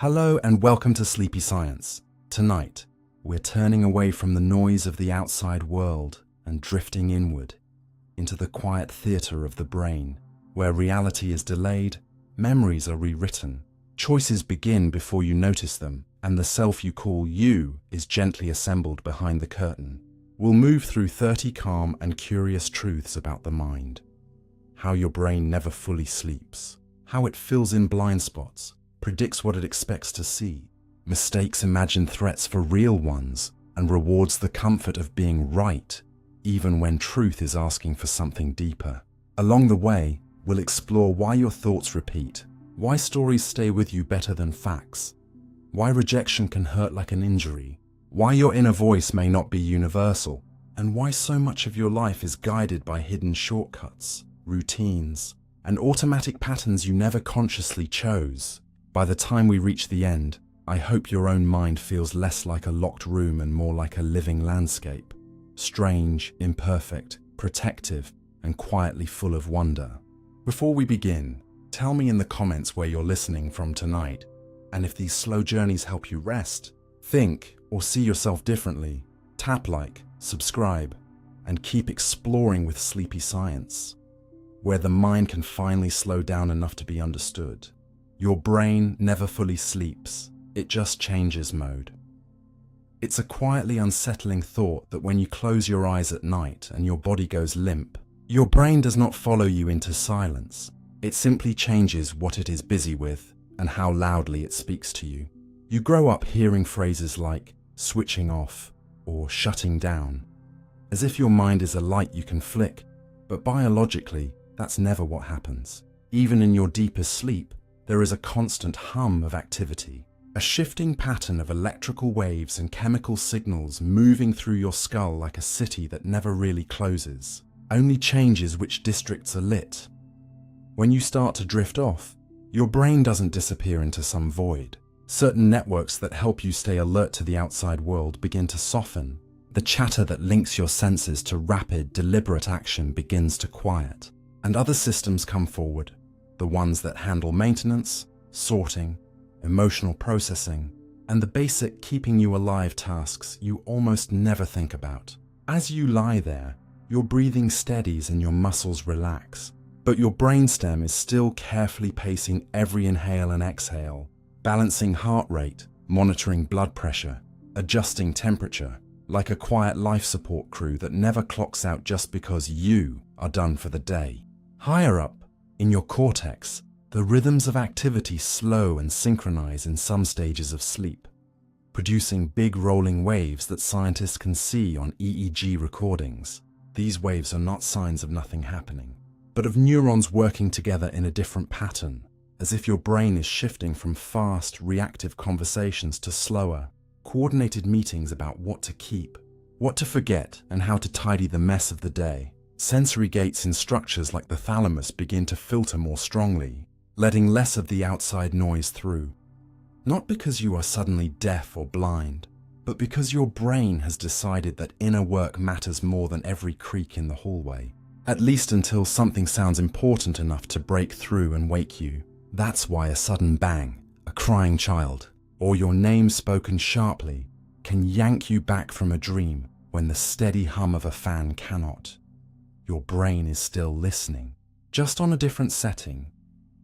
Hello and welcome to Sleepy Science. Tonight, we're turning away from the noise of the outside world and drifting inward into the quiet theater of the brain, where reality is delayed, memories are rewritten, choices begin before you notice them, and the self you call you is gently assembled behind the curtain. We'll move through 30 calm and curious truths about the mind. How your brain never fully sleeps, how it fills in blind spots, predicts what it expects to see, mistakes imagined threats for real ones, and rewards the comfort of being right, even when truth is asking for something deeper. Along the way, we'll explore why your thoughts repeat, why stories stay with you better than facts, why rejection can hurt like an injury, why your inner voice may not be universal, and why so much of your life is guided by hidden shortcuts, routines, and automatic patterns you never consciously chose. By the time we reach the end, I hope your own mind feels less like a locked room and more like a living landscape. Strange, imperfect, protective, and quietly full of wonder. Before we begin, tell me in the comments where you're listening from tonight, and if these slow journeys help you rest, think, or see yourself differently. Tap like, subscribe, and keep exploring with Sleepy Science, where the mind can finally slow down enough to be understood. Your brain never fully sleeps, it just changes mode. It's a quietly unsettling thought that when you close your eyes at night and your body goes limp, your brain does not follow you into silence. It simply changes what it is busy with and how loudly it speaks to you. You grow up hearing phrases like switching off or shutting down, as if your mind is a light you can flick, but biologically, that's never what happens. Even in your deepest sleep, there is a constant hum of activity, a shifting pattern of electrical waves and chemical signals moving through your skull like a city that never really closes, only changes which districts are lit. When you start to drift off, your brain doesn't disappear into some void. Certain networks that help you stay alert to the outside world begin to soften. The chatter that links your senses to rapid, deliberate action begins to quiet, and other systems come forward. The ones that handle maintenance, sorting, emotional processing, and the basic keeping you alive tasks you almost never think about. As you lie there, your breathing steadies and your muscles relax, but your brainstem is still carefully pacing every inhale and exhale, balancing heart rate, monitoring blood pressure, adjusting temperature, like a quiet life support crew that never clocks out just because you are done for the day. Higher up, in your cortex, the rhythms of activity slow and synchronize in some stages of sleep, producing big rolling waves that scientists can see on EEG recordings. These waves are not signs of nothing happening, but of neurons working together in a different pattern, as if your brain is shifting from fast, reactive conversations to slower, coordinated meetings about what to keep, what to forget, and how to tidy the mess of the day. Sensory gates in structures like the thalamus begin to filter more strongly, letting less of the outside noise through. Not because you are suddenly deaf or blind, but because your brain has decided that inner work matters more than every creak in the hallway, at least until something sounds important enough to break through and wake you. That's why a sudden bang, a crying child, or your name spoken sharply can yank you back from a dream when the steady hum of a fan cannot. Your brain is still listening, just on a different setting,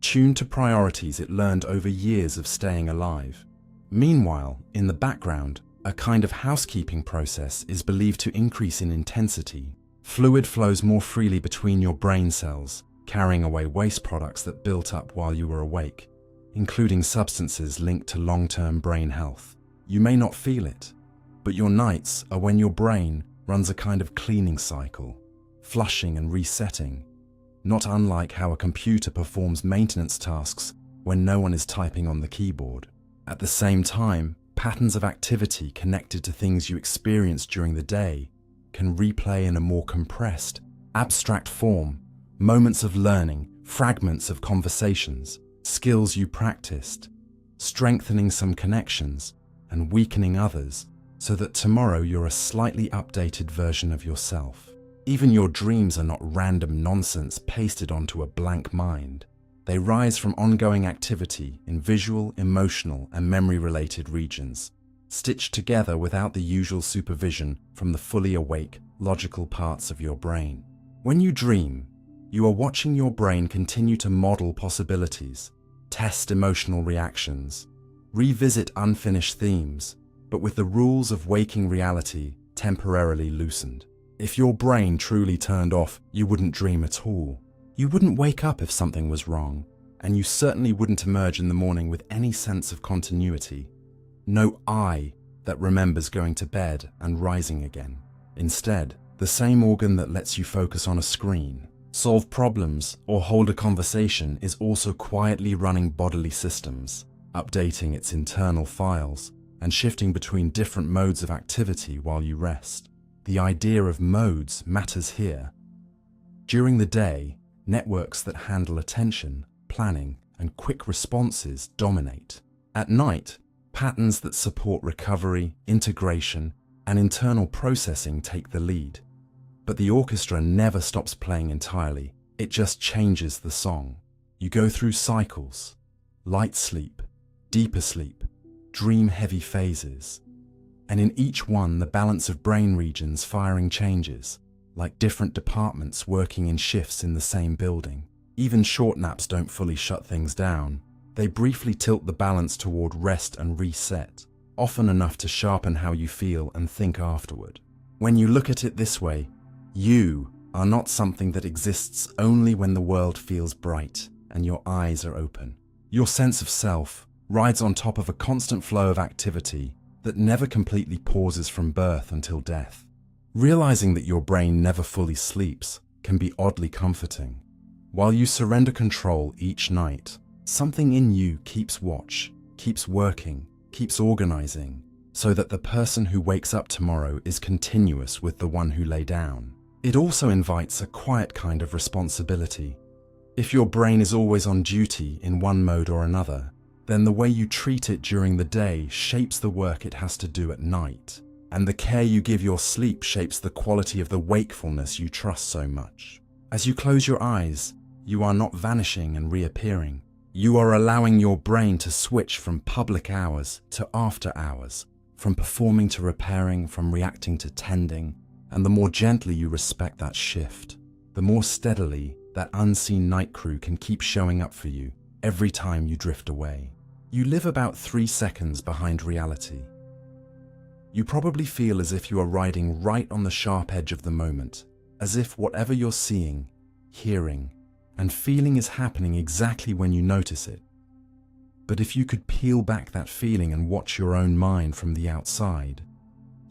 tuned to priorities it learned over years of staying alive. Meanwhile, in the background, a kind of housekeeping process is believed to increase in intensity. Fluid flows more freely between your brain cells, carrying away waste products that built up while you were awake, including substances linked to long-term brain health. You may not feel it, but your nights are when your brain runs a kind of cleaning cycle, flushing and resetting, not unlike how a computer performs maintenance tasks when no one is typing on the keyboard. At the same time, patterns of activity connected to things you experienced during the day can replay in a more compressed, abstract form, moments of learning, fragments of conversations, skills you practiced, strengthening some connections and weakening others, so that tomorrow you're a slightly updated version of yourself. Even your dreams are not random nonsense pasted onto a blank mind. They rise from ongoing activity in visual, emotional, and memory-related regions, stitched together without the usual supervision from the fully awake, logical parts of your brain. When you dream, you are watching your brain continue to model possibilities, test emotional reactions, revisit unfinished themes, but with the rules of waking reality temporarily loosened. If your brain truly turned off, you wouldn't dream at all. You wouldn't wake up if something was wrong, and you certainly wouldn't emerge in the morning with any sense of continuity. No I that remembers going to bed and rising again. Instead, the same organ that lets you focus on a screen, solve problems, or hold a conversation is also quietly running bodily systems, updating its internal files, and shifting between different modes of activity while you rest. The idea of modes matters here. During the day, networks that handle attention, planning, and quick responses dominate. At night, patterns that support recovery, integration, and internal processing take the lead. But the orchestra never stops playing entirely, it just changes the song. You go through cycles: light sleep, deeper sleep, dream-heavy phases. And in each one, the balance of brain regions firing changes, like different departments working in shifts in the same building. Even short naps don't fully shut things down. They briefly tilt the balance toward rest and reset, often enough to sharpen how you feel and think afterward. When you look at it this way, you are not something that exists only when the world feels bright and your eyes are open. Your sense of self rides on top of a constant flow of activity that never completely pauses from birth until death. Realizing that your brain never fully sleeps can be oddly comforting. While you surrender control each night, something in you keeps watch, keeps working, keeps organizing, so that the person who wakes up tomorrow is continuous with the one who lay down. It also invites a quiet kind of responsibility. If your brain is always on duty in one mode or another, then the way you treat it during the day shapes the work it has to do at night, and the care you give your sleep shapes the quality of the wakefulness you trust so much. As you close your eyes, you are not vanishing and reappearing. You are allowing your brain to switch from public hours to after hours, from performing to repairing, from reacting to tending, and the more gently you respect that shift, the more steadily that unseen night crew can keep showing up for you every time you drift away. You live about 3 seconds behind reality. You probably feel as if you are riding right on the sharp edge of the moment, as if whatever you're seeing, hearing, and feeling is happening exactly when you notice it. But if you could peel back that feeling and watch your own mind from the outside,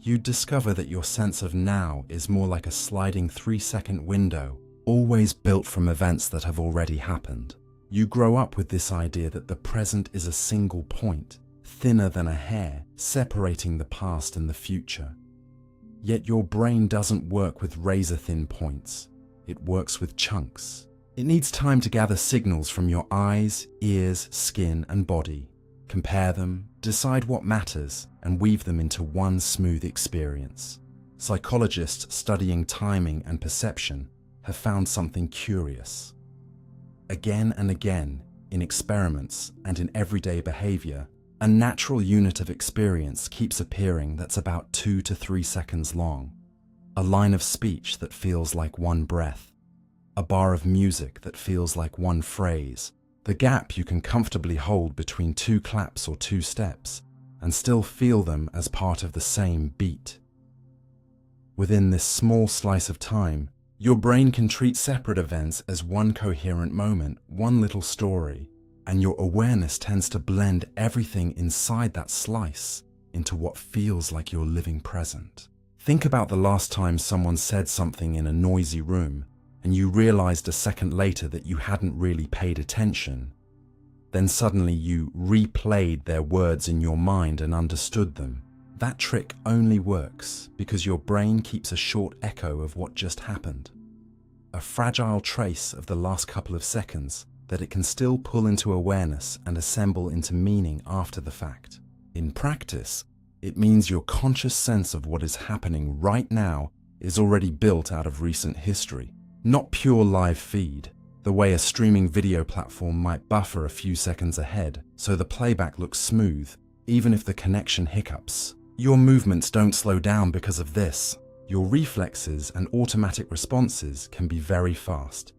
you'd discover that your sense of now is more like a sliding 3-second window, always built from events that have already happened. You grow up with this idea that the present is a single point, thinner than a hair, separating the past and the future. Yet your brain doesn't work with razor-thin points. It works with chunks. It needs time to gather signals from your eyes, ears, skin, and body, compare them, decide what matters, and weave them into one smooth experience. Psychologists studying timing and perception have found something curious. Again and again, in experiments and in everyday behavior, a natural unit of experience keeps appearing that's about 2 to 3 seconds long. A line of speech that feels like one breath. A bar of music that feels like one phrase. The gap you can comfortably hold between 2 claps or 2 steps and still feel them as part of the same beat. Within this small slice of time, your brain can treat separate events as one coherent moment, one little story, and your awareness tends to blend everything inside that slice into what feels like your living present. Think about the last time someone said something in a noisy room and you realized a second later that you hadn't really paid attention. Then suddenly you replayed their words in your mind and understood them. That trick only works because your brain keeps a short echo of what just happened. A fragile trace of the last couple of seconds that it can still pull into awareness and assemble into meaning after the fact. In practice, it means your conscious sense of what is happening right now is already built out of recent history, not pure live feed. the way a streaming video platform might buffer a few seconds ahead so the playback looks smooth, even if the connection hiccups. Your movements don't slow down because of this. Your reflexes and automatic responses can be very fast,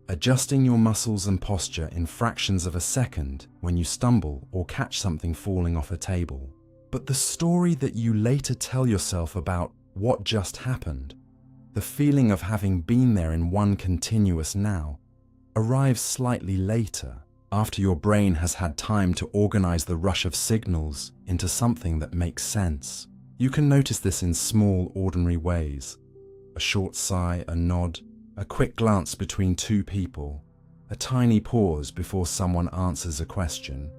adjusting your muscles and posture in fractions of a second when you stumble or catch something falling off a table. But the story that you later tell yourself about what just happened, the feeling of having been there in one continuous now, arrives slightly later, after your brain has had time to organize the rush of signals into something that makes sense. You can notice this in small, ordinary ways. A short sigh, a nod, a quick glance between two people, a tiny pause before someone answers a question.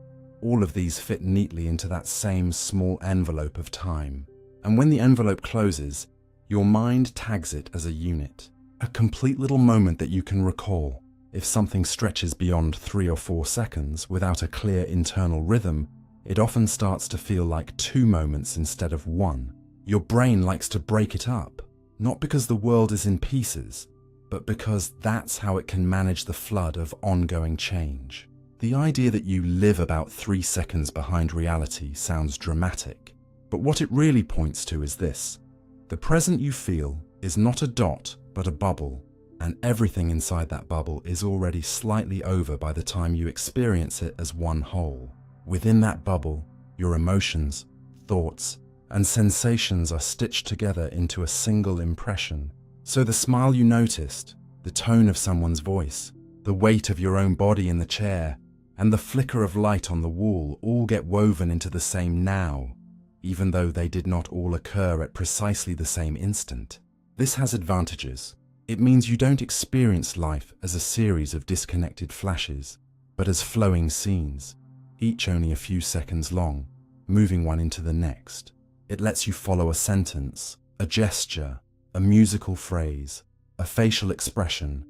All of these fit neatly into that same small envelope of time. And when the envelope closes, your mind tags it as a unit, a complete little moment that you can recall. If something stretches beyond 3 or 4 seconds without a clear internal rhythm, it often starts to feel like 2 moments instead of 1. Your brain likes to break it up, not because the world is in pieces, but because that's how it can manage the flood of ongoing change. The idea that you live about 3 seconds behind reality sounds dramatic, but what it really points to is this. The present you feel is not a dot, but a bubble. And everything inside that bubble is already slightly over by the time you experience it as one whole. Within that bubble, your emotions, thoughts, and sensations are stitched together into a single impression. So the smile you noticed, the tone of someone's voice, the weight of your own body in the chair, and the flicker of light on the wall all get woven into the same now, even though they did not all occur at precisely the same instant. This has advantages. It means you don't experience life as a series of disconnected flashes, but as flowing scenes, each only a few seconds long, moving one into the next. It lets you follow a sentence, a gesture, a musical phrase, a facial expression,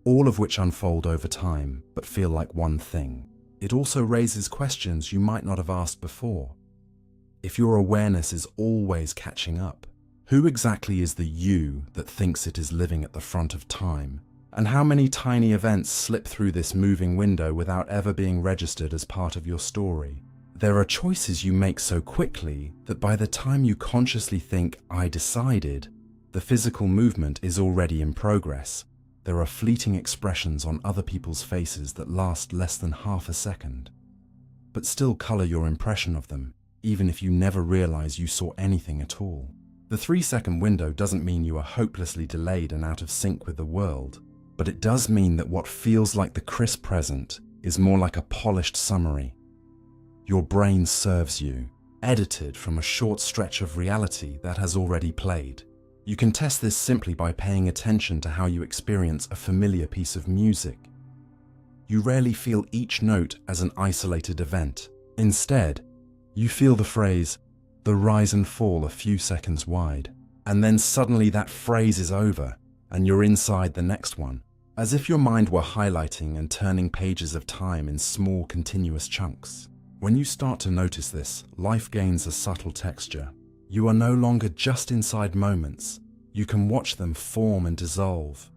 all of which unfold over time but feel like one thing. It also raises questions you might not have asked before. If your awareness is always catching up, who exactly is the you that thinks it is living at the front of time? And how many tiny events slip through this moving window without ever being registered as part of your story? There are choices you make so quickly that by the time you consciously think, I decided, the physical movement is already in progress. There are fleeting expressions on other people's faces that last less than half a second, but still color your impression of them, even if you never realize you saw anything at all. The 3-second window doesn't mean you are hopelessly delayed and out of sync with the world, but it does mean that what feels like the crisp present is more like a polished summary. Your brain serves you, edited from a short stretch of reality that has already played. You can test this simply by paying attention to how you experience a familiar piece of music. You rarely feel each note as an isolated event. Instead, you feel the phrase, the rise and fall a few seconds wide, and then suddenly that phrase is over and you're inside the next one, as if your mind were highlighting and turning pages of time in small continuous chunks. When you start to notice this, life gains a subtle texture. You are no longer just inside moments. You can watch them form and dissolve,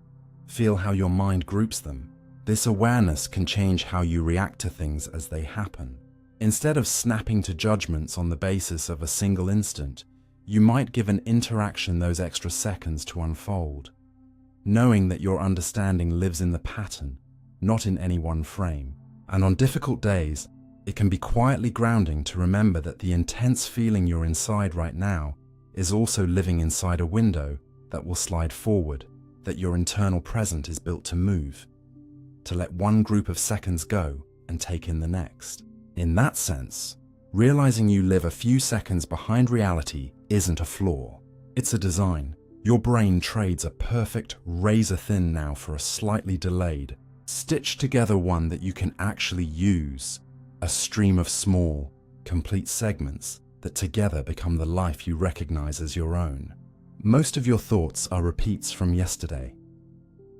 feel how your mind groups them. This awareness can change how you react to things as they happen. Instead of snapping to judgments on the basis of a single instant, you might give an interaction those extra seconds to unfold, knowing that your understanding lives in the pattern, not in any one frame. And on difficult days, it can be quietly grounding to remember that the intense feeling you're inside right now is also living inside a window that will slide forward, that your internal present is built to move, to let one group of seconds go and take in the next. In that sense, realizing you live a few seconds behind reality isn't a flaw. It's a design. Your brain trades a perfect razor-thin now for a slightly delayed, stitched together one that you can actually use. A stream of small, complete segments that together become the life you recognize as your own. Most of your thoughts are repeats from yesterday.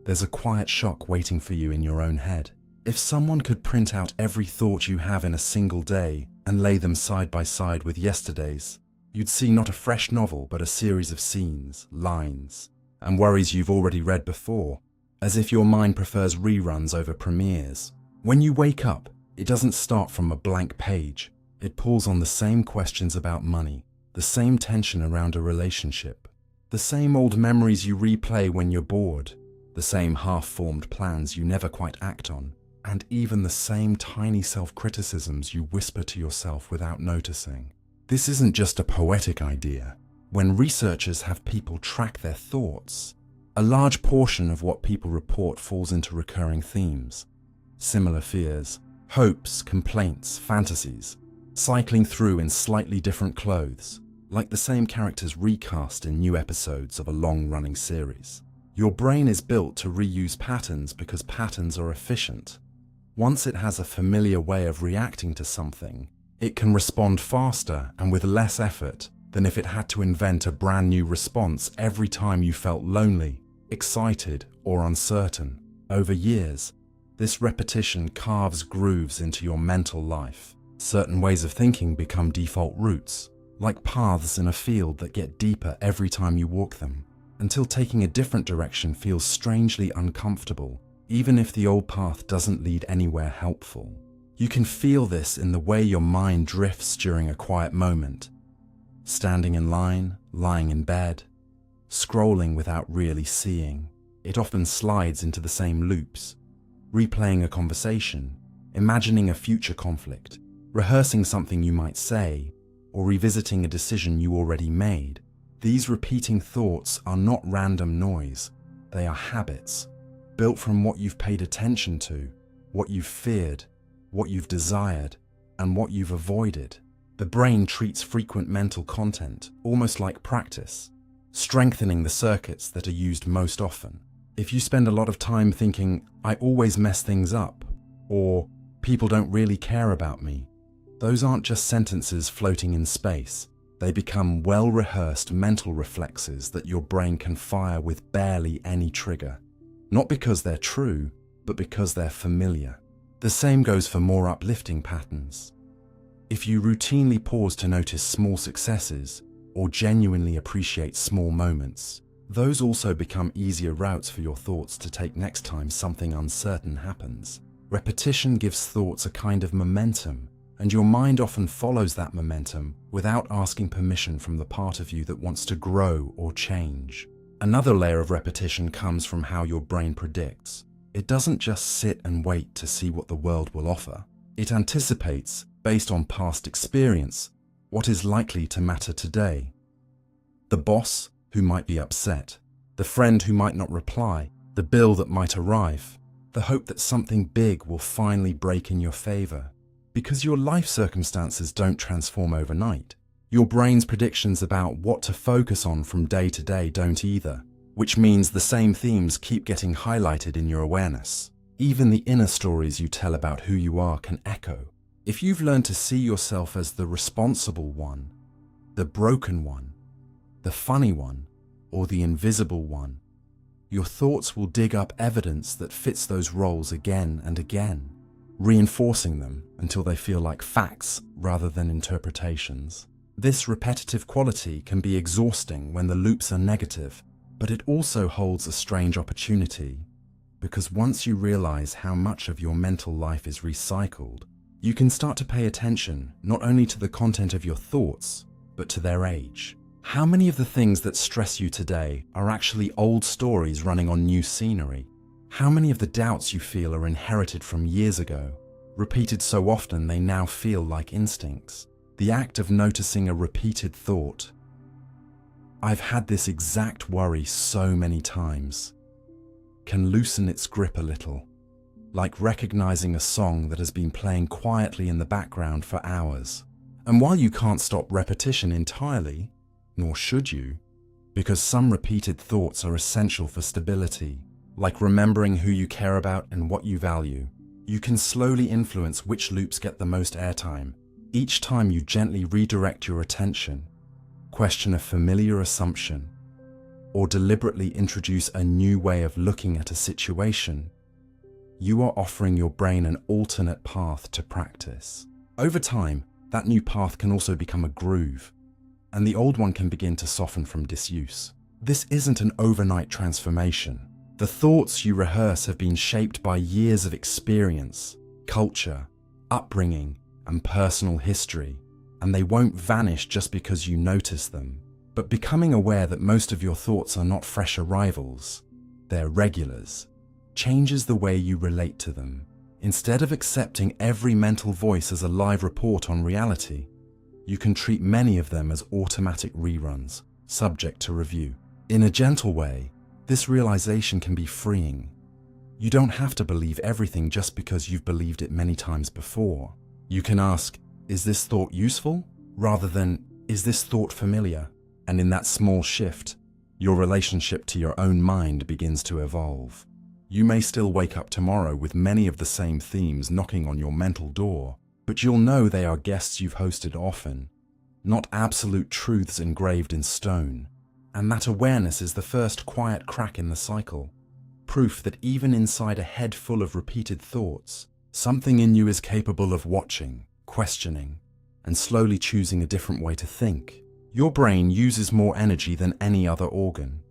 There's a quiet shock waiting for you in your own head. If someone could print out every thought you have in a single day and lay them side by side with yesterday's, you'd see not a fresh novel but a series of scenes, lines, and worries you've already read before. as if your mind prefers reruns over premieres. When you wake up, it doesn't start from a blank page. It pulls on the same questions about money, the same tension around a relationship, the same old memories you replay when you're bored, the same half-formed plans you never quite act on, and even the same tiny self-criticisms you whisper to yourself without noticing. This isn't just a poetic idea. When researchers have people track their thoughts, a large portion of what people report falls into recurring themes. Similar fears, hopes, complaints, fantasies, cycling through in slightly different clothes, like the same characters recast in new episodes of a long-running series. Your brain is built to reuse patterns because patterns are efficient. Once it has a familiar way of reacting to something, it can respond faster and with less effort than if it had to invent a brand new response every time you felt lonely, excited, or uncertain. Over years, this repetition carves grooves into your mental life. Certain ways of thinking become default routes, like paths in a field that get deeper every time you walk them, until taking a different direction feels strangely uncomfortable, even if the old path doesn't lead anywhere helpful. You can feel this in the way your mind drifts during a quiet moment. Standing in line, lying in bed, scrolling without really seeing, it often slides into the same loops. Replaying a conversation, imagining a future conflict, rehearsing something you might say, or revisiting a decision you already made. These repeating thoughts are not random noise. They are habits, built from what you've paid attention to, what you've feared, what you've desired, and what you've avoided. The brain treats frequent mental content almost like practice, strengthening the circuits that are used most often. If you spend a lot of time thinking, "I always mess things up," or "people don't really care about me," those aren't just sentences floating in space. They become well-rehearsed mental reflexes that your brain can fire with barely any trigger. Not because they're true, but because they're familiar. The same goes for more uplifting patterns. If you routinely pause to notice small successes or genuinely appreciate small moments, those also become easier routes for your thoughts to take next time something uncertain happens. Repetition gives thoughts a kind of momentum, and your mind often follows that momentum without asking permission from the part of you that wants to grow or change. Another layer of repetition comes from how your brain predicts. It doesn't just sit and wait to see what the world will offer. It anticipates, based on past experience, what is likely to matter today. The boss who might be upset, the friend who might not reply, the bill that might arrive, the hope that something big will finally break in your favor. Because your life circumstances don't transform overnight, your brain's predictions about what to focus on from day to day don't either, which means the same themes keep getting highlighted in your awareness. Even the inner stories you tell about who you are can echo. If you've learned to see yourself as the responsible one, the broken one, the funny one, or the invisible one, your thoughts will dig up evidence that fits those roles again and again, reinforcing them until they feel like facts rather than interpretations. This repetitive quality can be exhausting when the loops are negative, but it also holds a strange opportunity, because once you realize how much of your mental life is recycled, you can start to pay attention not only to the content of your thoughts, but to their age. How many of the things that stress you today are actually old stories running on new scenery? How many of the doubts you feel are inherited from years ago, repeated so often they now feel like instincts? The act of noticing a repeated thought, "I've had this exact worry so many times," can loosen its grip a little, like recognizing a song that has been playing quietly in the background for hours. And while you can't stop repetition entirely, nor should you, because some repeated thoughts are essential for stability, like remembering who you care about and what you value, you can slowly influence which loops get the most airtime. Each time you gently redirect your attention, question a familiar assumption, or deliberately introduce a new way of looking at a situation, you are offering your brain an alternate path to practice. Over time, that new path can also become a groove, and the old one can begin to soften from disuse. This isn't an overnight transformation. The thoughts you rehearse have been shaped by years of experience, culture, upbringing, and personal history, and they won't vanish just because you notice them. But becoming aware that most of your thoughts are not fresh arrivals, they're regulars, changes the way you relate to them. Instead of accepting every mental voice as a live report on reality, you can treat many of them as automatic reruns, subject to review. In a gentle way, this realization can be freeing. You don't have to believe everything just because you've believed it many times before. You can ask, is this thought useful? Rather than, is this thought familiar? And in that small shift, your relationship to your own mind begins to evolve. You may still wake up tomorrow with many of the same themes knocking on your mental door, but you'll know they are guests you've hosted often, not absolute truths engraved in stone. And that awareness is the first quiet crack in the cycle, proof that even inside a head full of repeated thoughts, something in you is capable of watching, questioning, and slowly choosing a different way to think. Your brain uses more energy than any other organ.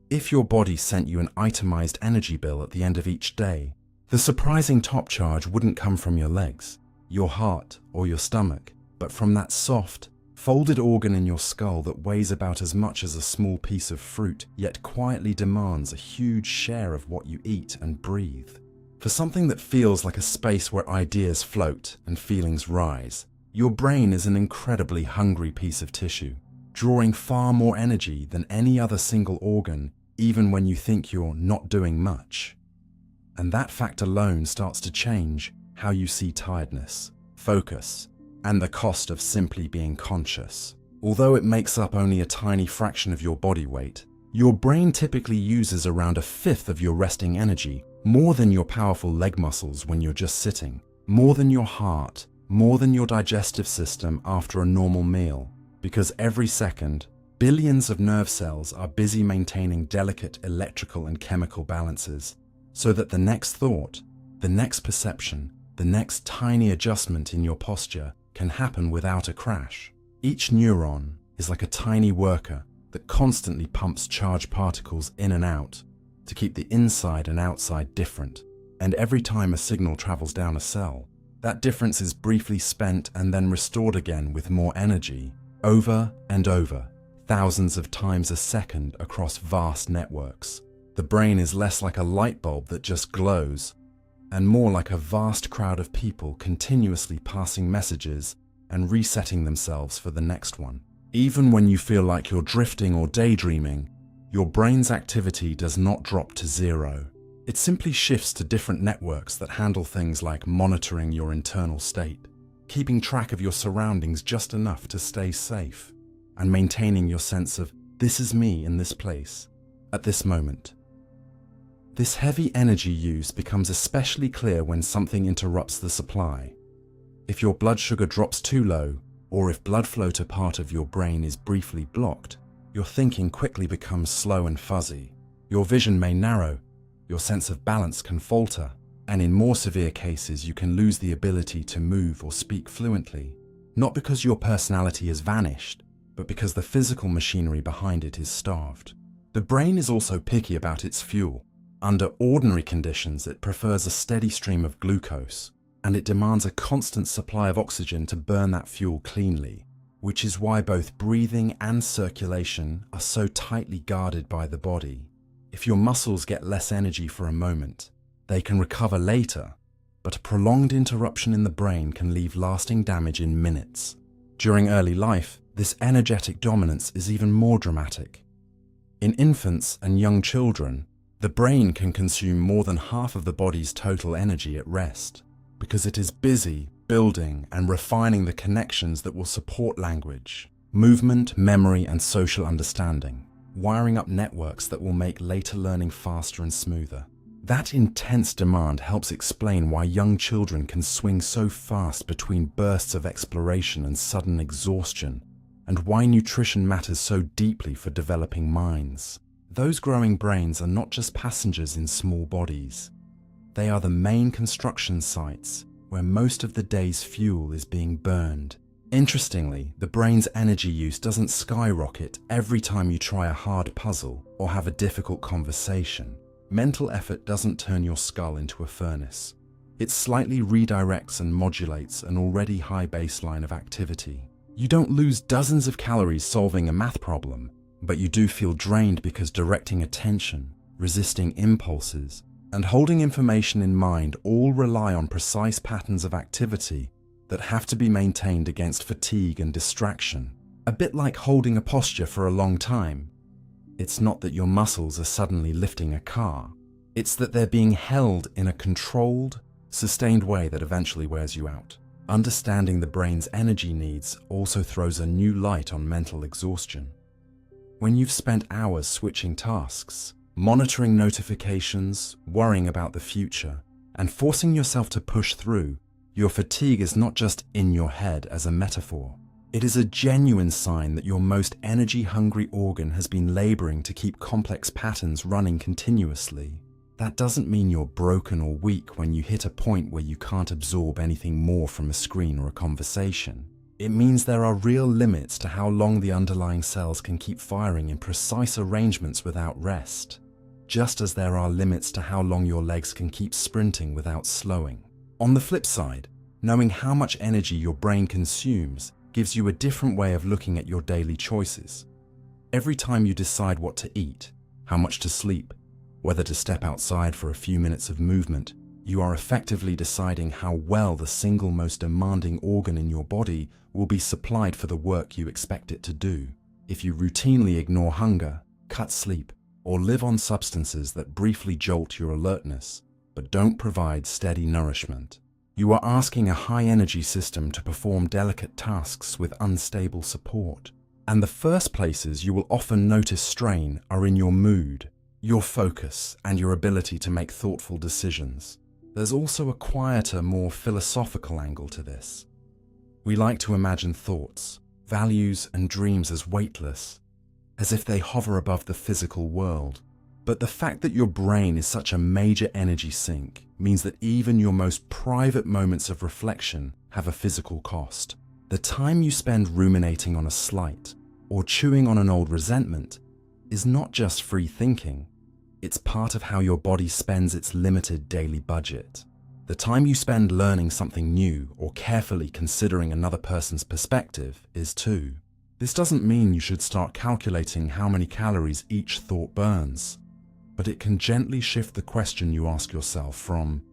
If your body sent you an itemized energy bill at the end of each day, the surprising top charge wouldn't come from your legs, your heart, or your stomach, but from that soft, folded organ in your skull that weighs about as much as a small piece of fruit, yet quietly demands a huge share of what you eat and breathe. For something that feels like a space where ideas float and feelings rise, your brain is an incredibly hungry piece of tissue, drawing far more energy than any other single organ, even when you think you're not doing much. And that fact alone starts to change how you see tiredness, focus, and the cost of simply being conscious. Although it makes up only a tiny fraction of your body weight, your brain typically uses around a fifth of your resting energy, more than your powerful leg muscles when you're just sitting, more than your heart, more than your digestive system after a normal meal, because every second, billions of nerve cells are busy maintaining delicate electrical and chemical balances, so that the next thought, the next perception, the next tiny adjustment in your posture can happen without a crash. Each neuron is like a tiny worker that constantly pumps charged particles in and out to keep the inside and outside different. And every time a signal travels down a cell, that difference is briefly spent and then restored again with more energy, over and over, thousands of times a second across vast networks. The brain is less like a light bulb that just glows, and more like a vast crowd of people continuously passing messages and resetting themselves for the next one. Even when you feel like you're drifting or daydreaming, your brain's activity does not drop to zero. It simply shifts to different networks that handle things like monitoring your internal state, keeping track of your surroundings just enough to stay safe, and maintaining your sense of, this is me in this place, at this moment. This heavy energy use becomes especially clear when something interrupts the supply. If your blood sugar drops too low, or if blood flow to part of your brain is briefly blocked, your thinking quickly becomes slow and fuzzy. Your vision may narrow, your sense of balance can falter, and in more severe cases you can lose the ability to move or speak fluently, not because your personality has vanished, but because the physical machinery behind it is starved. The brain is also picky about its fuel. Under ordinary conditions, it prefers a steady stream of glucose, and it demands a constant supply of oxygen to burn that fuel cleanly, which is why both breathing and circulation are so tightly guarded by the body. If your muscles get less energy for a moment, they can recover later, but a prolonged interruption in the brain can leave lasting damage in minutes. During early life, this energetic dominance is even more dramatic. In infants and young children, the brain can consume more than half of the body's total energy at rest, because it is busy building and refining the connections that will support language, movement, memory, and social understanding, wiring up networks that will make later learning faster and smoother. That intense demand helps explain why young children can swing so fast between bursts of exploration and sudden exhaustion, and why nutrition matters so deeply for developing minds. Those growing brains are not just passengers in small bodies. They are the main construction sites where most of the day's fuel is being burned. Interestingly, the brain's energy use doesn't skyrocket every time you try a hard puzzle or have a difficult conversation. Mental effort doesn't turn your skull into a furnace. It slightly redirects and modulates an already high baseline of activity. You don't lose dozens of calories solving a math problem, but you do feel drained because directing attention, resisting impulses, and holding information in mind all rely on precise patterns of activity that have to be maintained against fatigue and distraction. A bit like holding a posture for a long time. It's not that your muscles are suddenly lifting a car. It's that they're being held in a controlled, sustained way that eventually wears you out. Understanding the brain's energy needs also throws a new light on mental exhaustion. When you've spent hours switching tasks, monitoring notifications, worrying about the future, and forcing yourself to push through, your fatigue is not just in your head as a metaphor. It is a genuine sign that your most energy-hungry organ has been laboring to keep complex patterns running continuously. That doesn't mean you're broken or weak when you hit a point where you can't absorb anything more from a screen or a conversation. It means there are real limits to how long the underlying cells can keep firing in precise arrangements without rest, just as there are limits to how long your legs can keep sprinting without slowing. On the flip side, knowing how much energy your brain consumes gives you a different way of looking at your daily choices. Every time you decide what to eat, how much to sleep, whether to step outside for a few minutes of movement, you are effectively deciding how well the single most demanding organ in your body will be supplied for the work you expect it to do. If you routinely ignore hunger, cut sleep, or live on substances that briefly jolt your alertness, but don't provide steady nourishment, you are asking a high-energy system to perform delicate tasks with unstable support. And the first places you will often notice strain are in your mood, your focus, and your ability to make thoughtful decisions. There's also a quieter, more philosophical angle to this. We like to imagine thoughts, values, and dreams as weightless, as if they hover above the physical world. But the fact that your brain is such a major energy sink means that even your most private moments of reflection have a physical cost. The time you spend ruminating on a slight or chewing on an old resentment is not just free thinking. It's part of how your body spends its limited daily budget. The time you spend learning something new or carefully considering another person's perspective is too. This doesn't mean you should start calculating how many calories each thought burns, but it can gently shift the question you ask yourself from,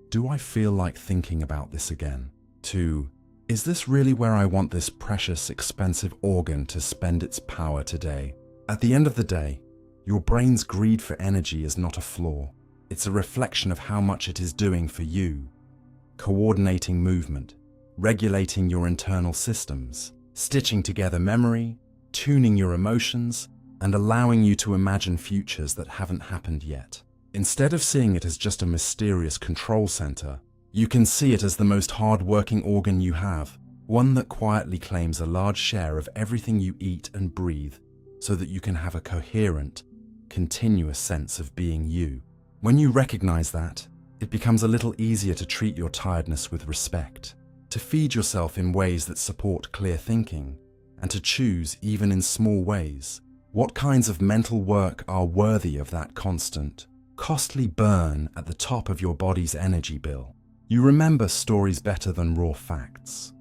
"Do I feel like thinking about this again?" to, "Is this really where I want this precious, expensive organ to spend its power today?" At the end of the day, your brain's greed for energy is not a flaw. It's a reflection of how much it is doing for you, coordinating movement, regulating your internal systems, stitching together memory, tuning your emotions, and allowing you to imagine futures that haven't happened yet. Instead of seeing it as just a mysterious control center, you can see it as the most hard-working organ you have, one that quietly claims a large share of everything you eat and breathe so that you can have a coherent, continuous sense of being you. When you recognize that, it becomes a little easier to treat your tiredness with respect, to feed yourself in ways that support clear thinking, and to choose, even in small ways, what kinds of mental work are worthy of that constant, costly burn at the top of your body's energy bill. You remember stories better than raw facts.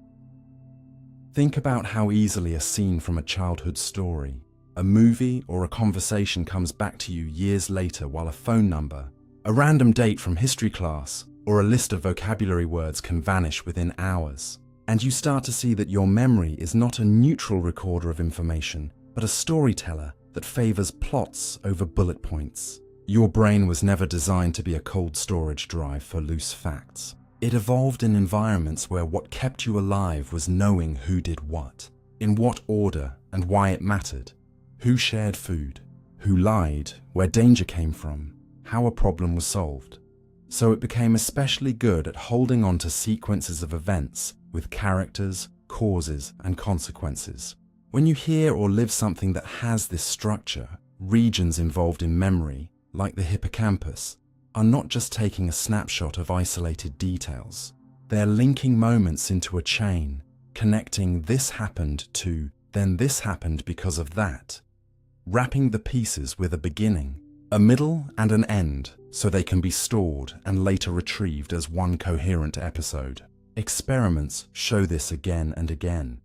Think about how easily a scene from a childhood story, a movie, or a conversation comes back to you years later, while a phone number, a random date from history class, or a list of vocabulary words can vanish within hours. And you start to see that your memory is not a neutral recorder of information, but a storyteller that favors plots over bullet points. Your brain was never designed to be a cold storage drive for loose facts. It evolved in environments where what kept you alive was knowing who did what, in what order, and why it mattered. Who shared food, who lied, where danger came from, how a problem was solved. So it became especially good at holding on to sequences of events with characters, causes, and consequences. When you hear or live something that has this structure, regions involved in memory, like the hippocampus, are not just taking a snapshot of isolated details. They're linking moments into a chain, connecting this happened to then this happened because of that, wrapping the pieces with a beginning. a middle and an end, so they can be stored and later retrieved as one coherent episode. Experiments show this again and again.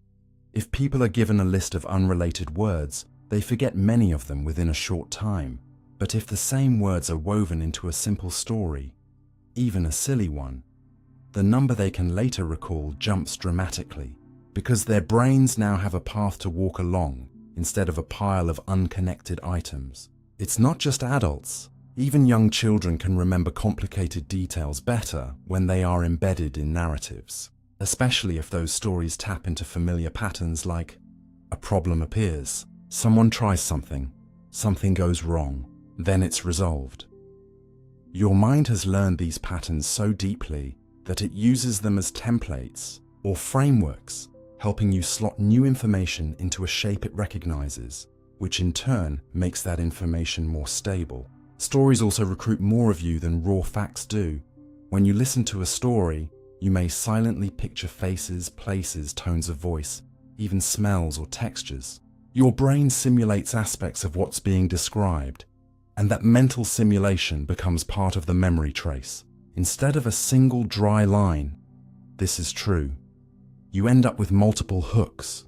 If people are given a list of unrelated words, they forget many of them within a short time. But if the same words are woven into a simple story, even a silly one, the number they can later recall jumps dramatically, because their brains now have a path to walk along instead of a pile of unconnected items. It's not just adults. Even young children can remember complicated details better when they are embedded in narratives, especially if those stories tap into familiar patterns like a problem appears, someone tries something, something goes wrong, then it's resolved. Your mind has learned these patterns so deeply that it uses them as templates or frameworks, helping you slot new information into a shape it recognizes, which in turn makes that information more stable. Stories also recruit more of you than raw facts do. When you listen to a story, you may silently picture faces, places, tones of voice, even smells or textures. Your brain simulates aspects of what's being described, and that mental simulation becomes part of the memory trace. Instead of a single dry line, this is true. You end up with multiple hooks,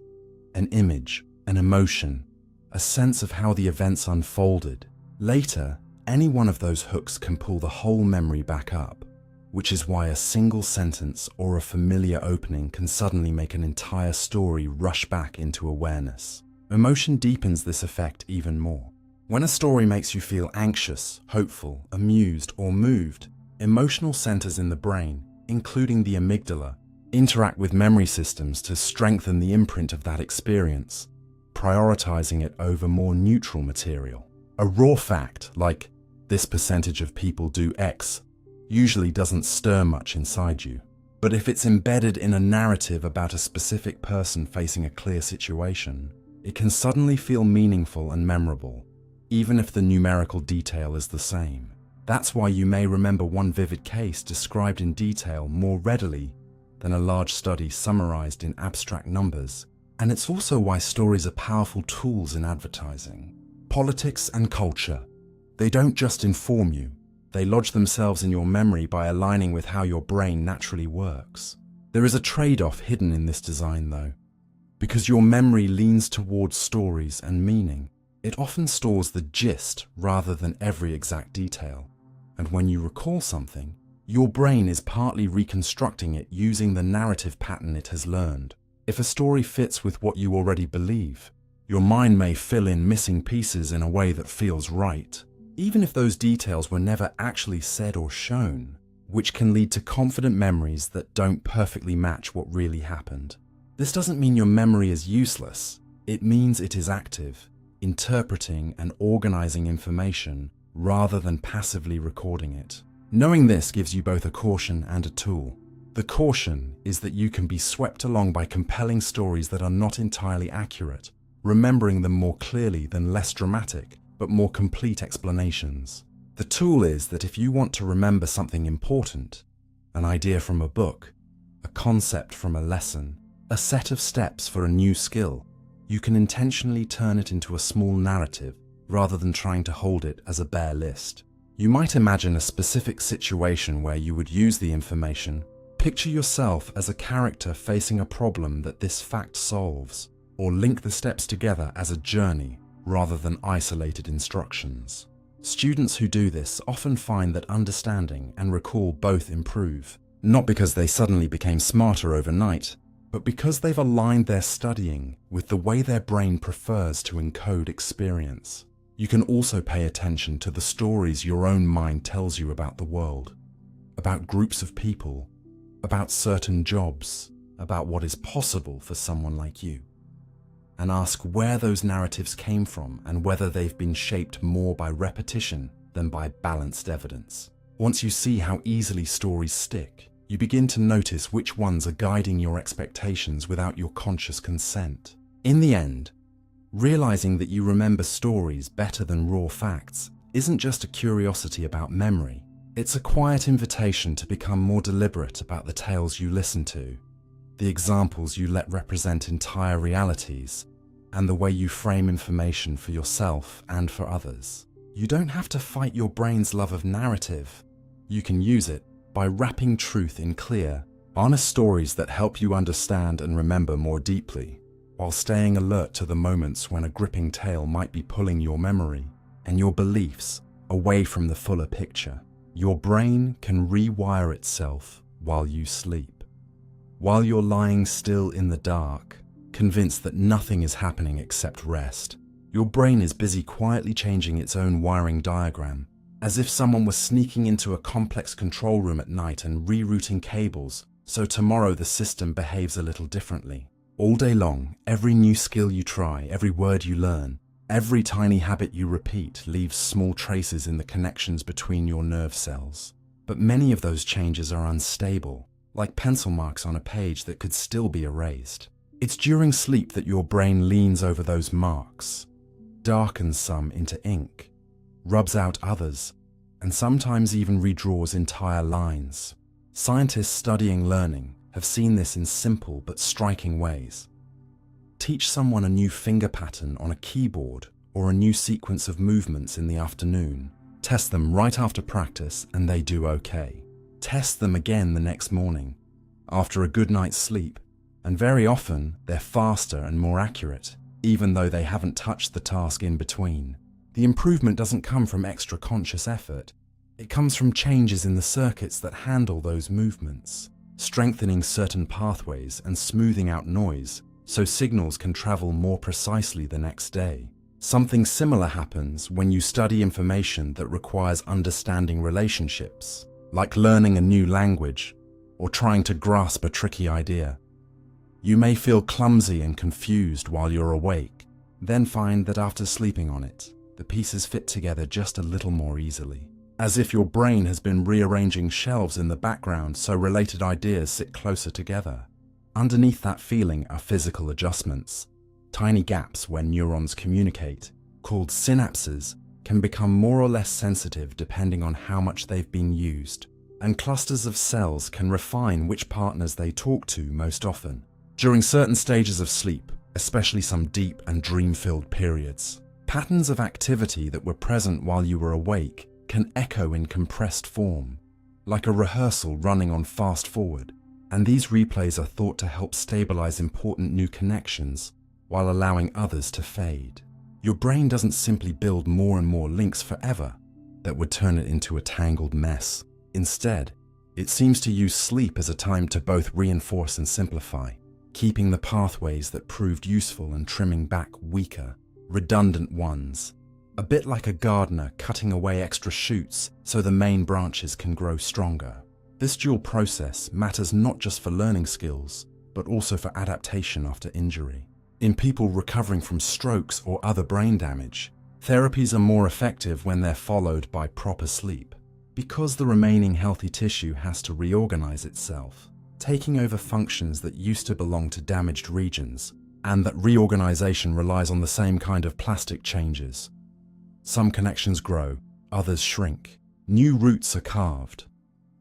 an image, an emotion, a sense of how the events unfolded. Later, any one of those hooks can pull the whole memory back up, which is why a single sentence or a familiar opening can suddenly make an entire story rush back into awareness. Emotion deepens this effect even more. When a story makes you feel anxious, hopeful, amused, or moved, emotional centers in the brain, including the amygdala, interact with memory systems to strengthen the imprint of that experience, prioritizing it over more neutral material. A raw fact, like this percentage of people do X, usually doesn't stir much inside you. But if it's embedded in a narrative about a specific person facing a clear situation, it can suddenly feel meaningful and memorable, even if the numerical detail is the same. That's why you may remember one vivid case described in detail more readily than a large study summarized in abstract numbers. And it's also why stories are powerful tools in advertising, politics, and culture. They don't just inform you, they lodge themselves in your memory by aligning with how your brain naturally works. There is a trade-off hidden in this design though. Because your memory leans towards stories and meaning, it often stores the gist rather than every exact detail. And when you recall something, your brain is partly reconstructing it using the narrative pattern it has learned. If a story fits with what you already believe, your mind may fill in missing pieces in a way that feels right, even if those details were never actually said or shown, which can lead to confident memories that don't perfectly match what really happened. This doesn't mean your memory is useless. It means it is active, interpreting and organizing information rather than passively recording it. Knowing this gives you both a caution and a tool. The caution is that you can be swept along by compelling stories that are not entirely accurate, remembering them more clearly than less dramatic, but more complete explanations. The tool is that if you want to remember something important, an idea from a book, a concept from a lesson, a set of steps for a new skill, you can intentionally turn it into a small narrative rather than trying to hold it as a bare list. You might imagine a specific situation where you would use the information. Picture yourself as a character facing a problem that this fact solves, or link the steps together as a journey rather than isolated instructions. Students who do this often find that understanding and recall both improve, not because they suddenly became smarter overnight, but because they've aligned their studying with the way their brain prefers to encode experience. You can also pay attention to the stories your own mind tells you about the world, about groups of people, about certain jobs, about what is possible for someone like you, and ask where those narratives came from and whether they've been shaped more by repetition than by balanced evidence. Once you see how easily stories stick, you begin to notice which ones are guiding your expectations without your conscious consent. In the end, realizing that you remember stories better than raw facts isn't just a curiosity about memory. It's a quiet invitation to become more deliberate about the tales you listen to, the examples you let represent entire realities, and the way you frame information for yourself and for others. You don't have to fight your brain's love of narrative. You can use it by wrapping truth in clear, honest stories that help you understand and remember more deeply, while staying alert to the moments when a gripping tale might be pulling your memory and your beliefs away from the fuller picture. Your brain can rewire itself while you sleep. While you're lying still in the dark, convinced that nothing is happening except rest, your brain is busy quietly changing its own wiring diagram, as if someone was sneaking into a complex control room at night and rerouting cables, so tomorrow the system behaves a little differently. All day long, every new skill you try, every word you learn, every tiny habit you repeat leaves small traces in the connections between your nerve cells. But many of those changes are unstable, like pencil marks on a page that could still be erased. It's during sleep that your brain leans over those marks, darkens some into ink, rubs out others, and sometimes even redraws entire lines. Scientists studying learning have seen this in simple but striking ways. Teach someone a new finger pattern on a keyboard or a new sequence of movements in the afternoon. Test them right after practice and they do okay. Test them again the next morning, after a good night's sleep, and very often they're faster and more accurate, even though they haven't touched the task in between. The improvement doesn't come from extra conscious effort. It comes from changes in the circuits that handle those movements, strengthening certain pathways and smoothing out noise so signals can travel more precisely the next day. Something similar happens when you study information that requires understanding relationships, like learning a new language or trying to grasp a tricky idea. You may feel clumsy and confused while you're awake, then find that after sleeping on it, the pieces fit together just a little more easily, as if your brain has been rearranging shelves in the background so related ideas sit closer together. Underneath that feeling are physical adjustments. Tiny gaps where neurons communicate, called synapses, can become more or less sensitive depending on how much they've been used, and clusters of cells can refine which partners they talk to most often. During certain stages of sleep, especially some deep and dream-filled periods, patterns of activity that were present while you were awake can echo in compressed form, like a rehearsal running on fast forward, and these replays are thought to help stabilize important new connections while allowing others to fade. Your brain doesn't simply build more and more links forever that would turn it into a tangled mess. Instead, it seems to use sleep as a time to both reinforce and simplify, keeping the pathways that proved useful and trimming back weaker, redundant ones. A bit like a gardener cutting away extra shoots so the main branches can grow stronger. This dual process matters not just for learning skills, but also for adaptation after injury. In people recovering from strokes or other brain damage, therapies are more effective when they're followed by proper sleep, because the remaining healthy tissue has to reorganize itself, taking over functions that used to belong to damaged regions, and that reorganization relies on the same kind of plastic changes. Some connections grow, others shrink. New roots are carved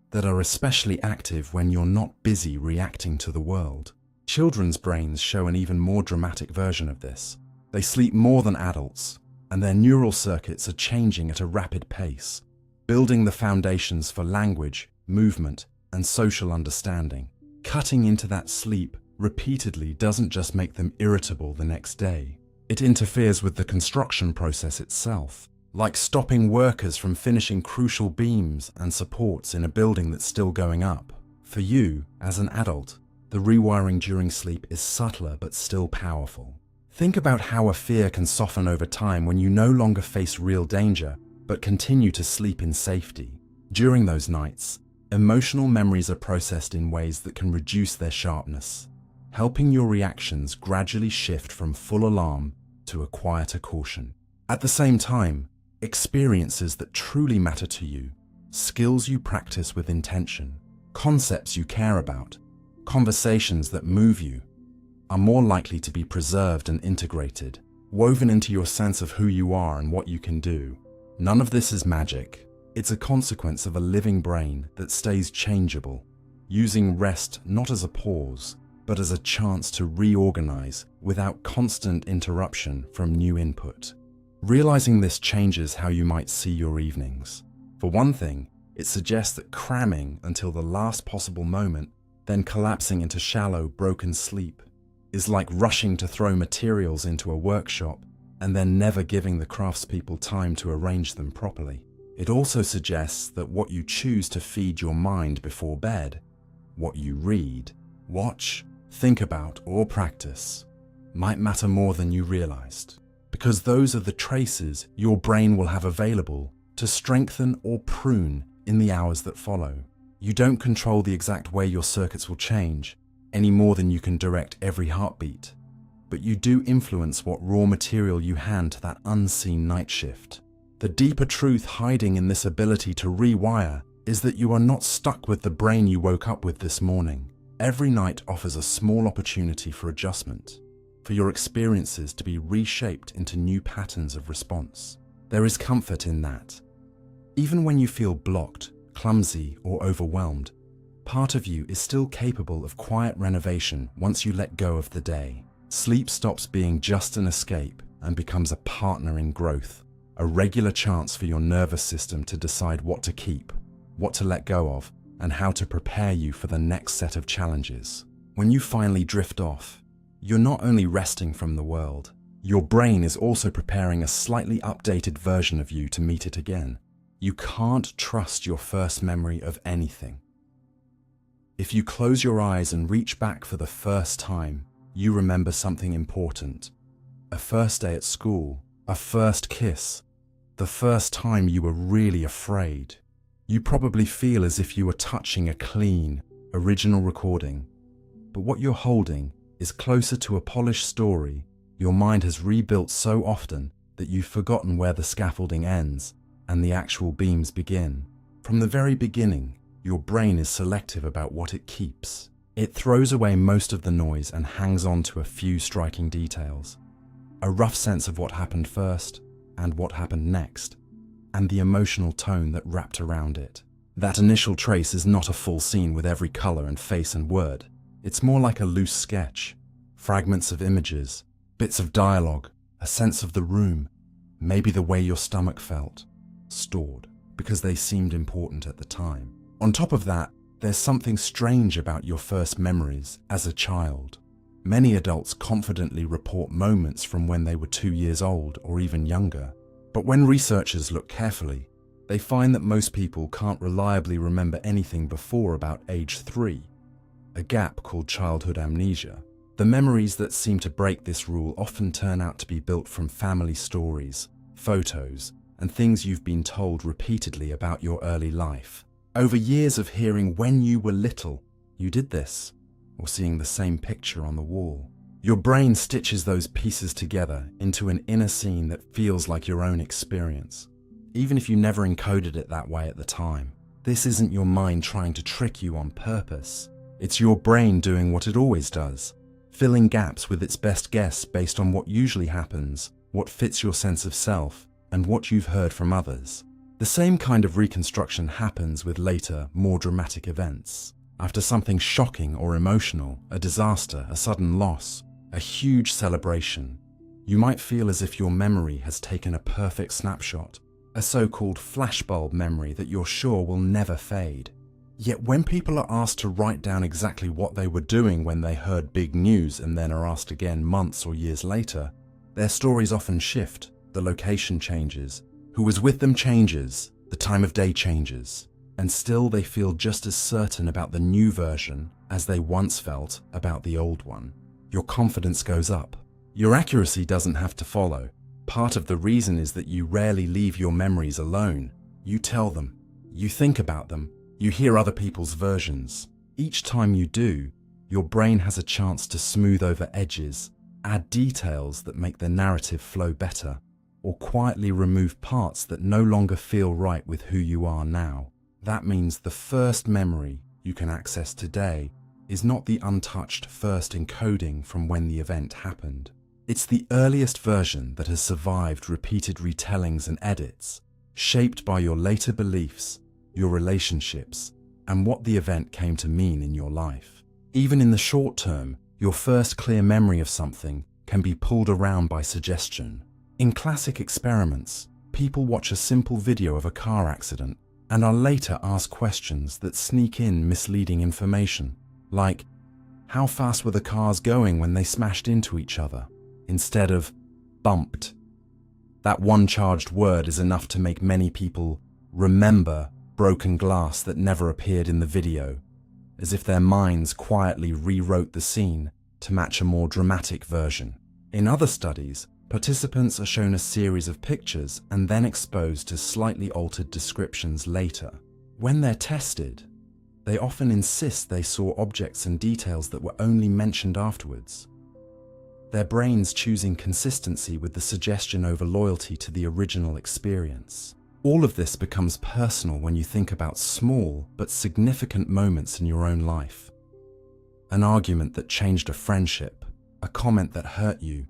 that are especially active when you're not busy reacting to the world. Children's brains show an even more dramatic version of this. They sleep more than adults, and their neural circuits are changing at a rapid pace, building the foundations for language, movement, and social understanding. Cutting into that sleep repeatedly doesn't just make them irritable the next day. It interferes with the construction process itself, like stopping workers from finishing crucial beams and supports in a building that's still going up. For you, as an adult, the rewiring during sleep is subtler but still powerful. Think about how a fear can soften over time when you no longer face real danger, but continue to sleep in safety. During those nights, emotional memories are processed in ways that can reduce their sharpness, helping your reactions gradually shift from full alarm to a quieter caution. At the same time, experiences that truly matter to you, skills you practice with intention, concepts you care about, conversations that move you, are more likely to be preserved and integrated, woven into your sense of who you are and what you can do. None of this is magic. It's a consequence of a living brain that stays changeable, using rest not as a pause, but as a chance to reorganize without constant interruption from new input. Realizing this changes how you might see your evenings. For one thing, it suggests that cramming until the last possible moment, then collapsing into shallow, broken sleep, is like rushing to throw materials into a workshop and then never giving the craftspeople time to arrange them properly. It also suggests that what you choose to feed your mind before bed, what you read, watch, think about, or practice, might matter more than you realized, because those are the traces your brain will have available to strengthen or prune in the hours that follow. You don't control the exact way your circuits will change, any more than you can direct every heartbeat, but you do influence what raw material you hand to that unseen night shift. The deeper truth hiding in this ability to rewire is that you are not stuck with the brain you woke up with this morning. Every night offers a small opportunity for adjustment, for your experiences to be reshaped into new patterns of response. There is comfort in that. Even when you feel blocked, clumsy, or overwhelmed, part of you is still capable of quiet renovation once you let go of the day. Sleep stops being just an escape and becomes a partner in growth, a regular chance for your nervous system to decide what to keep, what to let go of, and how to prepare you for the next set of challenges. When you finally drift off, you're not only resting from the world, your brain is also preparing a slightly updated version of you to meet it again. You can't trust your first memory of anything. If you close your eyes and reach back for the first time, you remember something important. A first day at school, a first kiss, the first time you were really afraid. You probably feel as if you were touching a clean, original recording. But what you're holding is closer to a polished story your mind has rebuilt so often that you've forgotten where the scaffolding ends and the actual beams begin. From the very beginning, your brain is selective about what it keeps. It throws away most of the noise and hangs on to a few striking details. A rough sense of what happened first and what happened next, and the emotional tone that wrapped around it. That initial trace is not a full scene with every color and face and word. It's more like a loose sketch, fragments of images, bits of dialogue, a sense of the room, maybe the way your stomach felt, stored, because they seemed important at the time. On top of that, there's something strange about your first memories as a child. Many adults confidently report moments from when they were 2 years old or even younger. But when researchers look carefully, they find that most people can't reliably remember anything before about age 3, a gap called childhood amnesia. The memories that seem to break this rule often turn out to be built from family stories, photos, and things you've been told repeatedly about your early life. Over years of hearing when you were little, you did this, or seeing the same picture on the wall. Your brain stitches those pieces together into an inner scene that feels like your own experience, even if you never encoded it that way at the time. This isn't your mind trying to trick you on purpose. It's your brain doing what it always does, filling gaps with its best guess based on what usually happens, what fits your sense of self, and what you've heard from others. The same kind of reconstruction happens with later, more dramatic events. After something shocking or emotional, a disaster, a sudden loss, a huge celebration, you might feel as if your memory has taken a perfect snapshot, a so-called flashbulb memory that you're sure will never fade. Yet when people are asked to write down exactly what they were doing when they heard big news and then are asked again months or years later, their stories often shift, the location changes, who was with them changes, the time of day changes, and still they feel just as certain about the new version as they once felt about the old one. Your confidence goes up. Your accuracy doesn't have to follow. Part of the reason is that you rarely leave your memories alone. You tell them, you think about them, you hear other people's versions. Each time you do, your brain has a chance to smooth over edges, add details that make the narrative flow better, or quietly remove parts that no longer feel right with who you are now. That means the first memory you can access today is not the untouched first encoding from when the event happened. It's the earliest version that has survived repeated retellings and edits, shaped by your later beliefs, your relationships, and what the event came to mean in your life. Even in the short term, your first clear memory of something can be pulled around by suggestion. In classic experiments, people watch a simple video of a car accident and are later asked questions that sneak in misleading information, like, how fast were the cars going when they smashed into each other, instead of bumped. That one charged word is enough to make many people remember broken glass that never appeared in the video, as if their minds quietly rewrote the scene to match a more dramatic version. In other studies, participants are shown a series of pictures and then exposed to slightly altered descriptions later. When they're tested, they often insist they saw objects and details that were only mentioned afterwards, their brains choosing consistency with the suggestion over loyalty to the original experience. All of this becomes personal when you think about small but significant moments in your own life. An argument that changed a friendship, a comment that hurt you,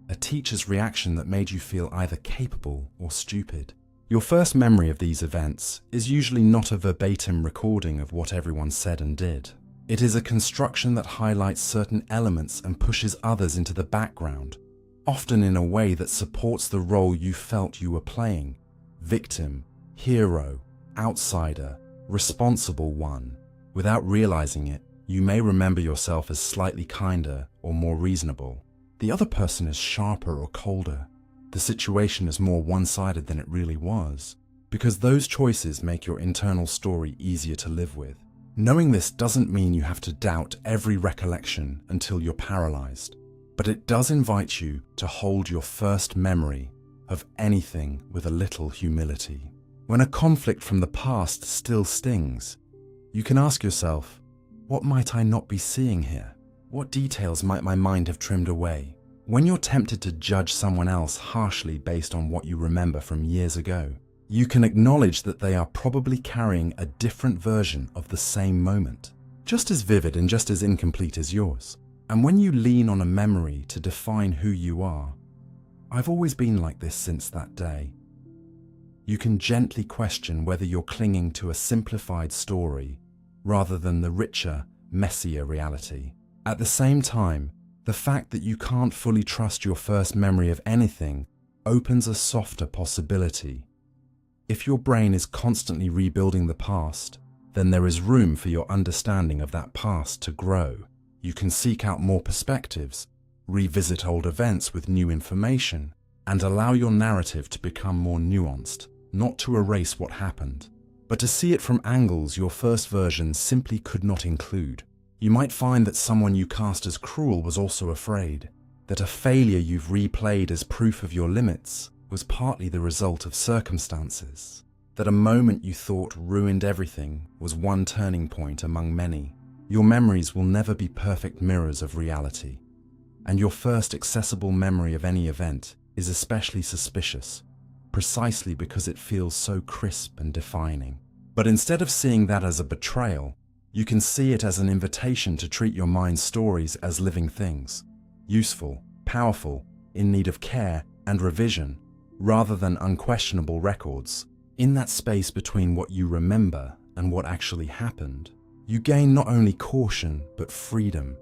a teacher's reaction that made you feel either capable or stupid. Your first memory of these events is usually not a verbatim recording of what everyone said and did. It is a construction that highlights certain elements and pushes others into the background, often in a way that supports the role you felt you were playing: victim, hero, outsider, responsible one. Without realizing it, you may remember yourself as slightly kinder or more reasonable. The other person is sharper or colder. The situation is more one-sided than it really was, because those choices make your internal story easier to live with. Knowing this doesn't mean you have to doubt every recollection until you're paralyzed, but it does invite you to hold your first memory of anything with a little humility. When a conflict from the past still stings, you can ask yourself, what might I not be seeing here? What details might my mind have trimmed away? When you're tempted to judge someone else harshly based on what you remember from years ago, you can acknowledge that they are probably carrying a different version of the same moment, just as vivid and just as incomplete as yours. And when you lean on a memory to define who you are, I've always been like this since that day, you can gently question whether you're clinging to a simplified story rather than the richer, messier reality. At the same time, the fact that you can't fully trust your first memory of anything opens a softer possibility. If your brain is constantly rebuilding the past, then there is room for your understanding of that past to grow. You can seek out more perspectives, revisit old events with new information, and allow your narrative to become more nuanced, not to erase what happened, but to see it from angles your first version simply could not include. You might find that someone you cast as cruel was also afraid, that a failure you've replayed as proof of your limits was partly the result of circumstances, that a moment you thought ruined everything was one turning point among many. Your memories will never be perfect mirrors of reality, and your first accessible memory of any event is especially suspicious, precisely because it feels so crisp and defining. But instead of seeing that as a betrayal, you can see it as an invitation to treat your mind's stories as living things, useful, powerful, in need of care and revision, rather than unquestionable records. In that space between what you remember and what actually happened, you gain not only caution but freedom.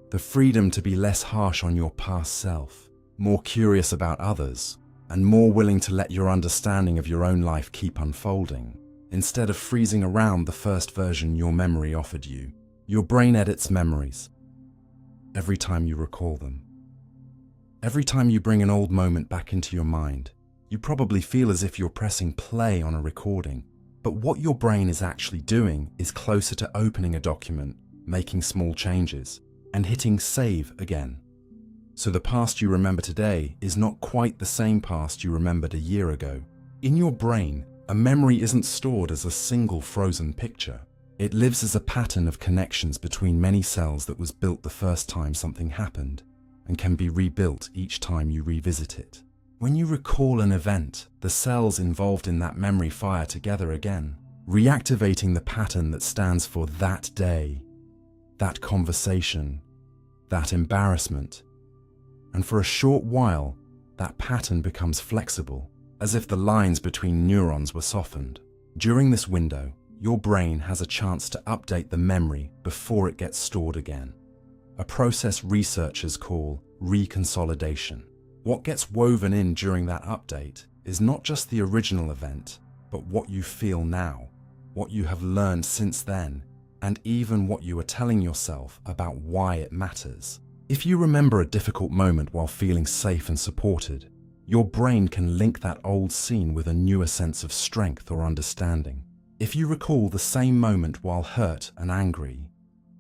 The freedom to be less harsh on your past self, more curious about others, and more willing to let your understanding of your own life keep unfolding. Instead of freezing around the first version your memory offered you, your brain edits memories every time you recall them. Every time you bring an old moment back into your mind, you probably feel as if you're pressing play on a recording, but what your brain is actually doing is closer to opening a document, making small changes, and hitting save again. So the past you remember today is not quite the same past you remembered a year ago. In your brain, a memory isn't stored as a single frozen picture. It lives as a pattern of connections between many cells that was built the first time something happened, and can be rebuilt each time you revisit it. When you recall an event, the cells involved in that memory fire together again, reactivating the pattern that stands for that day, that conversation, that embarrassment. And for a short while, that pattern becomes flexible, as if the lines between neurons were softened. During this window, your brain has a chance to update the memory before it gets stored again, a process researchers call reconsolidation. What gets woven in during that update is not just the original event, but what you feel now, what you have learned since then, and even what you are telling yourself about why it matters. If you remember a difficult moment while feeling safe and supported, your brain can link that old scene with a newer sense of strength or understanding. If you recall the same moment while hurt and angry,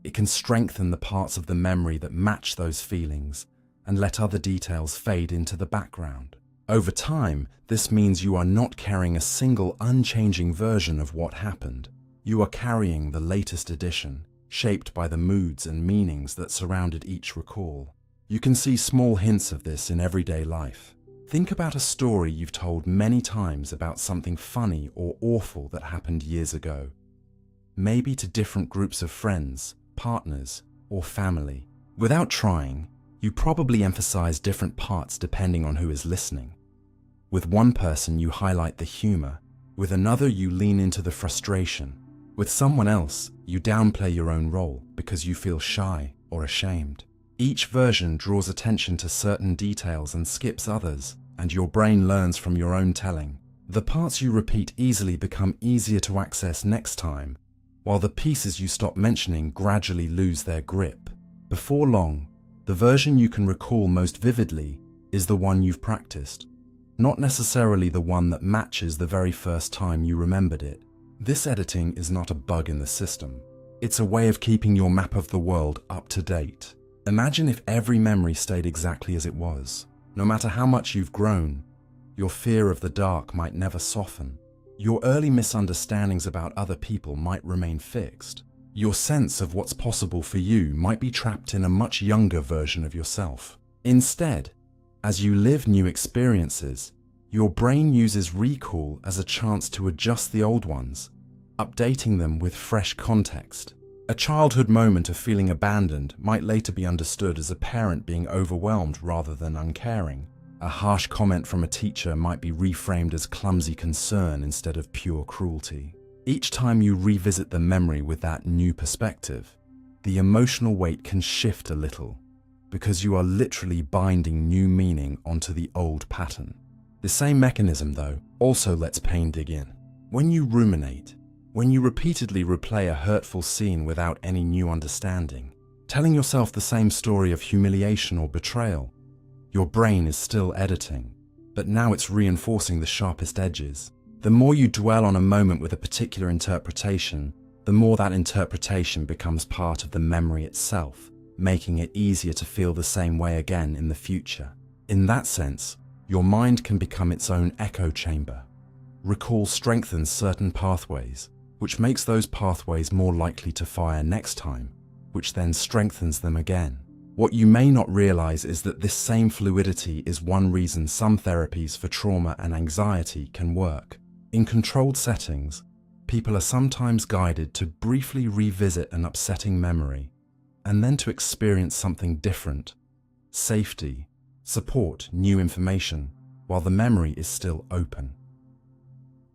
it can strengthen the parts of the memory that match those feelings and let other details fade into the background. Over time, this means you are not carrying a single unchanging version of what happened. You are carrying the latest edition, shaped by the moods and meanings that surrounded each recall. You can see small hints of this in everyday life. Think about a story you've told many times about something funny or awful that happened years ago. Maybe to different groups of friends, partners, or family. Without trying, you probably emphasize different parts depending on who is listening. With one person, you highlight the humor. With another, you lean into the frustration. With someone else, you downplay your own role because you feel shy or ashamed. Each version draws attention to certain details and skips others, and your brain learns from your own telling. The parts you repeat easily become easier to access next time, while the pieces you stop mentioning gradually lose their grip. Before long, the version you can recall most vividly is the one you've practiced, not necessarily the one that matches the very first time you remembered it. This editing is not a bug in the system. It's a way of keeping your map of the world up to date. Imagine if every memory stayed exactly as it was. No matter how much you've grown, your fear of the dark might never soften. Your early misunderstandings about other people might remain fixed. Your sense of what's possible for you might be trapped in a much younger version of yourself. Instead, as you live new experiences, your brain uses recall as a chance to adjust the old ones, updating them with fresh context. A childhood moment of feeling abandoned might later be understood as a parent being overwhelmed rather than uncaring. A harsh comment from a teacher might be reframed as clumsy concern instead of pure cruelty. Each time you revisit the memory with that new perspective, the emotional weight can shift a little, because you are literally binding new meaning onto the old pattern. The same mechanism, though, also lets pain dig in. When you ruminate, when you repeatedly replay a hurtful scene without any new understanding, telling yourself the same story of humiliation or betrayal, your brain is still editing, but now it's reinforcing the sharpest edges. The more you dwell on a moment with a particular interpretation, the more that interpretation becomes part of the memory itself, making it easier to feel the same way again in the future. In that sense, your mind can become its own echo chamber. Recall strengthens certain pathways, which makes those pathways more likely to fire next time, which then strengthens them again. What you may not realize is that this same fluidity is one reason some therapies for trauma and anxiety can work. In controlled settings, people are sometimes guided to briefly revisit an upsetting memory and then to experience something different, safety, support, new information, while the memory is still open.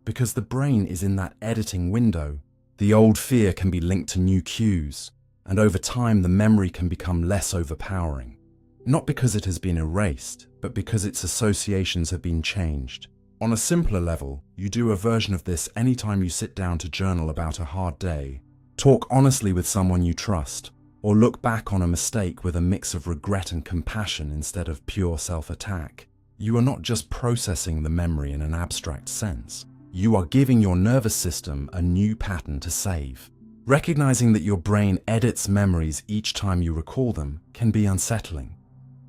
Because the brain is in that editing window, the old fear can be linked to new cues, and over time the memory can become less overpowering. Not because it has been erased, but because its associations have been changed. On a simpler level, you do a version of this anytime you sit down to journal about a hard day, talk honestly with someone you trust, or look back on a mistake with a mix of regret and compassion instead of pure self-attack. You are not just processing the memory in an abstract sense. You are giving your nervous system a new pattern to save. Recognizing that your brain edits memories each time you recall them can be unsettling.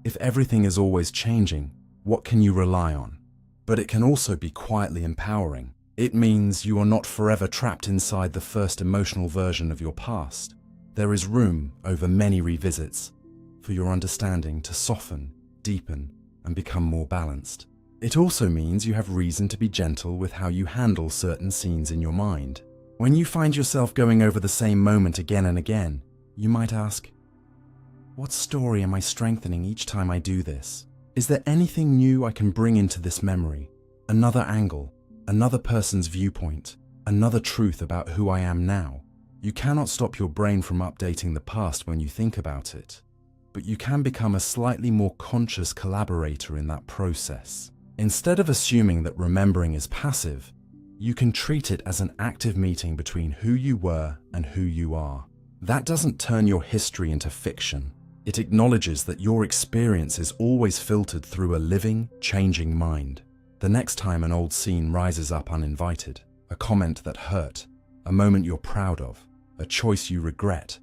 If everything is always changing, what can you rely on? But it can also be quietly empowering. It means you are not forever trapped inside the first emotional version of your past. There is room, over many revisits, for your understanding to soften, deepen, and become more balanced. It also means you have reason to be gentle with how you handle certain scenes in your mind. When you find yourself going over the same moment again and again, you might ask, what story am I strengthening each time I do this? Is there anything new I can bring into this memory? Another angle, another person's viewpoint, another truth about who I am now. You cannot stop your brain from updating the past when you think about it. but you can become a slightly more conscious collaborator in that process. Instead of assuming that remembering is passive, you can treat it as an active meeting between who you were and who you are. That doesn't turn your history into fiction. It acknowledges that your experience is always filtered through a living, changing mind. The next time an old scene rises up uninvited, a comment that hurt, a moment you're proud of, a choice you regret,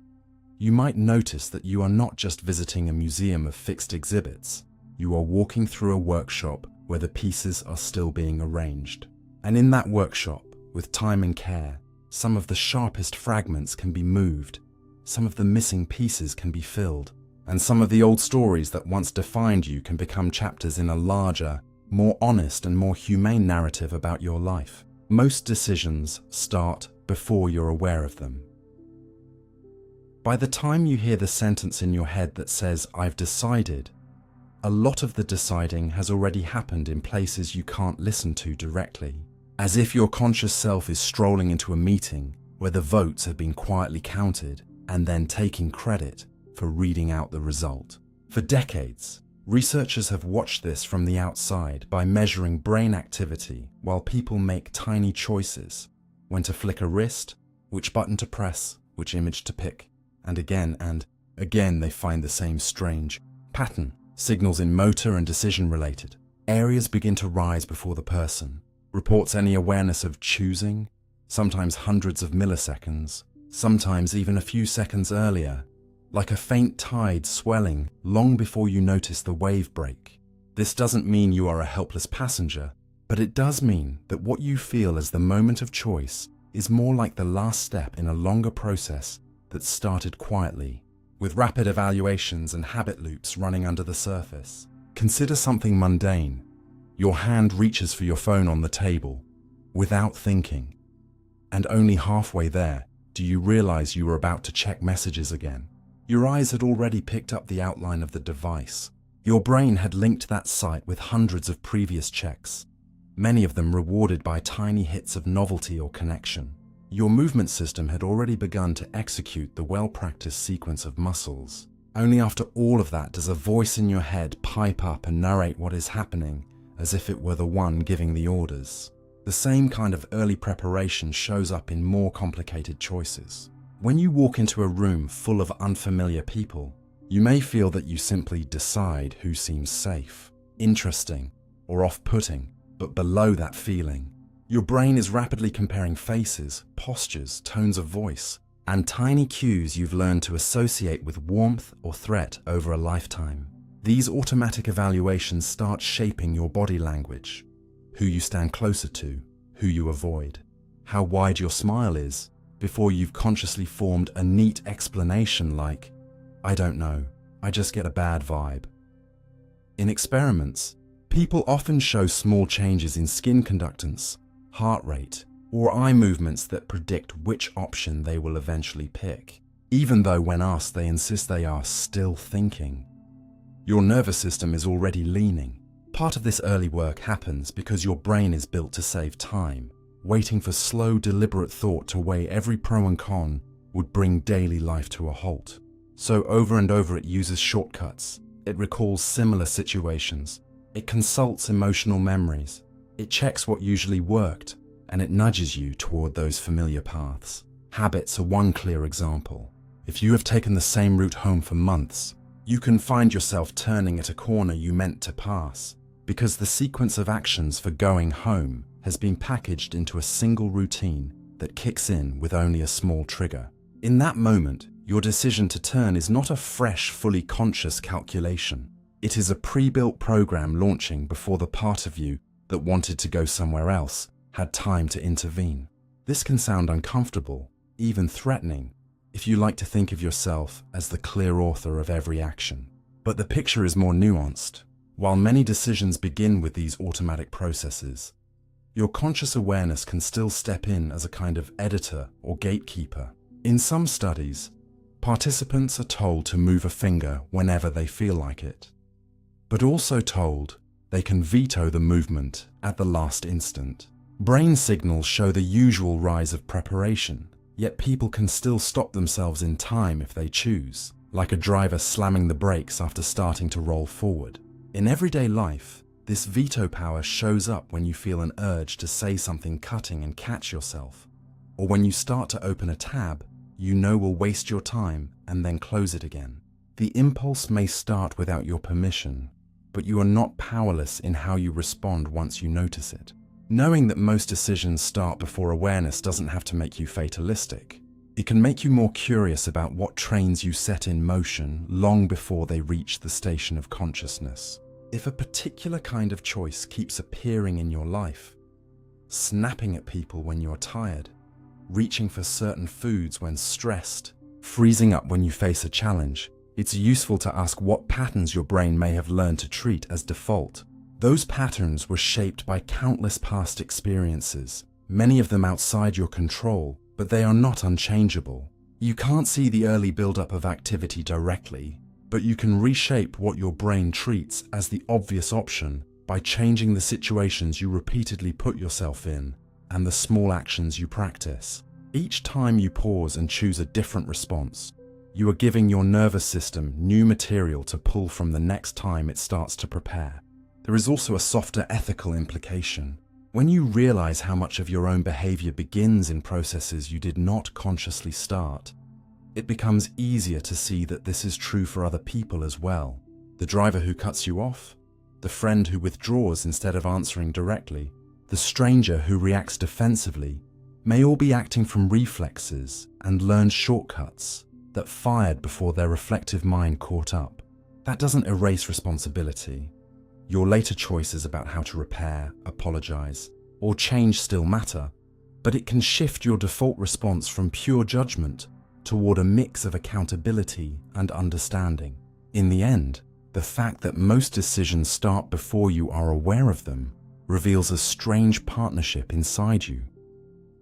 you might notice that you are not just visiting a museum of fixed exhibits. You are walking through a workshop where the pieces are still being arranged. And in that workshop, with time and care, some of the sharpest fragments can be moved, some of the missing pieces can be filled, and some of the old stories that once defined you can become chapters in a larger, more honest and more humane narrative about your life. Most decisions start before you're aware of them. By the time you hear the sentence in your head that says, "I've decided," a lot of the deciding has already happened in places you can't listen to directly. As if your conscious self is strolling into a meeting where the votes have been quietly counted and then taking credit for reading out the result. For decades, researchers have watched this from the outside by measuring brain activity while people make tiny choices: when to flick a wrist, which button to press, which image to pick. And again they find the same strange pattern. Signals in motor and decision-related areas begin to rise before the person reports any awareness of choosing, sometimes hundreds of milliseconds, sometimes even a few seconds earlier, like a faint tide swelling long before you notice the wave break. This doesn't mean you are a helpless passenger, but it does mean that what you feel as the moment of choice is more like the last step in a longer process that started quietly, with rapid evaluations and habit loops running under the surface. Consider something mundane. Your hand reaches for your phone on the table, without thinking, and only halfway there do you realize you were about to check messages again. Your eyes had already picked up the outline of the device. Your brain had linked that site with hundreds of previous checks, many of them rewarded by tiny hits of novelty or connection. Your movement system had already begun to execute the well-practiced sequence of muscles. Only after all of that does a voice in your head pipe up and narrate what is happening as if it were the one giving the orders. The same kind of early preparation shows up in more complicated choices. When you walk into a room full of unfamiliar people, you may feel that you simply decide who seems safe, interesting, or off-putting, but below that feeling, your brain is rapidly comparing faces, postures, tones of voice, and tiny cues you've learned to associate with warmth or threat over a lifetime. These automatic evaluations start shaping your body language, who you stand closer to, who you avoid, how wide your smile is, before you've consciously formed a neat explanation like, "I don't know, I just get a bad vibe." In experiments, people often show small changes in skin conductance, heart rate, or eye movements that predict which option they will eventually pick, even though when asked they insist they are still thinking. Your nervous system is already leaning. Part of this early work happens because your brain is built to save time. Waiting for slow, deliberate thought to weigh every pro and con would bring daily life to a halt. So over and over it uses shortcuts. It recalls similar situations. It consults emotional memories. It checks what usually worked, and it nudges you toward those familiar paths. Habits are one clear example. If you have taken the same route home for months, you can find yourself turning at a corner you meant to pass, because the sequence of actions for going home has been packaged into a single routine that kicks in with only a small trigger. In that moment, your decision to turn is not a fresh, fully conscious calculation. It is a pre-built program launching before the part of you that wanted to go somewhere else had time to intervene. This can sound uncomfortable, even threatening, if you like to think of yourself as the clear author of every action. But the picture is more nuanced. While many decisions begin with these automatic processes, your conscious awareness can still step in as a kind of editor or gatekeeper. In some studies, participants are told to move a finger whenever they feel like it, but also told they can veto the movement at the last instant. Brain signals show the usual rise of preparation, yet people can still stop themselves in time if they choose. like a driver slamming the brakes after starting to roll forward. In everyday life, this veto power shows up when you feel an urge to say something cutting and catch yourself, or when you start to open a tab you know will waste your time and then close it again. The impulse may start without your permission, but you are not powerless in how you respond once you notice it. Knowing that most decisions start before awareness doesn't have to make you fatalistic. It can make you more curious about what trains you set in motion long before they reach the station of consciousness. If a particular kind of choice keeps appearing in your life, snapping at people when you're tired, reaching for certain foods when stressed, freezing up when you face a challenge, it's useful to ask what patterns your brain may have learned to treat as default. Those patterns were shaped by countless past experiences, many of them outside your control, but they are not unchangeable. You can't see the early buildup of activity directly, but you can reshape what your brain treats as the obvious option by changing the situations you repeatedly put yourself in and the small actions you practice. Each time you pause and choose a different response, you are giving your nervous system new material to pull from the next time it starts to prepare. There is also a softer ethical implication. When you realize how much of your own behavior begins in processes you did not consciously start, it becomes easier to see that this is true for other people as well. The driver who cuts you off, the friend who withdraws instead of answering directly, the stranger who reacts defensively, may all be acting from reflexes and learned shortcuts that fired before their reflective mind caught up. That doesn't erase responsibility. Your later choices about how to repair, apologize, or change still matter, but it can shift your default response from pure judgment toward a mix of accountability and understanding. In the end, the fact that most decisions start before you are aware of them reveals a strange partnership inside you.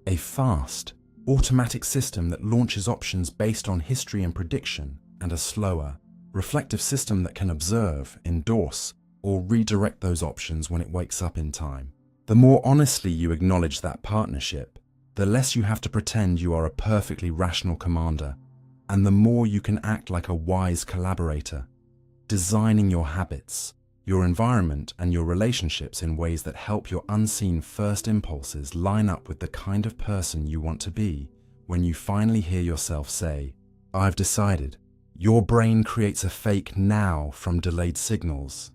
A fast, automatic system that launches options based on history and prediction, and a slower, reflective system that can observe, endorse, or redirect those options when it wakes up in time. The more honestly you acknowledge that partnership, the less you have to pretend you are a perfectly rational commander, and the more you can act like a wise collaborator, designing your habits, your environment, and your relationships in ways that help your unseen first impulses line up with the kind of person you want to be when you finally hear yourself say, "I've decided." Your brain creates a fake now from delayed signals.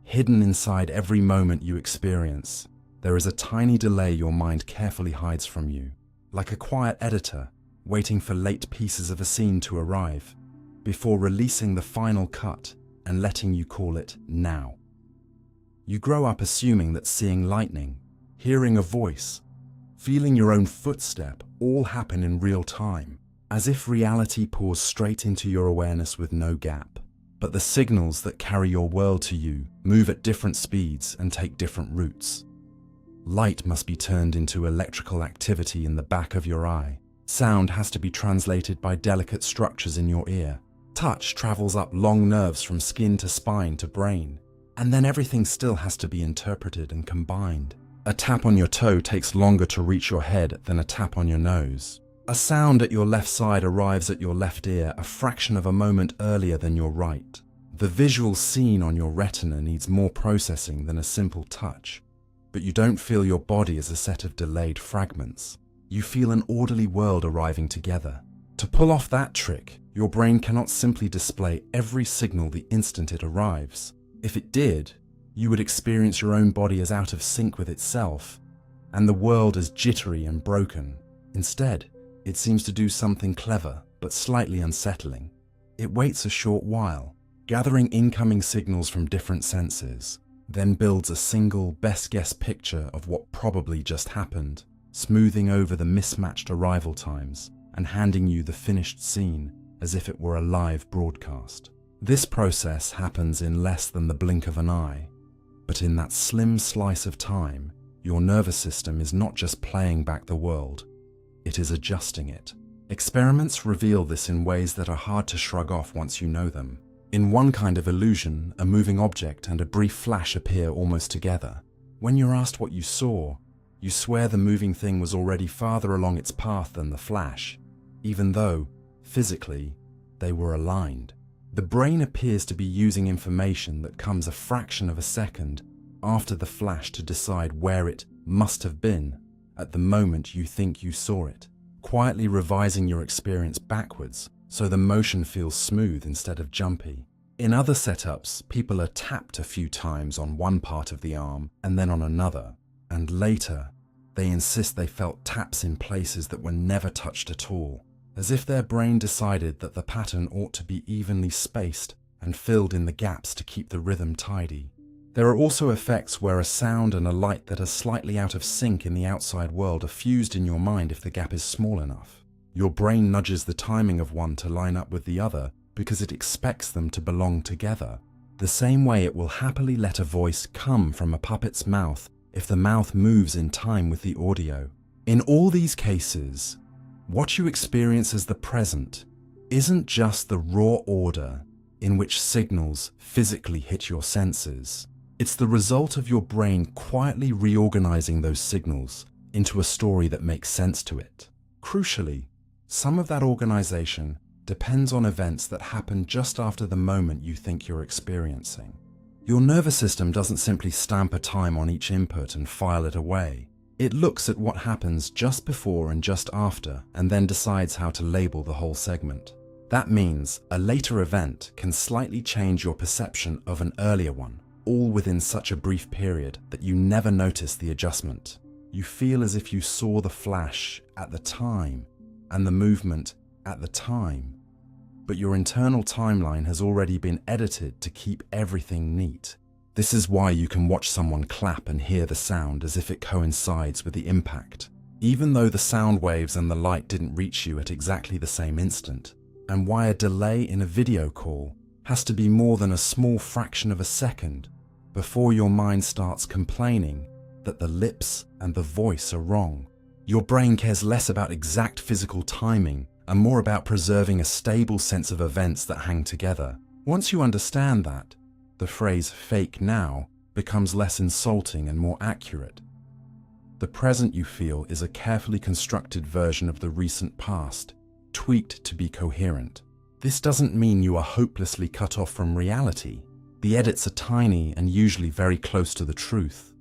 Hidden inside every moment you experience, there is a tiny delay your mind carefully hides from you, like a quiet editor waiting for late pieces of a scene to arrive, before releasing the final cut and letting you call it now. You grow up assuming that seeing lightning, hearing a voice, feeling your own footstep all happen in real time, as if reality pours straight into your awareness with no gap. But the signals that carry your world to you move at different speeds and take different routes. Light must be turned into electrical activity in the back of your eye. Sound has to be translated by delicate structures in your ear. Touch travels up long nerves from skin to spine to brain, and then everything still has to be interpreted and combined. A tap on your toe takes longer to reach your head than a tap on your nose. A sound at your left side arrives at your left ear a fraction of a moment earlier than your right. The visual scene on your retina needs more processing than a simple touch, but you don't feel your body as a set of delayed fragments. You feel an orderly world arriving together. To pull off that trick, your brain cannot simply display every signal the instant it arrives. If it did, you would experience your own body as out of sync with itself, and the world as jittery and broken. Instead, it seems to do something clever, but slightly unsettling. It waits a short while, gathering incoming signals from different senses, then builds a single best-guess picture of what probably just happened, smoothing over the mismatched arrival times and handing you the finished scene as if it were a live broadcast. This process happens in less than the blink of an eye, but in that slim slice of time, your nervous system is not just playing back the world, it is adjusting it. Experiments reveal this in ways that are hard to shrug off once you know them. In one kind of illusion, a moving object and a brief flash appear almost together. When you're asked what you saw, you swear the moving thing was already farther along its path than the flash, even though, physically, they were aligned. The brain appears to be using information that comes a fraction of a second after the flash to decide where it must have been at the moment you think you saw it, quietly revising your experience backwards so the motion feels smooth instead of jumpy. In other setups, people are tapped a few times on one part of the arm and then on another, and later they insist they felt taps in places that were never touched at all, as if their brain decided that the pattern ought to be evenly spaced and filled in the gaps to keep the rhythm tidy. There are also effects where a sound and a light that are slightly out of sync in the outside world are fused in your mind if the gap is small enough. Your brain nudges the timing of one to line up with the other because it expects them to belong together, the same way it will happily let a voice come from a puppet's mouth if the mouth moves in time with the audio. In all these cases, what you experience as the present isn't just the raw order in which signals physically hit your senses. It's the result of your brain quietly reorganizing those signals into a story that makes sense to it. Crucially, some of that organization depends on events that happen just after the moment you think you're experiencing. Your nervous system doesn't simply stamp a time on each input and file it away. It looks at what happens just before and just after and then decides how to label the whole segment. That means a later event can slightly change your perception of an earlier one, all within such a brief period that you never notice the adjustment. You feel as if you saw the flash at the time and the movement at the time, but your internal timeline has already been edited to keep everything neat. This is why you can watch someone clap and hear the sound as if it coincides with the impact, even though the sound waves and the light didn't reach you at exactly the same instant, and why a delay in a video call has to be more than a small fraction of a second before your mind starts complaining that the lips and the voice are wrong. Your brain cares less about exact physical timing and more about preserving a stable sense of events that hang together. Once you understand that, the phrase "fake now" becomes less insulting and more accurate. The present you feel is a carefully constructed version of the recent past, tweaked to be coherent. This doesn't mean you are hopelessly cut off from reality. The edits are tiny and usually very close to the truth.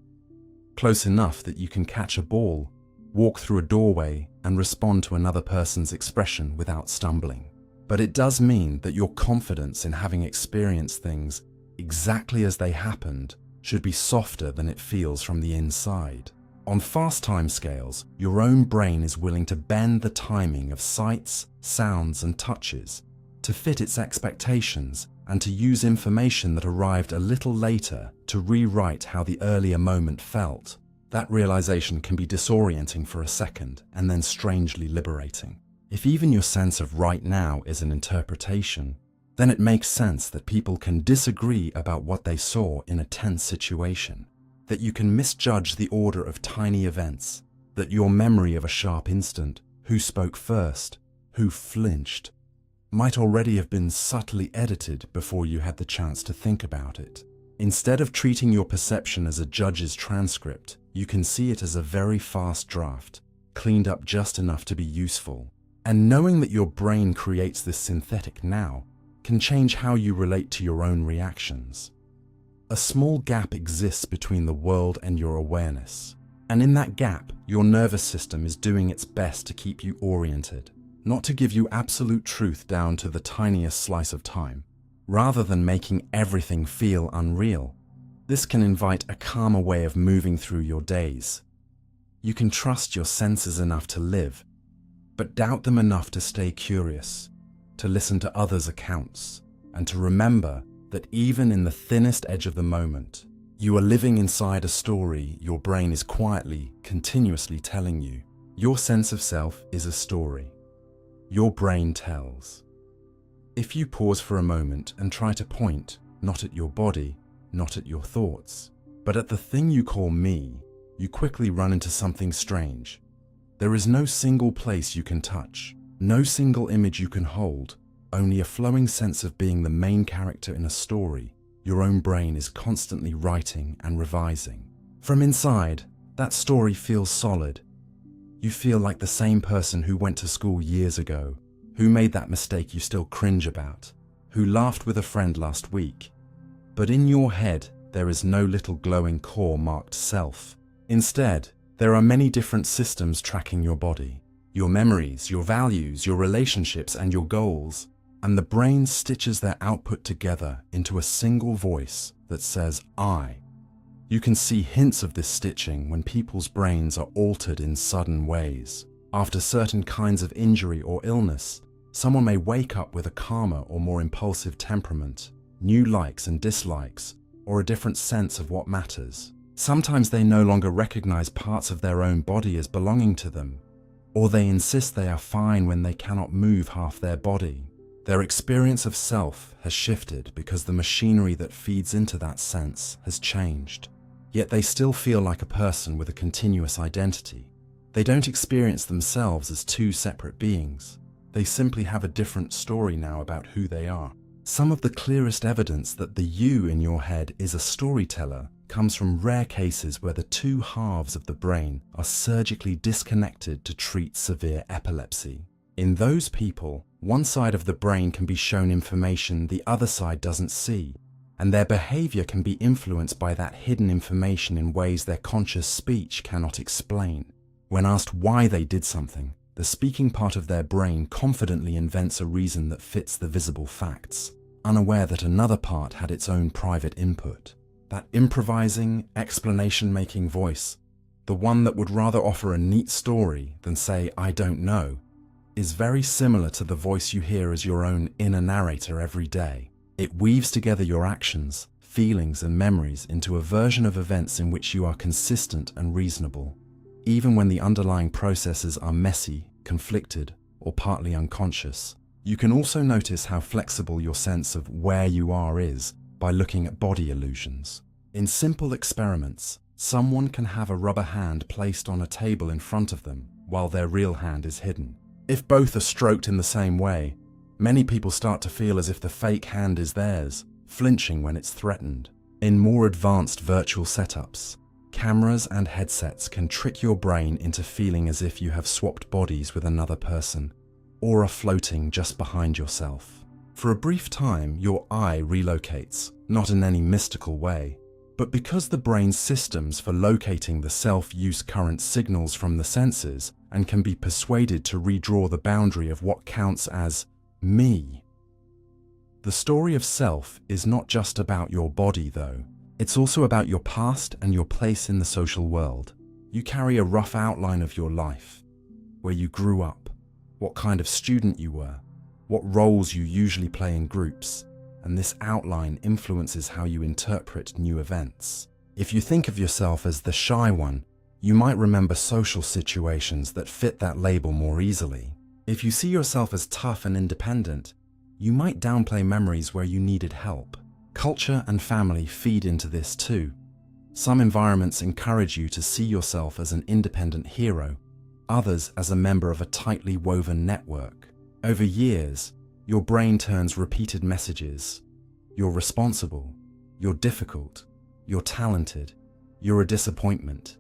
Close enough that you can catch a ball, walk through a doorway, and respond to another person's expression without stumbling. But it does mean that your confidence in having experienced things exactly as they happened should be softer than it feels from the inside. On fast timescales, your own brain is willing to bend the timing of sights, sounds, and touches to fit its expectations and to use information that arrived a little later to rewrite how the earlier moment felt. That realization can be disorienting for a second and then strangely liberating. If even your sense of right now is an interpretation, then it makes sense that people can disagree about what they saw in a tense situation, that you can misjudge the order of tiny events, that your memory of a sharp instant, who spoke first, who flinched, might already have been subtly edited before you had the chance to think about it. Instead of treating your perception as a judge's transcript, you can see it as a very fast draft, cleaned up just enough to be useful. And knowing that your brain creates this synthetic now can change how you relate to your own reactions. A small gap exists between the world and your awareness, and in that gap, your nervous system is doing its best to keep you oriented, not to give you absolute truth down to the tiniest slice of time, rather than making everything feel unreal. This can invite a calmer way of moving through your days. You can trust your senses enough to live, but doubt them enough to stay curious, to listen to others' accounts, and to remember that even in the thinnest edge of the moment, you are living inside a story your brain is quietly, continuously telling you. Your sense of self is a story. Your brain tells. If you pause for a moment and try to point, not at your body, not at your thoughts, but at the thing you call me, you quickly run into something strange. There is no single place you can touch, no single image you can hold, only a flowing sense of being the main character in a story your own brain is constantly writing and revising. From inside, that story feels solid. You feel like the same person who went to school years ago, Who made that mistake you still cringe about? Who laughed with a friend last week? But in your head, there is no little glowing core marked self. Instead, there are many different systems tracking your body, your memories, your values, your relationships, and your goals. And the brain stitches their output together into a single voice that says, I. You can see hints of this stitching when people's brains are altered in sudden ways. After certain kinds of injury or illness, someone may wake up with a calmer or more impulsive temperament, new likes and dislikes, or a different sense of what matters. Sometimes they no longer recognize parts of their own body as belonging to them, or they insist they are fine when they cannot move half their body. Their experience of self has shifted because the machinery that feeds into that sense has changed. Yet they still feel like a person with a continuous identity. They don't experience themselves as two separate beings. They simply have a different story now about who they are. Some of the clearest evidence that the you in your head is a storyteller comes from rare cases where the two halves of the brain are surgically disconnected to treat severe epilepsy. In those people, one side of the brain can be shown information the other side doesn't see, and their behavior can be influenced by that hidden information in ways their conscious speech cannot explain. When asked why they did something, the speaking part of their brain confidently invents a reason that fits the visible facts, unaware that another part had its own private input. That improvising, explanation-making voice, the one that would rather offer a neat story than say, I don't know, is very similar to the voice you hear as your own inner narrator every day. It weaves together your actions, feelings, and memories into a version of events in which you are consistent and reasonable, even when the underlying processes are messy, conflicted, or partly unconscious. You can also notice how flexible your sense of where you are is by looking at body illusions. In simple experiments, someone can have a rubber hand placed on a table in front of them while their real hand is hidden. If both are stroked in the same way, many people start to feel as if the fake hand is theirs, flinching when it's threatened. In more advanced virtual setups, cameras and headsets can trick your brain into feeling as if you have swapped bodies with another person, or are floating just behind yourself. For a brief time, your I relocates, not in any mystical way, but because the brain's systems for locating the self use current signals from the senses and can be persuaded to redraw the boundary of what counts as me. The story of self is not just about your body, though. It's also about your past and your place in the social world. You carry a rough outline of your life, where you grew up, what kind of student you were, what roles you usually play in groups, and this outline influences how you interpret new events. If you think of yourself as the shy one, you might remember social situations that fit that label more easily. If you see yourself as tough and independent, you might downplay memories where you needed help. Culture and family feed into this too. Some environments encourage you to see yourself as an independent hero, others as a member of a tightly woven network. Over years, your brain turns repeated messages, you're responsible, you're difficult, you're talented, you're a disappointment,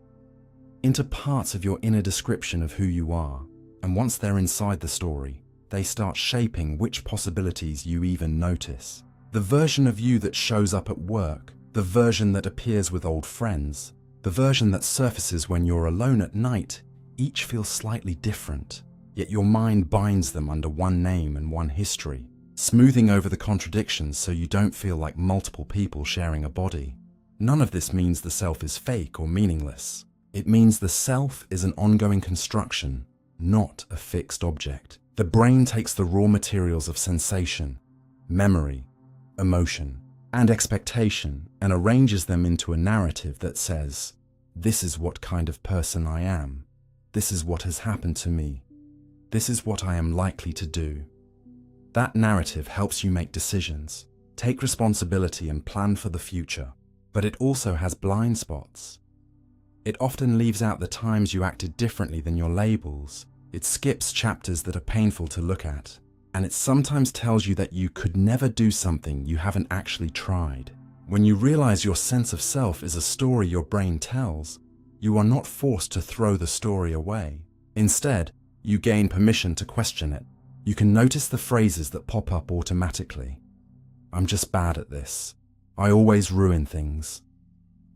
into parts of your inner description of who you are. And once they're inside the story, they start shaping which possibilities you even notice. The version of you that shows up at work, the version that appears with old friends, the version that surfaces when you're alone at night, each feels slightly different. Yet your mind binds them under one name and one history, smoothing over the contradictions so you don't feel like multiple people sharing a body. None of this means the self is fake or meaningless. It means the self is an ongoing construction, not a fixed object. The brain takes the raw materials of sensation, memory, emotion, and expectation and arranges them into a narrative that says, this is what kind of person I am. This is what has happened to me. This is what I am likely to do. That narrative helps you make decisions, take responsibility and plan for the future, but it also has blind spots. It often leaves out the times you acted differently than your labels. It skips chapters that are painful to look at, and it sometimes tells you that you could never do something you haven't actually tried. When you realize your sense of self is a story your brain tells, you are not forced to throw the story away. Instead, you gain permission to question it. You can notice the phrases that pop up automatically. I'm just bad at this. I always ruin things.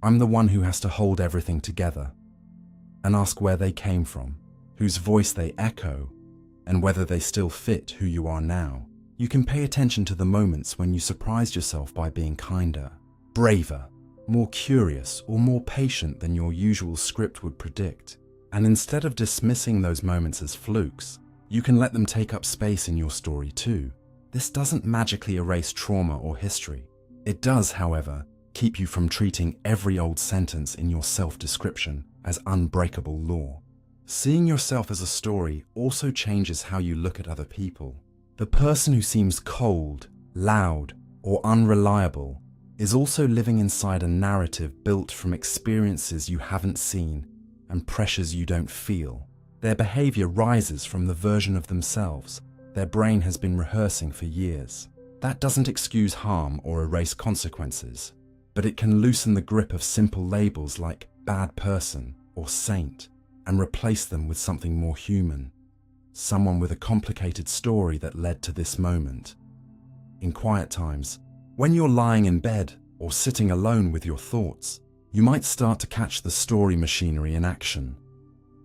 I'm the one who has to hold everything together. And ask where they came from, whose voice they echo, and whether they still fit who you are now. You can pay attention to the moments when you surprised yourself by being kinder, braver, more curious, or more patient than your usual script would predict. And instead of dismissing those moments as flukes, you can let them take up space in your story too. This doesn't magically erase trauma or history. It does, however, keep you from treating every old sentence in your self-description as unbreakable law. Seeing yourself as a story also changes how you look at other people. The person who seems cold, loud, or unreliable is also living inside a narrative built from experiences you haven't seen and pressures you don't feel. Their behavior rises from the version of themselves their brain has been rehearsing for years. That doesn't excuse harm or erase consequences, but it can loosen the grip of simple labels like bad person or saint and replace them with something more human, someone with a complicated story that led to this moment. In quiet times, when you're lying in bed or sitting alone with your thoughts, you might start to catch the story machinery in action,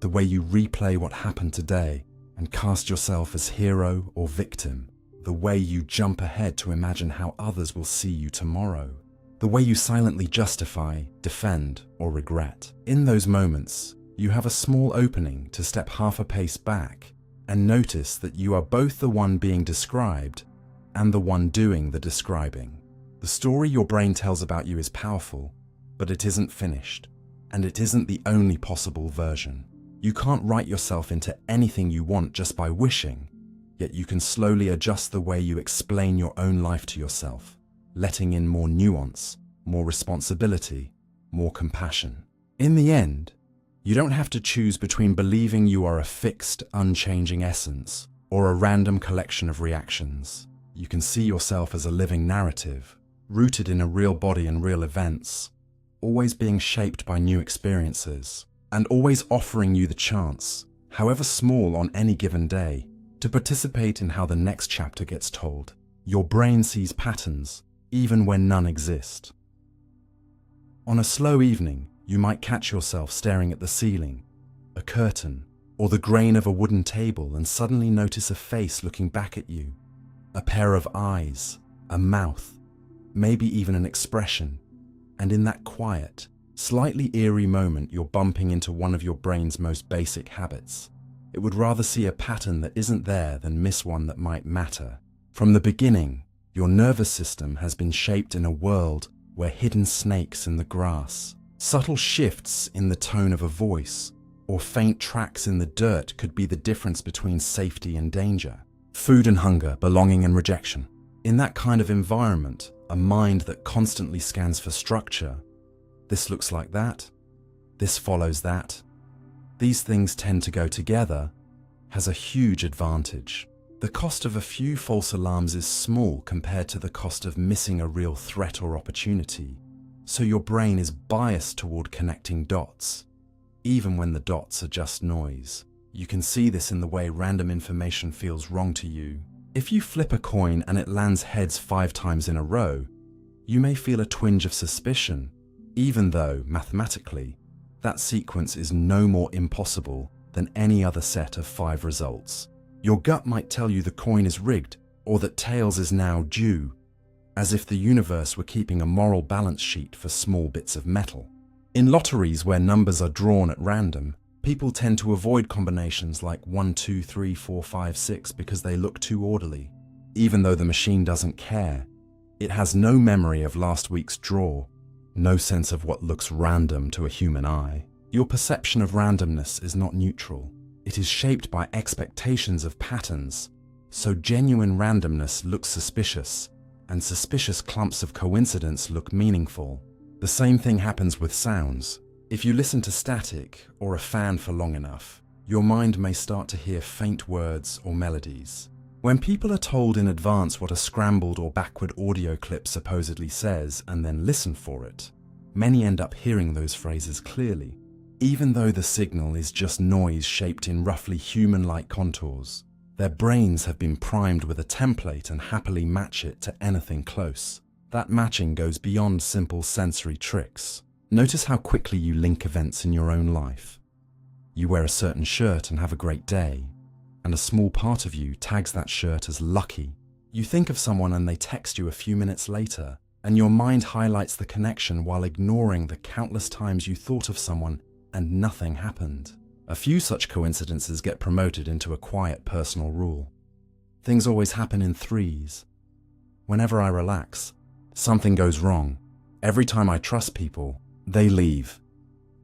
the way you replay what happened today and cast yourself as hero or victim, the way you jump ahead to imagine how others will see you tomorrow, the way you silently justify, defend, or regret. In those moments, you have a small opening to step half a pace back and notice that you are both the one being described and the one doing the describing. The story your brain tells about you is powerful, but it isn't finished, and it isn't the only possible version. You can't write yourself into anything you want just by wishing, yet you can slowly adjust the way you explain your own life to yourself, letting in more nuance, more responsibility, more compassion. In the end, you don't have to choose between believing you are a fixed, unchanging essence or a random collection of reactions. You can see yourself as a living narrative, rooted in a real body and real events, always being shaped by new experiences, and always offering you the chance, however small on any given day, to participate in how the next chapter gets told. Your brain sees patterns, even when none exist. On a slow evening, you might catch yourself staring at the ceiling, a curtain, or the grain of a wooden table and suddenly notice a face looking back at you, a pair of eyes, a mouth, maybe even an expression, and in that quiet, slightly eerie moment you're bumping into one of your brain's most basic habits. It would rather see a pattern that isn't there than miss one that might matter. From the beginning, your nervous system has been shaped in a world where hidden snakes in the grass, subtle shifts in the tone of a voice, or faint tracks in the dirt could be the difference between safety and danger, food and hunger, belonging and rejection. In that kind of environment, a mind that constantly scans for structure, this looks like that, this follows that, these things tend to go together, has a huge advantage. The cost of a few false alarms is small compared to the cost of missing a real threat or opportunity, so your brain is biased toward connecting dots, even when the dots are just noise. You can see this in the way random information feels wrong to you. If you flip a coin and it lands heads 5 times in a row, you may feel a twinge of suspicion, even though, mathematically, that sequence is no more impossible than any other set of 5 results. Your gut might tell you the coin is rigged or that tails is now due, as if the universe were keeping a moral balance sheet for small bits of metal. In lotteries where numbers are drawn at random, people tend to avoid combinations like 1, 2, 3, 4, 5, 6 because they look too orderly. Even though the machine doesn't care, it has no memory of last week's draw, no sense of what looks random to a human eye. Your perception of randomness is not neutral. It is shaped by expectations of patterns, so genuine randomness looks suspicious, and suspicious clumps of coincidence look meaningful. The same thing happens with sounds. If you listen to static or a fan for long enough, your mind may start to hear faint words or melodies. When people are told in advance what a scrambled or backward audio clip supposedly says and then listen for it, many end up hearing those phrases clearly, even though the signal is just noise shaped in roughly human-like contours. Their brains have been primed with a template and happily match it to anything close. That matching goes beyond simple sensory tricks. Notice how quickly you link events in your own life. You wear a certain shirt and have a great day, and a small part of you tags that shirt as lucky. You think of someone and they text you a few minutes later, and your mind highlights the connection while ignoring the countless times you thought of someone and nothing happened. A few such coincidences get promoted into a quiet personal rule. Things always happen in threes. Whenever I relax, something goes wrong. Every time I trust people, they leave.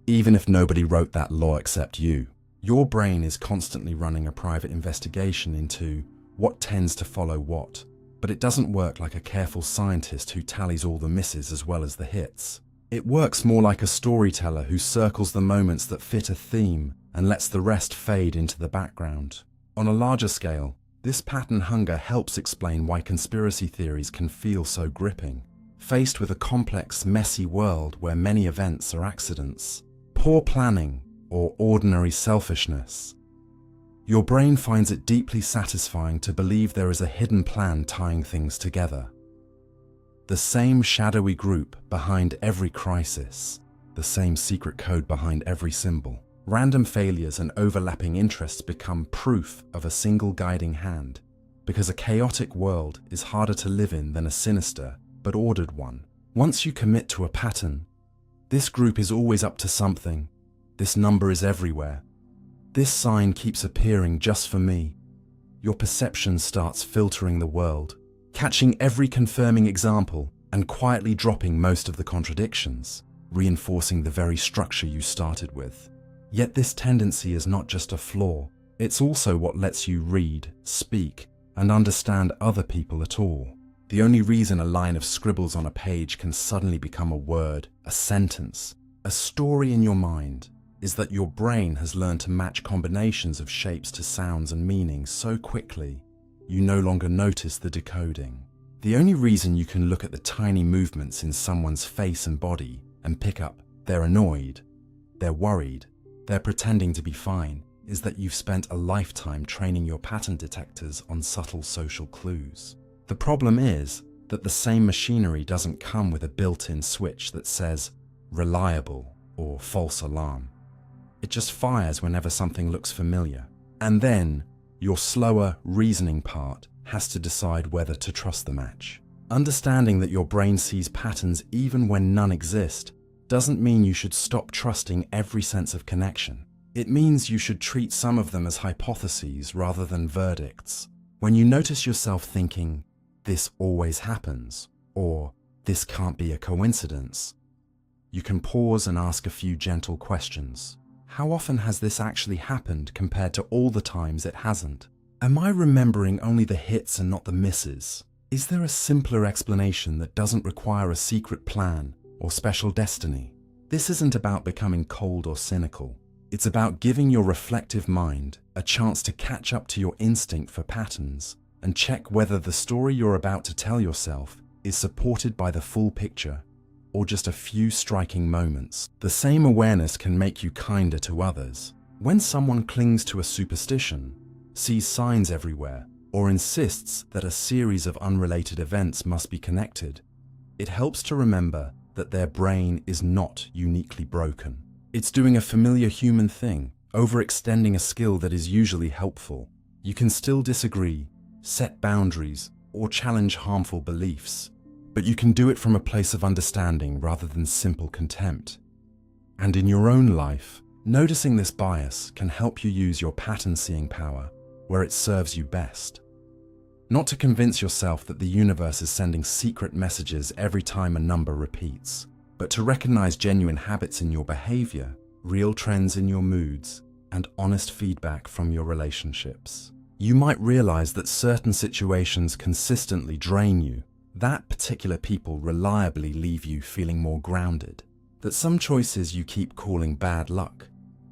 Even if nobody wrote that law except you. Your brain is constantly running a private investigation into what tends to follow what, but it doesn't work like a careful scientist who tallies all the misses as well as the hits. It works more like a storyteller who circles the moments that fit a theme and lets the rest fade into the background. On a larger scale, this pattern hunger helps explain why conspiracy theories can feel so gripping. Faced with a complex, messy world where many events are accidents, poor planning, or ordinary selfishness, your brain finds it deeply satisfying to believe there is a hidden plan tying things together. The same shadowy group behind every crisis, the same secret code behind every symbol. Random failures and overlapping interests become proof of a single guiding hand, because a chaotic world is harder to live in than a sinister but ordered one. Once you commit to a pattern, this group is always up to something. This number is everywhere. This sign keeps appearing just for me. Your perception starts filtering the world, catching every confirming example and quietly dropping most of the contradictions, reinforcing the very structure you started with. Yet this tendency is not just a flaw, it's also what lets you read, speak, and understand other people at all. The only reason a line of scribbles on a page can suddenly become a word, a sentence, a story in your mind, is that your brain has learned to match combinations of shapes to sounds and meanings so quickly, you no longer notice the decoding. The only reason you can look at the tiny movements in someone's face and body and pick up they're annoyed, they're worried, they're pretending to be fine, is that you've spent a lifetime training your pattern detectors on subtle social clues. The problem is that the same machinery doesn't come with a built-in switch that says reliable or false alarm. It just fires whenever something looks familiar. And then your slower reasoning part has to decide whether to trust the match. Understanding that your brain sees patterns even when none exist doesn't mean you should stop trusting every sense of connection. It means you should treat some of them as hypotheses rather than verdicts. When you notice yourself thinking, "This always happens," or "This can't be a coincidence," you can pause and ask a few gentle questions. How often has this actually happened compared to all the times it hasn't? Am I remembering only the hits and not the misses? Is there a simpler explanation that doesn't require a secret plan or special destiny? This isn't about becoming cold or cynical. It's about giving your reflective mind a chance to catch up to your instinct for patterns and check whether the story you're about to tell yourself is supported by the full picture or just a few striking moments. The same awareness can make you kinder to others. When someone clings to a superstition, sees signs everywhere, or insists that a series of unrelated events must be connected, it helps to remember that their brain is not uniquely broken. It's doing a familiar human thing, overextending a skill that is usually helpful. You can still disagree, set boundaries, or challenge harmful beliefs, but you can do it from a place of understanding rather than simple contempt. And in your own life, noticing this bias can help you use your pattern-seeing power where it serves you best. Not to convince yourself that the universe is sending secret messages every time a number repeats, but to recognize genuine habits in your behavior, real trends in your moods, and honest feedback from your relationships. You might realize that certain situations consistently drain you, that particular people reliably leave you feeling more grounded, that some choices you keep calling bad luck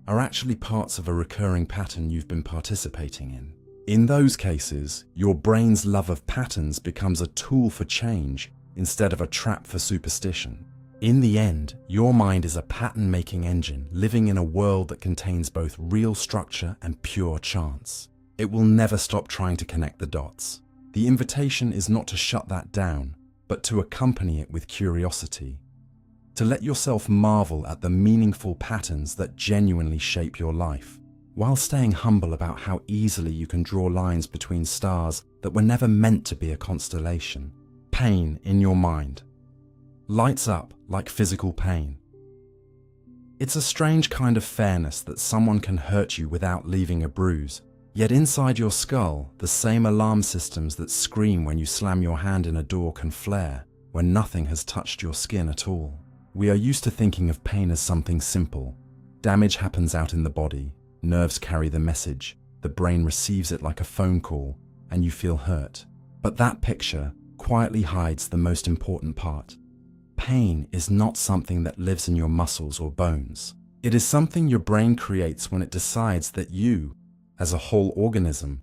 are actually parts of a recurring pattern you've been participating in. In those cases, your brain's love of patterns becomes a tool for change instead of a trap for superstition. In the end, your mind is a pattern-making engine living in a world that contains both real structure and pure chance. it will never stop trying to connect the dots. The invitation is not to shut that down, but to accompany it with curiosity. To let yourself marvel at the meaningful patterns that genuinely shape your life, while staying humble about how easily you can draw lines between stars that were never meant to be a constellation. Pain in your mind lights up like physical pain. It's a strange kind of fairness that someone can hurt you without leaving a bruise. Yet inside your skull, the same alarm systems that scream when you slam your hand in a door can flare when nothing has touched your skin at all. We are used to thinking of pain as something simple. Damage happens out in the body, nerves carry the message, the brain receives it like a phone call, and you feel hurt. But that picture quietly hides the most important part. Pain is not something that lives in your muscles or bones. It is something your brain creates when it decides that you, as a whole organism,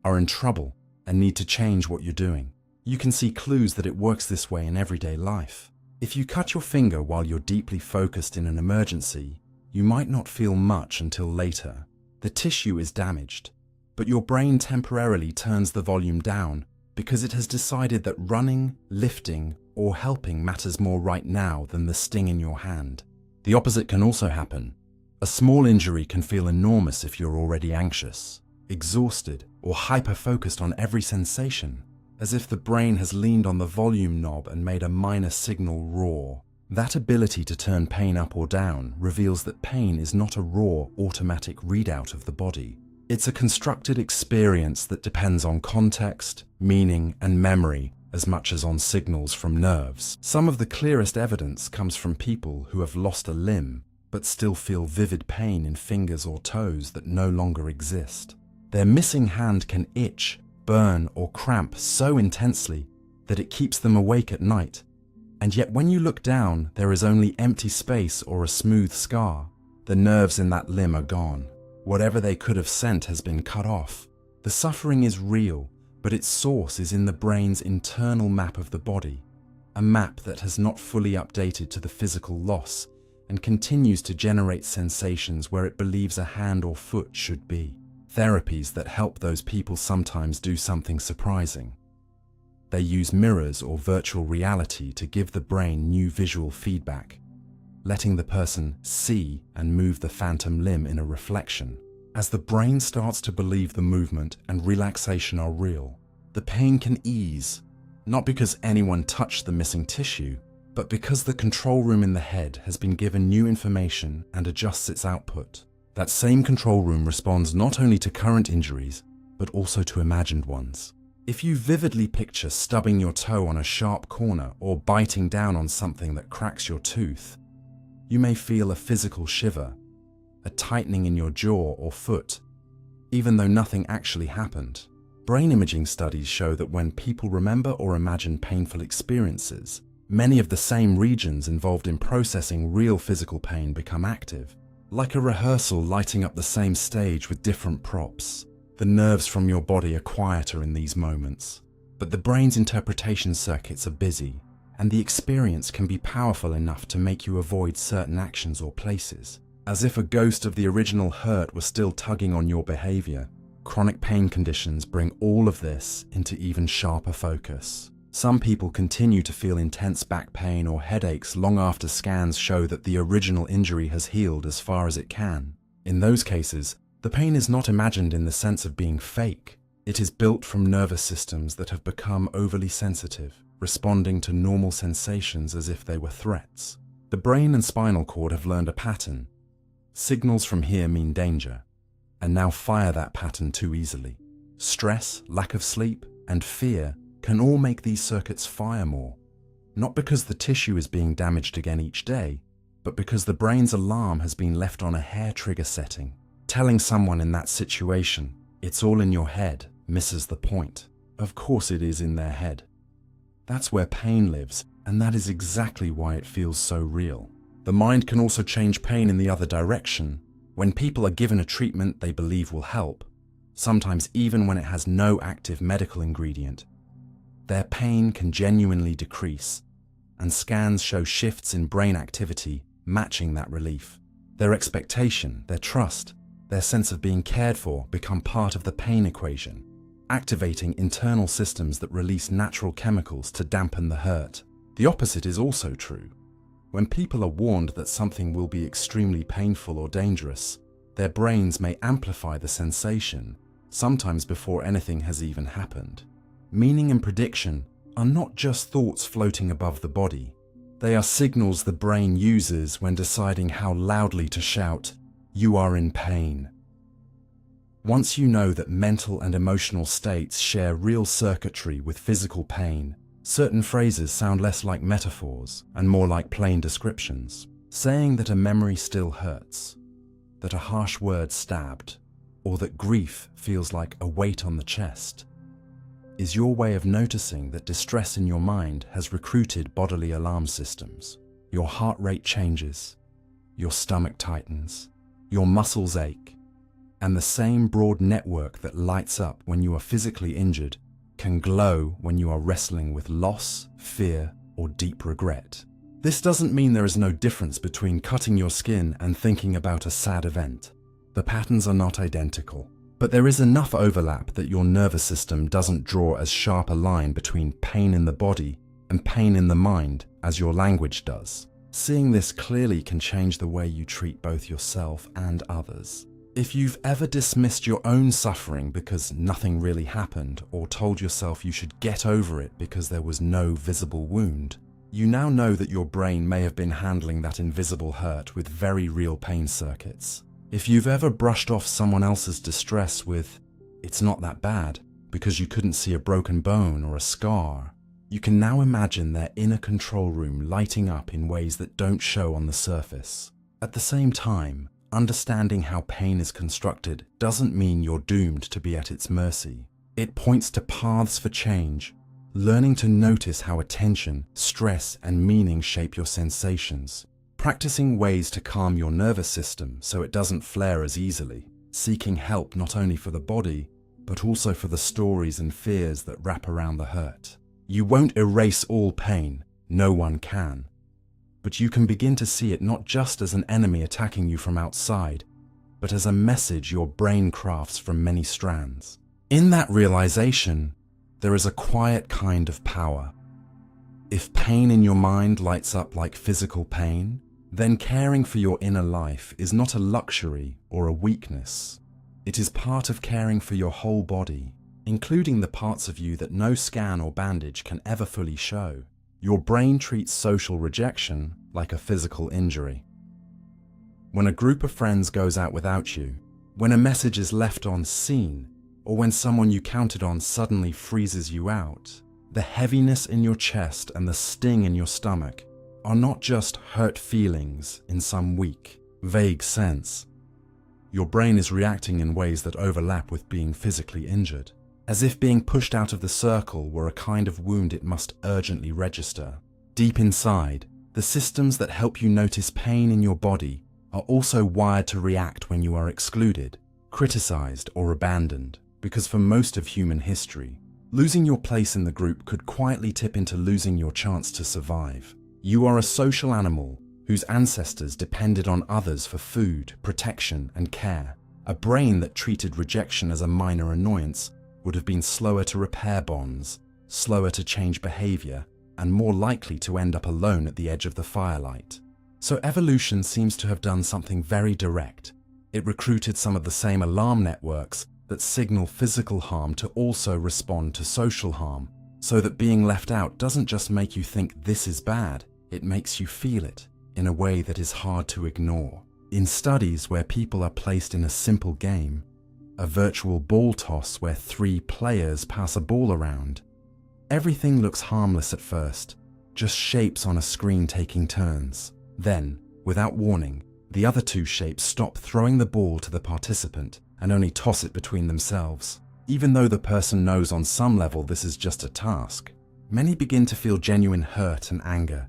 are in trouble and need to change what you're doing. You can see clues that it works this way in everyday life. If you cut your finger while you're deeply focused in an emergency, you might not feel much until later. The tissue is damaged, but your brain temporarily turns the volume down because it has decided that running, lifting, or helping matters more right now than the sting in your hand. The opposite can also happen. A small injury can feel enormous if you're already anxious, exhausted, or hyper-focused on every sensation, as if the brain has leaned on the volume knob and made a minor signal roar. That ability to turn pain up or down reveals that pain is not a raw, automatic readout of the body. It's a constructed experience that depends on context, meaning, and memory as much as on signals from nerves. Some of the clearest evidence comes from people who have lost a limb but still feel vivid pain in fingers or toes that no longer exist. Their missing hand can itch, burn, or cramp so intensely that it keeps them awake at night. And yet when you look down, there is only empty space or a smooth scar. The nerves in that limb are gone. Whatever they could have sent has been cut off. The suffering is real, but its source is in the brain's internal map of the body, a map that has not fully updated to the physical loss and continues to generate sensations where it believes a hand or foot should be. Therapies that help those people sometimes do something surprising. They use mirrors or virtual reality to give the brain new visual feedback, letting the person see and move the phantom limb in a reflection. As the brain starts to believe the movement and relaxation are real, the pain can ease, not because anyone touched the missing tissue, but because the control room in the head has been given new information and adjusts its output. That same control room responds not only to current injuries, but also to imagined ones. If you vividly picture stubbing your toe on a sharp corner or biting down on something that cracks your tooth, you may feel a physical shiver, a tightening in your jaw or foot, even though nothing actually happened. Brain imaging studies show that when people remember or imagine painful experiences, many of the same regions involved in processing real physical pain become active. Like a rehearsal lighting up the same stage with different props, the nerves from your body are quieter in these moments. But the brain's interpretation circuits are busy, and the experience can be powerful enough to make you avoid certain actions or places, as if a ghost of the original hurt was still tugging on your behavior. Chronic pain conditions bring all of this into even sharper focus. Some people continue to feel intense back pain or headaches long after scans show that the original injury has healed as far as it can. In those cases, the pain is not imagined in the sense of being fake. It is built from nervous systems that have become overly sensitive, responding to normal sensations as if they were threats. The brain and spinal cord have learned a pattern. Signals from here mean danger, and now fire that pattern too easily. Stress, lack of sleep, and fear can all make these circuits fire more, not because the tissue is being damaged again each day, but because the brain's alarm has been left on a hair trigger setting. Telling someone in that situation, "It's all in your head," misses the point. Of course it is in their head. That's where pain lives, and that is exactly why it feels so real. The mind can also change pain in the other direction. When people are given a treatment they believe will help, sometimes even when it has no active medical ingredient, their pain can genuinely decrease, and scans show shifts in brain activity matching that relief. Their expectation, their trust, their sense of being cared for, become part of the pain equation, activating internal systems that release natural chemicals to dampen the hurt. The opposite is also true. When people are warned that something will be extremely painful or dangerous, their brains may amplify the sensation, sometimes before anything has even happened. Meaning and prediction are not just thoughts floating above the body. They are signals the brain uses when deciding how loudly to shout, "You are in pain." Once you know that mental and emotional states share real circuitry with physical pain, certain phrases sound less like metaphors and more like plain descriptions. Saying that a memory still hurts, that a harsh word stabbed, or that grief feels like a weight on the chest, is your way of noticing that distress in your mind has recruited bodily alarm systems. Your heart rate changes, your stomach tightens, your muscles ache, and the same broad network that lights up when you are physically injured can glow when you are wrestling with loss, fear, or deep regret. This doesn't mean there is no difference between cutting your skin and thinking about a sad event. The patterns are not identical, but there is enough overlap that your nervous system doesn't draw as sharp a line between pain in the body and pain in the mind as your language does. Seeing this clearly can change the way you treat both yourself and others. If you've ever dismissed your own suffering because nothing really happened, or told yourself you should get over it because there was no visible wound, you now know that your brain may have been handling that invisible hurt with very real pain circuits. If you've ever brushed off someone else's distress with, "It's not that bad," because you couldn't see a broken bone or a scar, you can now imagine their inner control room lighting up in ways that don't show on the surface. At the same time, understanding how pain is constructed doesn't mean you're doomed to be at its mercy. It points to paths for change, learning to notice how attention, stress, and meaning shape your sensations, practicing ways to calm your nervous system so it doesn't flare as easily, seeking help not only for the body, but also for the stories and fears that wrap around the hurt. You won't erase all pain, no one can. But you can begin to see it not just as an enemy attacking you from outside, but as a message your brain crafts from many strands. In that realization, there is a quiet kind of power. If pain in your mind lights up like physical pain, then caring for your inner life is not a luxury or a weakness. It is part of caring for your whole body, including the parts of you that no scan or bandage can ever fully show. Your brain treats social rejection like a physical injury. When a group of friends goes out without you, when a message is left unseen, or when someone you counted on suddenly freezes you out, the heaviness in your chest and the sting in your stomach are not just hurt feelings in some weak, vague sense. Your brain is reacting in ways that overlap with being physically injured, as if being pushed out of the circle were a kind of wound it must urgently register. Deep inside, the systems that help you notice pain in your body are also wired to react when you are excluded, criticized, or abandoned, because for most of human history, losing your place in the group could quietly tip into losing your chance to survive. You are a social animal whose ancestors depended on others for food, protection, and care. A brain that treated rejection as a minor annoyance would have been slower to repair bonds, slower to change behavior, and more likely to end up alone at the edge of the firelight. So evolution seems to have done something very direct. It recruited some of the same alarm networks that signal physical harm to also respond to social harm, so that being left out doesn't just make you think this is bad, it makes you feel it in a way that is hard to ignore. In studies where people are placed in a simple game, a virtual ball toss where 3 players pass a ball around, everything looks harmless at first, just shapes on a screen taking turns. Then, without warning, the other 2 shapes stop throwing the ball to the participant and only toss it between themselves. Even though the person knows on some level this is just a task, many begin to feel genuine hurt and anger.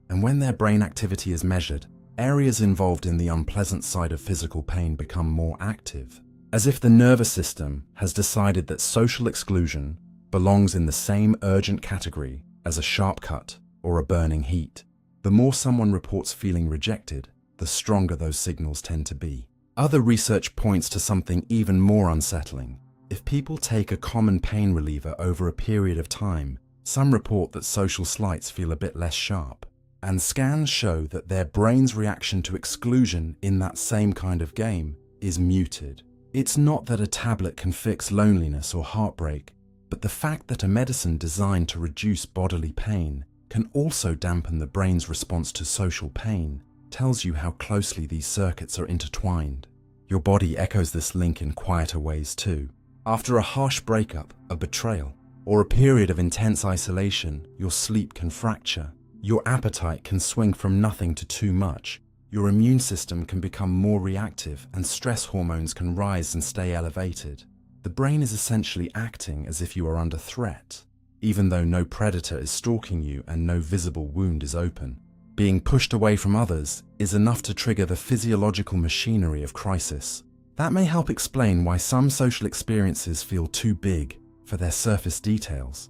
And when their brain activity is measured, areas involved in the unpleasant side of physical pain become more active, as if the nervous system has decided that social exclusion belongs in the same urgent category as a sharp cut or a burning heat. The more someone reports feeling rejected, the stronger those signals tend to be. Other research points to something even more unsettling. If people take a common pain reliever over a period of time, some report that social slights feel a bit less sharp. And scans show that their brain's reaction to exclusion in that same kind of game is muted. It's not that a tablet can fix loneliness or heartbreak, but the fact that a medicine designed to reduce bodily pain can also dampen the brain's response to social pain tells you how closely these circuits are intertwined. Your body echoes this link in quieter ways too. After a harsh breakup, a betrayal, or a period of intense isolation, your sleep can fracture. Your appetite can swing from nothing to too much. Your immune system can become more reactive and stress hormones can rise and stay elevated. The brain is essentially acting as if you are under threat, even though no predator is stalking you and no visible wound is open. Being pushed away from others is enough to trigger the physiological machinery of crisis. That may help explain why some social experiences feel too big for their surface details.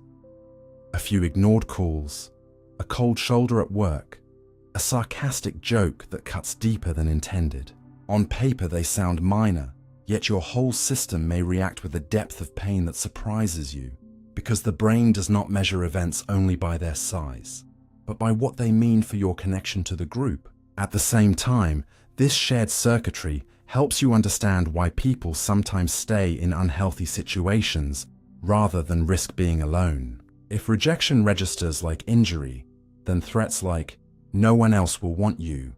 A few ignored calls, a cold shoulder at work, a sarcastic joke that cuts deeper than intended. On paper they sound minor, yet your whole system may react with a depth of pain that surprises you, because the brain does not measure events only by their size, but by what they mean for your connection to the group. At the same time, this shared circuitry helps you understand why people sometimes stay in unhealthy situations rather than risk being alone. If rejection registers like injury, then threats like, "No one else will want you,"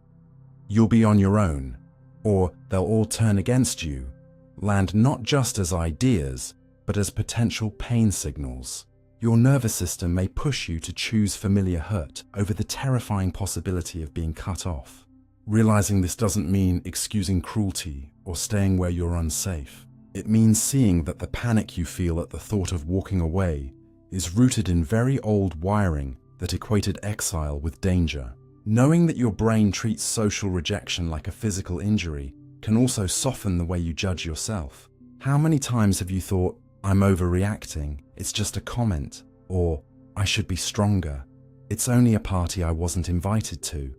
"You'll be on your own," or "They'll all turn against you," land not just as ideas, but as potential pain signals. Your nervous system may push you to choose familiar hurt over the terrifying possibility of being cut off. Realizing this doesn't mean excusing cruelty or staying where you're unsafe. It means seeing that the panic you feel at the thought of walking away is rooted in very old wiring that equated exile with danger. Knowing that your brain treats social rejection like a physical injury can also soften the way you judge yourself. How many times have you thought, "I'm overreacting, it's just a comment," or "I should be stronger, it's only a party I wasn't invited to,"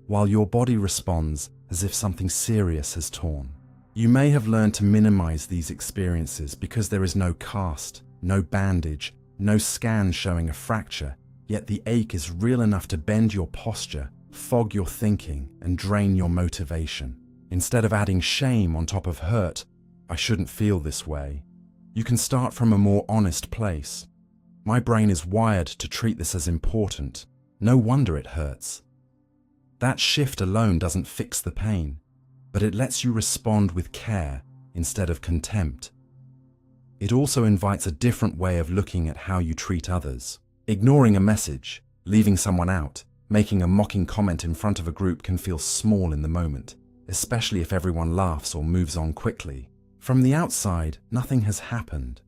while your body responds as if something serious has torn? You may have learned to minimize these experiences because there is no cast, no bandage, no scan showing a fracture, yet the ache is real enough to bend your posture, fog your thinking, and drain your motivation. Instead of adding shame on top of hurt, "I shouldn't feel this way," you can start from a more honest place. "My brain is wired to treat this as important. No wonder it hurts." That shift alone doesn't fix the pain, but it lets you respond with care instead of contempt. It also invites a different way of looking at how you treat others. Ignoring a message, leaving someone out, making a mocking comment in front of a group can feel small in the moment, especially if everyone laughs or moves on quickly. From the outside, nothing has happened.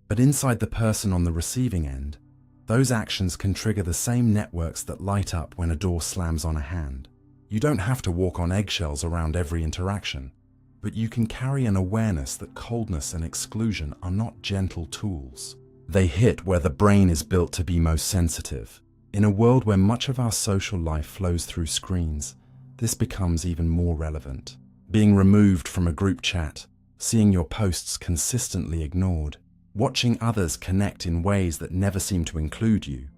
But inside the person on the receiving end, those actions can trigger the same networks that light up when a door slams on a hand. You don't have to walk on eggshells around every interaction, but you can carry an awareness that coldness and exclusion are not gentle tools. They hit where the brain is built to be most sensitive. In a world where much of our social life flows through screens, this becomes even more relevant. Being removed from a group chat, seeing your posts consistently ignored, watching others connect in ways that never seem to include you.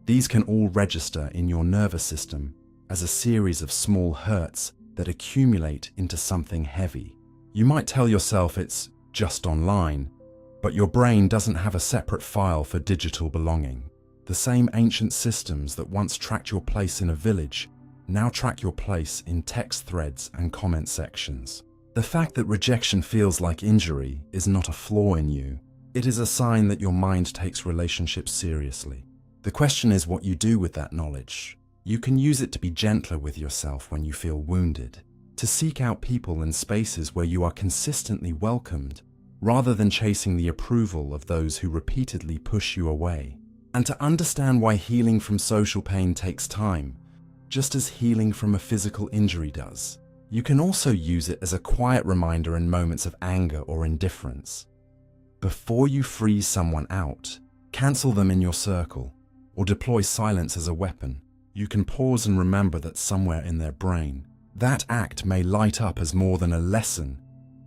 These can all register in your nervous system as a series of small hurts that accumulate into something heavy. You might tell yourself it's just online, but your brain doesn't have a separate file for digital belonging. The same ancient systems that once tracked your place in a village now track your place in text threads and comment sections. The fact that rejection feels like injury is not a flaw in you. It is a sign that your mind takes relationships seriously. The question is what you do with that knowledge. You can use it to be gentler with yourself when you feel wounded, to seek out people and spaces where you are consistently welcomed, rather than chasing the approval of those who repeatedly push you away, and to understand why healing from social pain takes time, just as healing from a physical injury does. You can also use it as a quiet reminder in moments of anger or indifference. Before you freeze someone out, cancel them in your circle, or deploy silence as a weapon, you can pause and remember that somewhere in their brain, That act may light up as more than a lesson.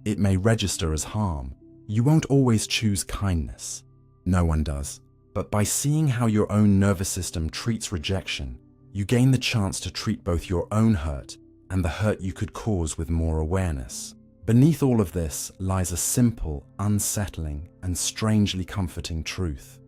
It may register as harm. You won't always choose kindness. No one does. But by seeing how your own nervous system treats rejection, you gain the chance to treat both your own hurt and the hurt you could cause with more awareness. Beneath all of this lies a simple, unsettling, and strangely comforting truth.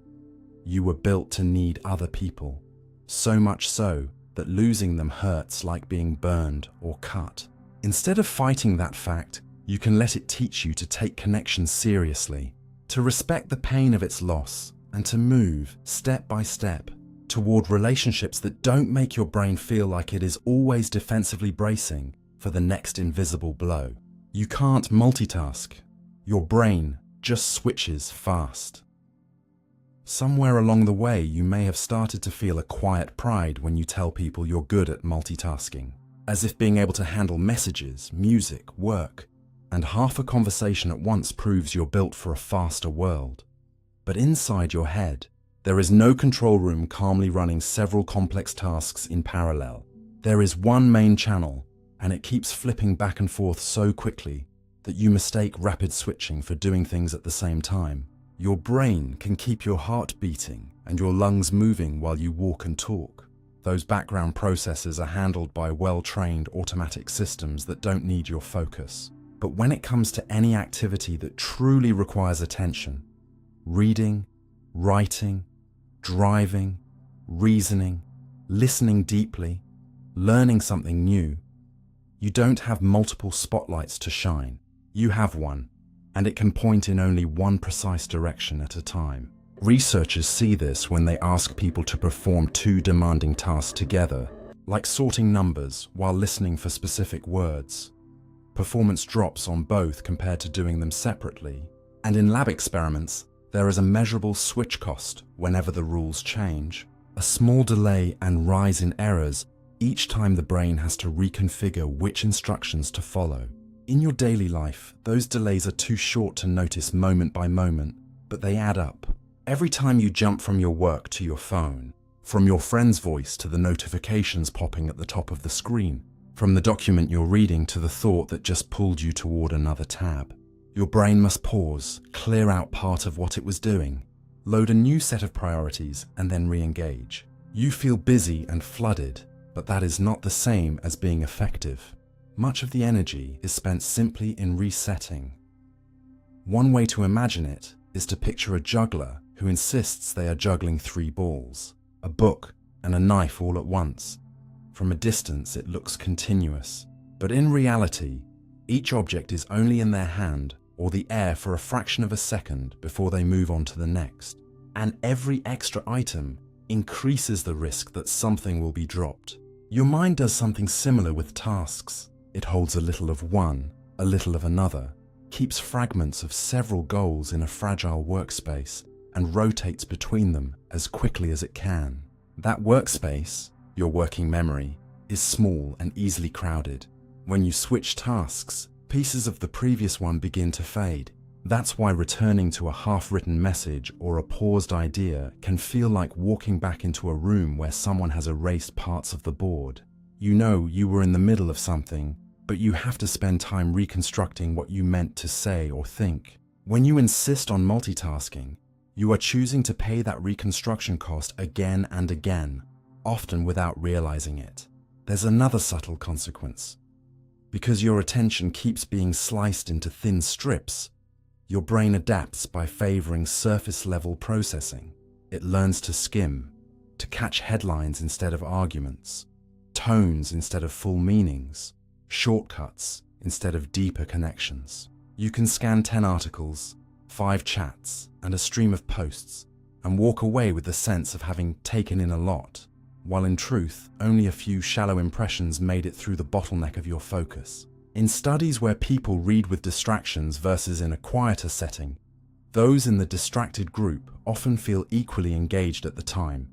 You were built to need other people, so much so that losing them hurts like being burned or cut. Instead of fighting that fact, you can let it teach you to take connection seriously, to respect the pain of its loss, and to move, step by step, toward relationships that don't make your brain feel like it is always defensively bracing for the next invisible blow. You can't multitask. Your brain just switches fast. Somewhere along the way, you may have started to feel a quiet pride when you tell people you're good at multitasking, as if being able to handle messages, music, work, and half a conversation at once proves you're built for a faster world. But inside your head, there is no control room calmly running several complex tasks in parallel. There is one main channel, and it keeps flipping back and forth so quickly that you mistake rapid switching for doing things at the same time. Your brain can keep your heart beating and your lungs moving while you walk and talk. Those background processes are handled by well-trained automatic systems that don't need your focus. But when it comes to any activity that truly requires attention, reading, writing, driving, reasoning, listening deeply, learning something new, you don't have multiple spotlights to shine. You have one, and it can point in only one precise direction at a time. Researchers see this when they ask people to perform two demanding tasks together, like sorting numbers while listening for specific words. Performance drops on both compared to doing them separately, and in lab experiments, there is a measurable switch cost whenever the rules change, a small delay and rise in errors each time the brain has to reconfigure which instructions to follow. In your daily life, those delays are too short to notice moment by moment, but they add up. Every time you jump from your work to your phone, from your friend's voice to the notifications popping at the top of the screen, from the document you're reading to the thought that just pulled you toward another tab, your brain must pause, clear out part of what it was doing, load a new set of priorities, and then re-engage. You feel busy and flooded, but that is not the same as being effective. Much of the energy is spent simply in resetting. One way to imagine it is to picture a juggler who insists they are juggling 3 balls, a book and a knife all at once. From a distance, it looks continuous, but in reality, each object is only in their hand or the air for a fraction of a second before they move on to the next. And every extra item increases the risk that something will be dropped. Your mind does something similar with tasks. It holds a little of one, a little of another, keeps fragments of several goals in a fragile workspace, and rotates between them as quickly as it can. That workspace, your working memory, is small and easily crowded. When you switch tasks, pieces of the previous one begin to fade. That's why returning to a half-written message or a paused idea can feel like walking back into a room where someone has erased parts of the board. You know you were in the middle of something, but you have to spend time reconstructing what you meant to say or think. When you insist on multitasking, you are choosing to pay that reconstruction cost again and again, often without realizing it. There's another subtle consequence. Because your attention keeps being sliced into thin strips, your brain adapts by favoring surface-level processing. It learns to skim, to catch headlines instead of arguments, tones instead of full meanings, shortcuts instead of deeper connections. You can scan 10 articles, 5 chats, and a stream of posts, and walk away with the sense of having taken in a lot, while in truth, only a few shallow impressions made it through the bottleneck of your focus. In studies where people read with distractions versus in a quieter setting, those in the distracted group often feel equally engaged at the time,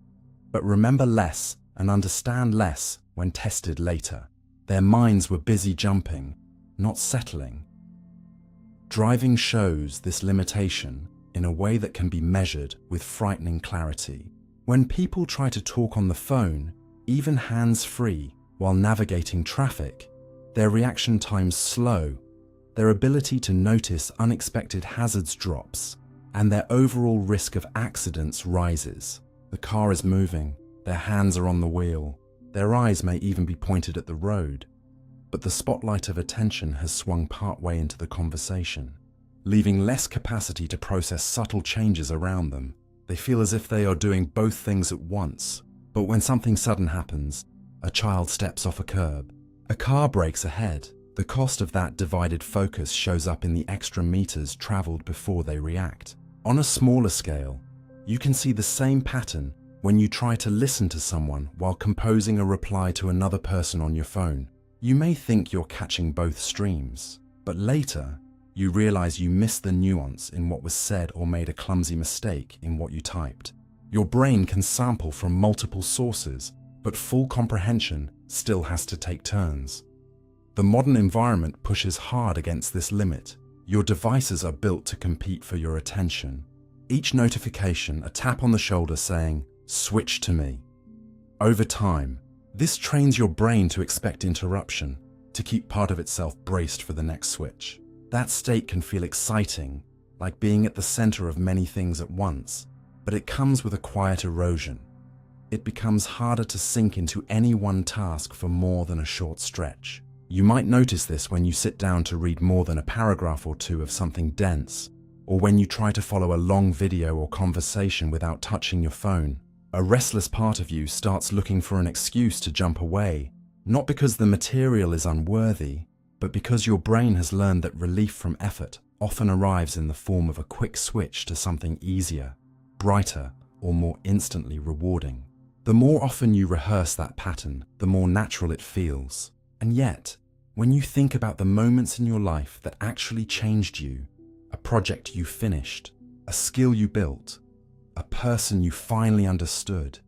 but remember less and understand less when tested later. Their minds were busy jumping, not settling. Driving shows this limitation in a way that can be measured with frightening clarity. When people try to talk on the phone, even hands-free, while navigating traffic, their reaction times slow, their ability to notice unexpected hazards drops, and their overall risk of accidents rises. The car is moving, their hands are on the wheel, their eyes may even be pointed at the road, but the spotlight of attention has swung partway into the conversation, leaving less capacity to process subtle changes around them. They feel as if they are doing both things at once, but when something sudden happens, a child steps off a curb, a car brakes ahead, the cost of that divided focus shows up in the extra meters traveled before they react. On a smaller scale, you can see the same pattern when you try to listen to someone while composing a reply to another person on your phone. You may think you're catching both streams, but later, you realize you missed the nuance in what was said or made a clumsy mistake in what you typed. Your brain can sample from multiple sources, but full comprehension still has to take turns. The modern environment pushes hard against this limit. Your devices are built to compete for your attention. Each notification, a tap on the shoulder saying, "Switch to me." Over time, this trains your brain to expect interruption, to keep part of itself braced for the next switch. That state can feel exciting, like being at the center of many things at once, but it comes with a quiet erosion. It becomes harder to sink into any one task for more than a short stretch. You might notice this when you sit down to read more than a paragraph or two of something dense, or when you try to follow a long video or conversation without touching your phone. A restless part of you starts looking for an excuse to jump away, not because the material is unworthy, but because your brain has learned that relief from effort often arrives in the form of a quick switch to something easier, brighter, or more instantly rewarding. The more often you rehearse that pattern, the more natural it feels. And yet, when you think about the moments in your life that actually changed you, a project you finished, a skill you built, a person you finally understood,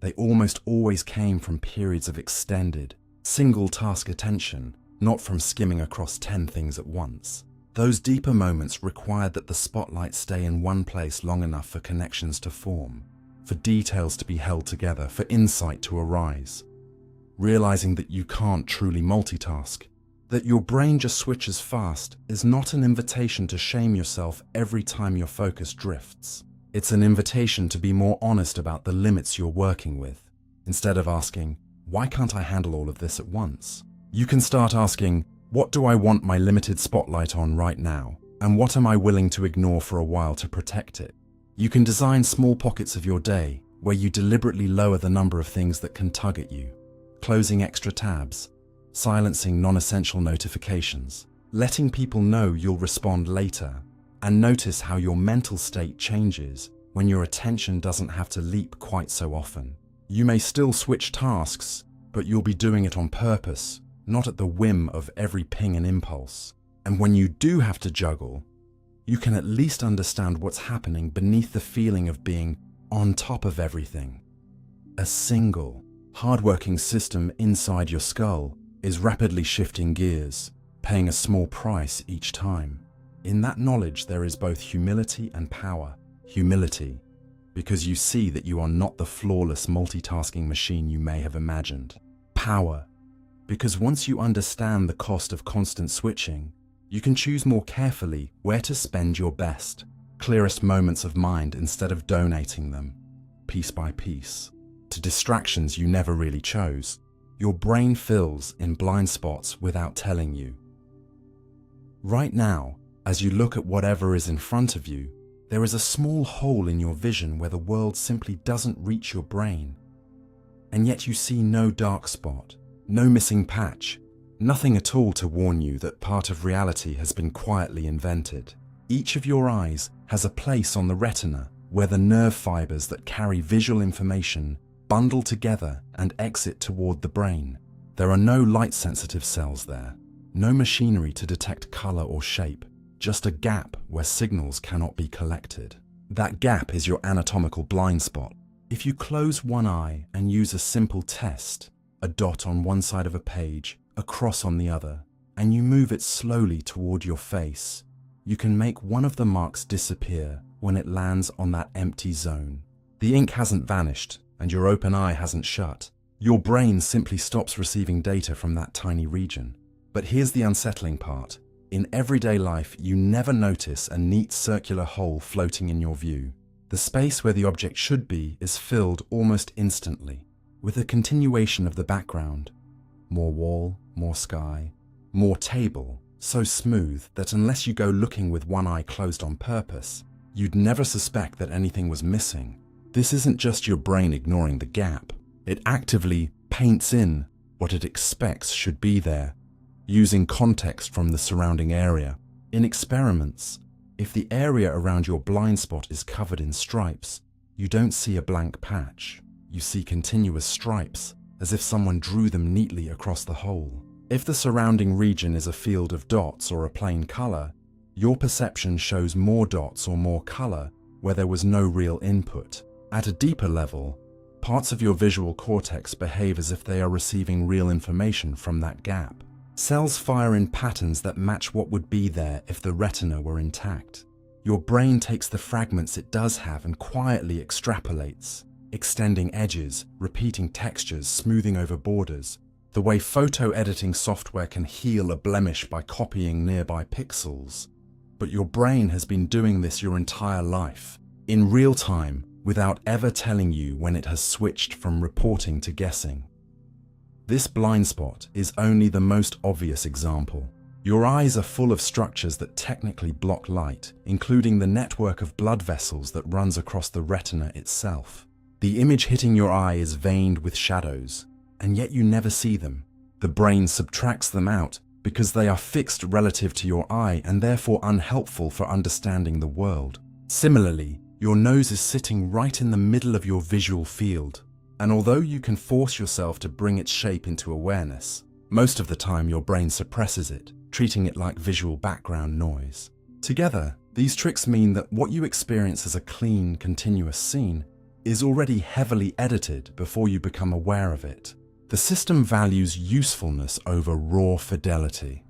they almost always came from periods of extended, single-task attention, not from skimming across 10 things at once. Those deeper moments required that the spotlight stay in one place long enough for connections to form, for details to be held together, for insight to arise. Realizing that you can't truly multitask, that your brain just switches fast, is not an invitation to shame yourself every time your focus drifts. It's an invitation to be more honest about the limits you're working with. Instead of asking, "Why can't I handle all of this at once?" you can start asking, "What do I want my limited spotlight on right now? And what am I willing to ignore for a while to protect it?" You can design small pockets of your day where you deliberately lower the number of things that can tug at you. Closing extra tabs, silencing non-essential notifications, letting people know you'll respond later, and notice how your mental state changes when your attention doesn't have to leap quite so often. You may still switch tasks, but you'll be doing it on purpose, not at the whim of every ping and impulse. And when you do have to juggle, you can at least understand what's happening beneath the feeling of being on top of everything. A single, hardworking system inside your skull is rapidly shifting gears, paying a small price each time. In that knowledge, there is both humility and power. Humility, because you see that you are not the flawless multitasking machine you may have imagined. Power, because once you understand the cost of constant switching, you can choose more carefully where to spend your best, clearest moments of mind instead of donating them, piece by piece, to distractions you never really chose. Your brain fills in blind spots without telling you. Right now, as you look at whatever is in front of you, there is a small hole in your vision where the world simply doesn't reach your brain. And yet you see no dark spot, no missing patch, nothing at all to warn you that part of reality has been quietly invented. Each of your eyes has a place on the retina where the nerve fibers that carry visual information bundle together and exit toward the brain. There are no light-sensitive cells there, no machinery to detect color or shape, just a gap where signals cannot be collected. That gap is your anatomical blind spot. If you close one eye and use a simple test, a dot on one side of a page, a cross on the other, and you move it slowly toward your face, you can make one of the marks disappear when it lands on that empty zone. The ink hasn't vanished and your open eye hasn't shut, Your brain simply stops receiving data from that tiny region. But here's the unsettling part. In everyday life, you never notice a neat circular hole floating in your view. The space where the object should be is filled almost instantly with a continuation of the background. More wall, more sky, more table, so smooth that unless you go looking with one eye closed on purpose, you'd never suspect that anything was missing. This isn't just your brain ignoring the gap. It actively paints in what it expects should be there, using context from the surrounding area. In experiments, if the area around your blind spot is covered in stripes, you don't see a blank patch. You see continuous stripes, as if someone drew them neatly across the whole. If the surrounding region is a field of dots or a plain color, your perception shows more dots or more color where there was no real input. At a deeper level, parts of your visual cortex behave as if they are receiving real information from that gap. Cells fire in patterns that match what would be there if the retina were intact. Your brain takes the fragments it does have and quietly extrapolates, extending edges, repeating textures, smoothing over borders, the way photo editing software can heal a blemish by copying nearby pixels. But your brain has been doing this your entire life, in real time, without ever telling you when it has switched from reporting to guessing. This blind spot is only the most obvious example. Your eyes are full of structures that technically block light, including the network of blood vessels that runs across the retina itself. The image hitting your eye is veined with shadows, and yet you never see them. The brain subtracts them out because they are fixed relative to your eye and therefore unhelpful for understanding the world. Similarly, your nose is sitting right in the middle of your visual field, and although you can force yourself to bring its shape into awareness, most of the time your brain suppresses it, treating it like visual background noise. Together, these tricks mean that what you experience as a clean, continuous scene is already heavily edited before you become aware of it. The system values usefulness over raw fidelity.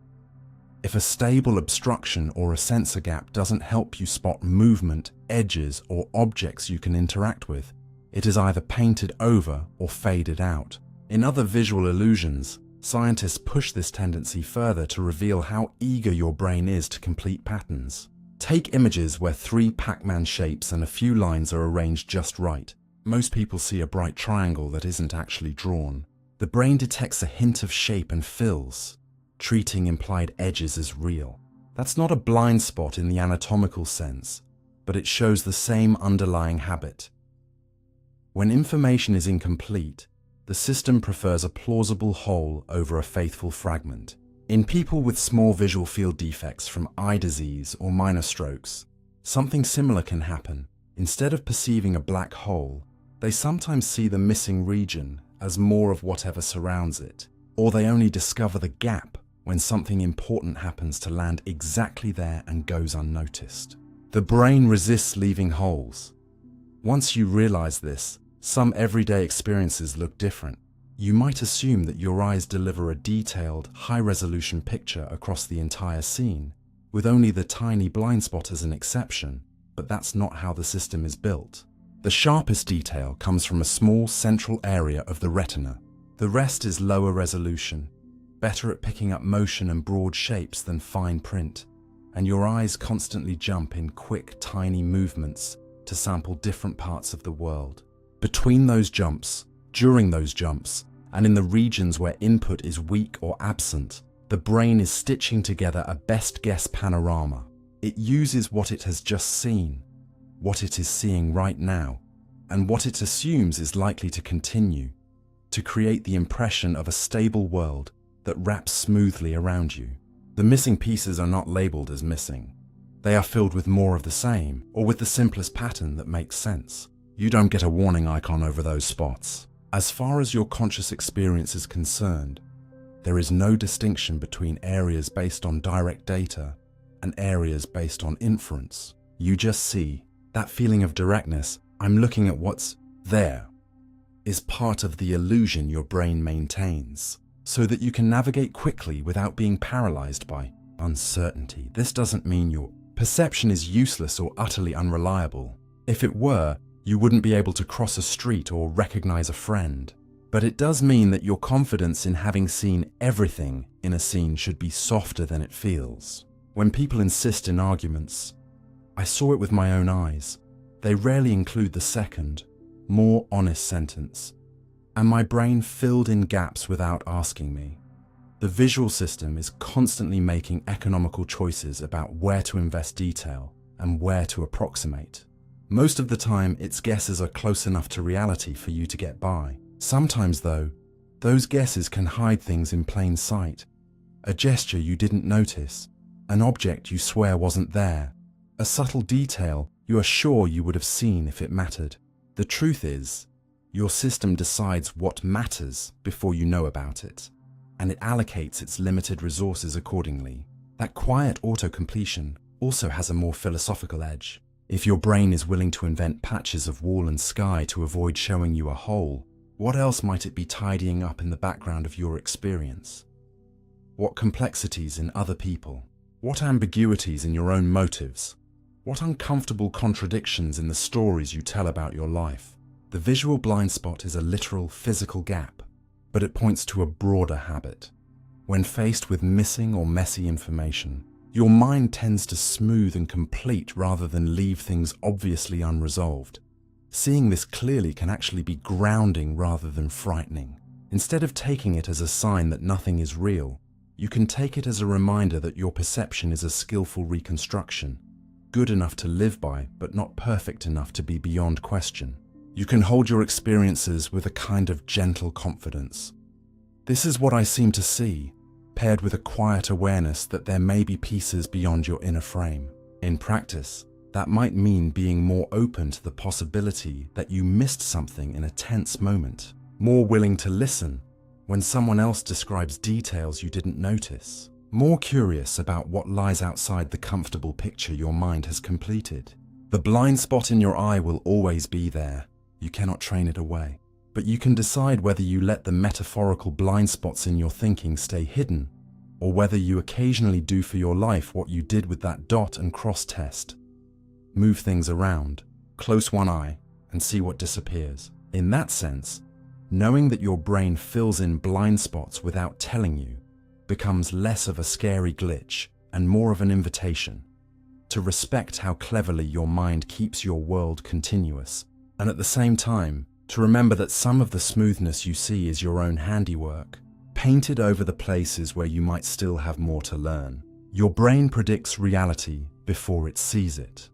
If a stable obstruction or a sensor gap doesn't help you spot movement, edges, or objects you can interact with, it is either painted over or faded out. In other visual illusions, scientists push this tendency further to reveal how eager your brain is to complete patterns. Take images where 3 Pac-Man shapes and a few lines are arranged just right. Most people see a bright triangle that isn't actually drawn. The brain detects a hint of shape and fills, treating implied edges as real. That's not a blind spot in the anatomical sense, but it shows the same underlying habit. When information is incomplete, the system prefers a plausible whole over a faithful fragment. In people with small visual field defects from eye disease or minor strokes, something similar can happen. Instead of perceiving a black hole, they sometimes see the missing region as more of whatever surrounds it, or they only discover the gap when something important happens to land exactly there and goes unnoticed. The brain resists leaving holes. Once you realize this, some everyday experiences look different. You might assume that your eyes deliver a detailed, high-resolution picture across the entire scene, with only the tiny blind spot as an exception, but that's not how the system is built. The sharpest detail comes from a small central area of the retina. The rest is lower resolution, better at picking up motion and broad shapes than fine print, and your eyes constantly jump in quick, tiny movements to sample different parts of the world. Between those jumps, during those jumps, and in the regions where input is weak or absent, the brain is stitching together a best-guess panorama. It uses what it has just seen, what it is seeing right now, and what it assumes is likely to continue, to create the impression of a stable world that wraps smoothly around you. The missing pieces are not labeled as missing. They are filled with more of the same, or with the simplest pattern that makes sense. You don't get a warning icon over those spots. As far as your conscious experience is concerned, there is no distinction between areas based on direct data and areas based on inference. You just see. That feeling of directness, I'm looking at what's there, is part of the illusion your brain maintains, so that you can navigate quickly without being paralyzed by uncertainty. This doesn't mean your perception is useless or utterly unreliable. If it were, you wouldn't be able to cross a street or recognize a friend. But it does mean that your confidence in having seen everything in a scene should be softer than it feels. When people insist in arguments, "I saw it with my own eyes," they rarely include the second, more honest sentence, "and my brain filled in gaps without asking me." The visual system is constantly making economical choices about where to invest detail and where to approximate. Most of the time, its guesses are close enough to reality for you to get by. Sometimes, though, those guesses can hide things in plain sight. A gesture you didn't notice, an object you swear wasn't there, a subtle detail you are sure you would have seen if it mattered. The truth is, your system decides what matters before you know about it, and it allocates its limited resources accordingly. That quiet auto-completion also has a more philosophical edge. If your brain is willing to invent patches of wall and sky to avoid showing you a whole, what else might it be tidying up in the background of your experience? What complexities in other people? What ambiguities in your own motives? What uncomfortable contradictions in the stories you tell about your life? The visual blind spot is a literal physical gap, but it points to a broader habit. When faced with missing or messy information, your mind tends to smooth and complete rather than leave things obviously unresolved. Seeing this clearly can actually be grounding rather than frightening. Instead of taking it as a sign that nothing is real, you can take it as a reminder that your perception is a skillful reconstruction, good enough to live by, but not perfect enough to be beyond question. You can hold your experiences with a kind of gentle confidence. This is what I seem to see, paired with a quiet awareness that there may be pieces beyond your inner frame. In practice, that might mean being more open to the possibility that you missed something in a tense moment, more willing to listen when someone else describes details you didn't notice, more curious about what lies outside the comfortable picture your mind has completed. The blind spot in your eye will always be there. You cannot train it away. But you can decide whether you let the metaphorical blind spots in your thinking stay hidden, or whether you occasionally do for your life what you did with that dot and cross test. Move things around, close one eye, and see what disappears. In that sense, knowing that your brain fills in blind spots without telling you becomes less of a scary glitch and more of an invitation to respect how cleverly your mind keeps your world continuous, and at the same time, to remember that some of the smoothness you see is your own handiwork, painted over the places where you might still have more to learn. Your brain predicts reality before it sees it.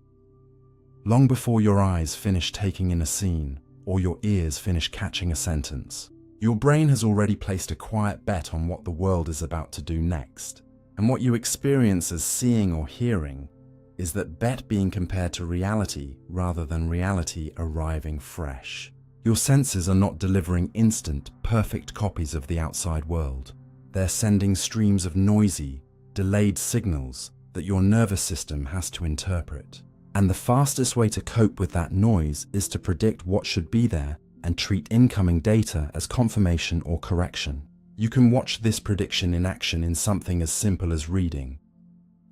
Long before your eyes finish taking in a scene, or your ears finish catching a sentence, your brain has already placed a quiet bet on what the world is about to do next. And what you experience as seeing or hearing is that bet being compared to reality rather than reality arriving fresh. Your senses are not delivering instant, perfect copies of the outside world. They're sending streams of noisy, delayed signals that your nervous system has to interpret. And the fastest way to cope with that noise is to predict what should be there and treat incoming data as confirmation or correction. You can watch this prediction in action in something as simple as reading.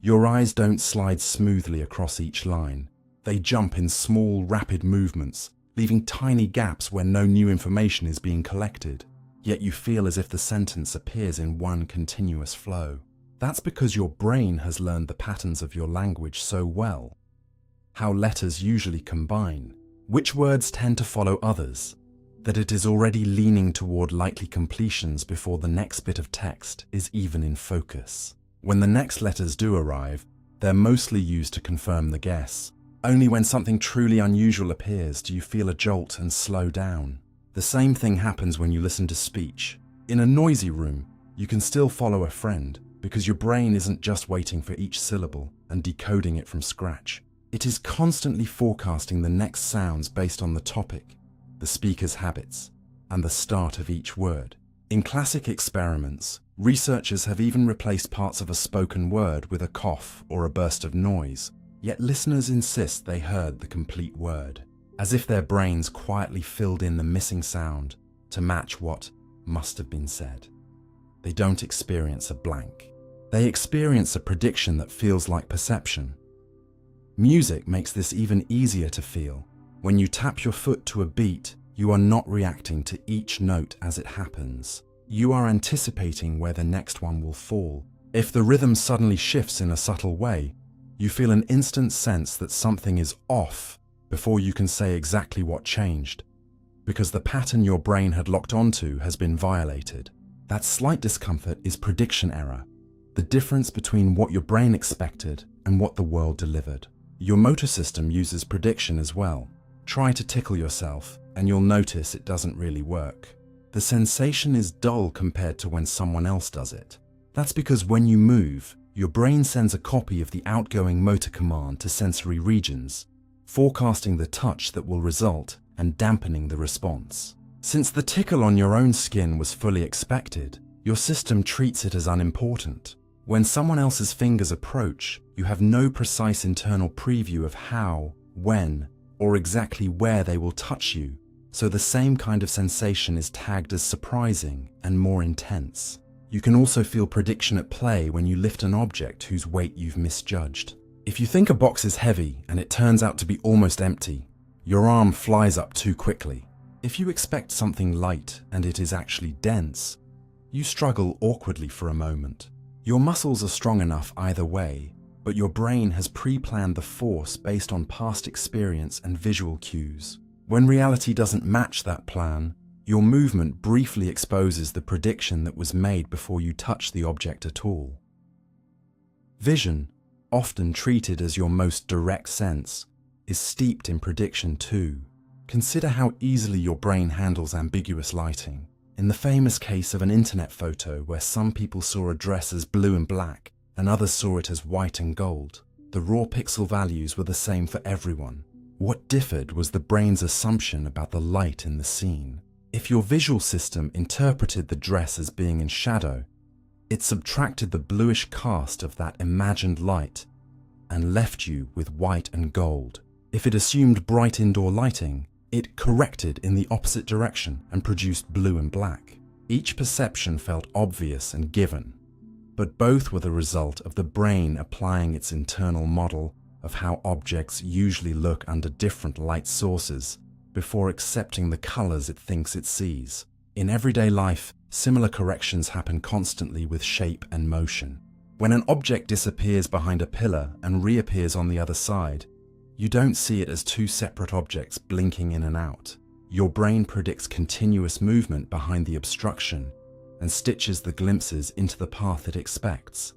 Your eyes don't slide smoothly across each line. They jump in small, rapid movements, leaving tiny gaps where no new information is being collected. Yet you feel as if the sentence appears in one continuous flow. That's because your brain has learned the patterns of your language so well. How letters usually combine, which words tend to follow others, that it is already leaning toward likely completions before the next bit of text is even in focus. When the next letters do arrive, they're mostly used to confirm the guess. Only when something truly unusual appears do you feel a jolt and slow down. The same thing happens when you listen to speech. In a noisy room, you can still follow a friend because your brain isn't just waiting for each syllable and decoding it from scratch. It is constantly forecasting the next sounds based on the topic, the speaker's habits, and the start of each word. In classic experiments, researchers have even replaced parts of a spoken word with a cough or a burst of noise, yet listeners insist they heard the complete word, as if their brains quietly filled in the missing sound to match what must have been said. They don't experience a blank. They experience a prediction that feels like perception. Music makes this even easier to feel. When you tap your foot to a beat, You are not reacting to each note as it happens. You are anticipating where the next one will fall. If the rhythm suddenly shifts in a subtle way, you feel an instant sense that something is off before you can say exactly what changed, because the pattern your brain had locked onto has been violated. That slight discomfort is prediction error, the difference between what your brain expected and what the world delivered. Your motor system uses prediction as well. Try to tickle yourself, and you'll notice it doesn't really work. The sensation is dull compared to when someone else does it. That's because when you move, your brain sends a copy of the outgoing motor command to sensory regions, forecasting the touch that will result and dampening the response. Since the tickle on your own skin was fully expected, your system treats it as unimportant. When someone else's fingers approach, you have no precise internal preview of how, when, or exactly where they will touch you, so the same kind of sensation is tagged as surprising and more intense. You can also feel prediction at play when you lift an object whose weight you've misjudged. If you think a box is heavy and it turns out to be almost empty, your arm flies up too quickly. If you expect something light and it is actually dense, you struggle awkwardly for a moment. Your muscles are strong enough either way, but your brain has pre-planned the force based on past experience and visual cues. When reality doesn't match that plan, your movement briefly exposes the prediction that was made before you touch the object at all. Vision, often treated as your most direct sense, is steeped in prediction too. Consider how easily your brain handles ambiguous lighting. In the famous case of an internet photo where some people saw a dress as blue and black and others saw it as white and gold, the raw pixel values were the same for everyone. What differed was the brain's assumption about the light in the scene. If your visual system interpreted the dress as being in shadow, it subtracted the bluish cast of that imagined light and left you with white and gold. If it assumed bright indoor lighting, it corrected in the opposite direction and produced blue and black. Each perception felt obvious and given, but both were the result of the brain applying its internal model of how objects usually look under different light sources before accepting the colors it thinks it sees. In everyday life, similar corrections happen constantly with shape and motion. When an object disappears behind a pillar and reappears on the other side, you don't see it as two separate objects blinking in and out. Your brain predicts continuous movement behind the obstruction and stitches the glimpses into the path it expects,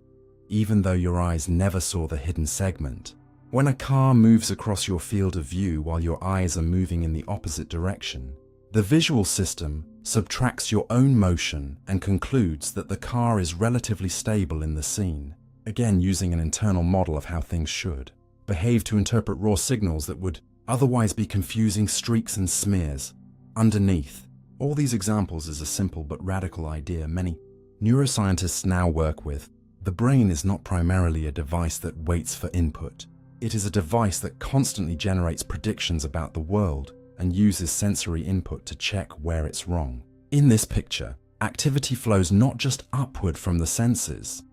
even though your eyes never saw the hidden segment. When a car moves across your field of view while your eyes are moving in the opposite direction, the visual system subtracts your own motion and concludes that the car is relatively stable in the scene, again using an internal model of how things should behave to interpret raw signals that would otherwise be confusing streaks and smears. Underneath all these examples is a simple but radical idea many neuroscientists now work with. The brain is not primarily a device that waits for input. It is a device that constantly generates predictions about the world and uses sensory input to check where it's wrong. In this picture, activity flows not just upward from the senses,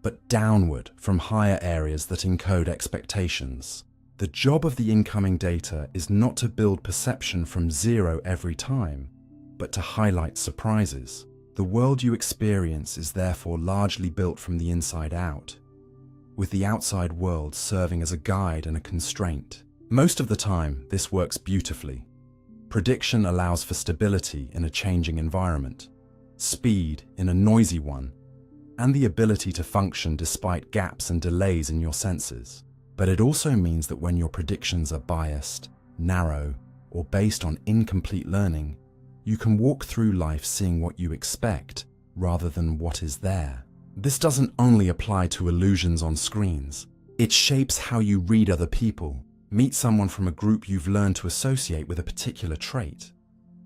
but downward from higher areas that encode expectations. The job of the incoming data is not to build perception from zero every time, but to highlight surprises. The world you experience is therefore largely built from the inside out, with the outside world serving as a guide and a constraint. Most of the time, this works beautifully. Prediction allows for stability in a changing environment, speed in a noisy one, and the ability to function despite gaps and delays in your senses. But it also means that when your predictions are biased, narrow, or based on incomplete learning, you can walk through life seeing what you expect rather than what is there. This doesn't only apply to illusions on screens. It shapes how you read other people, meet someone from a group you've learned to associate with a particular trait,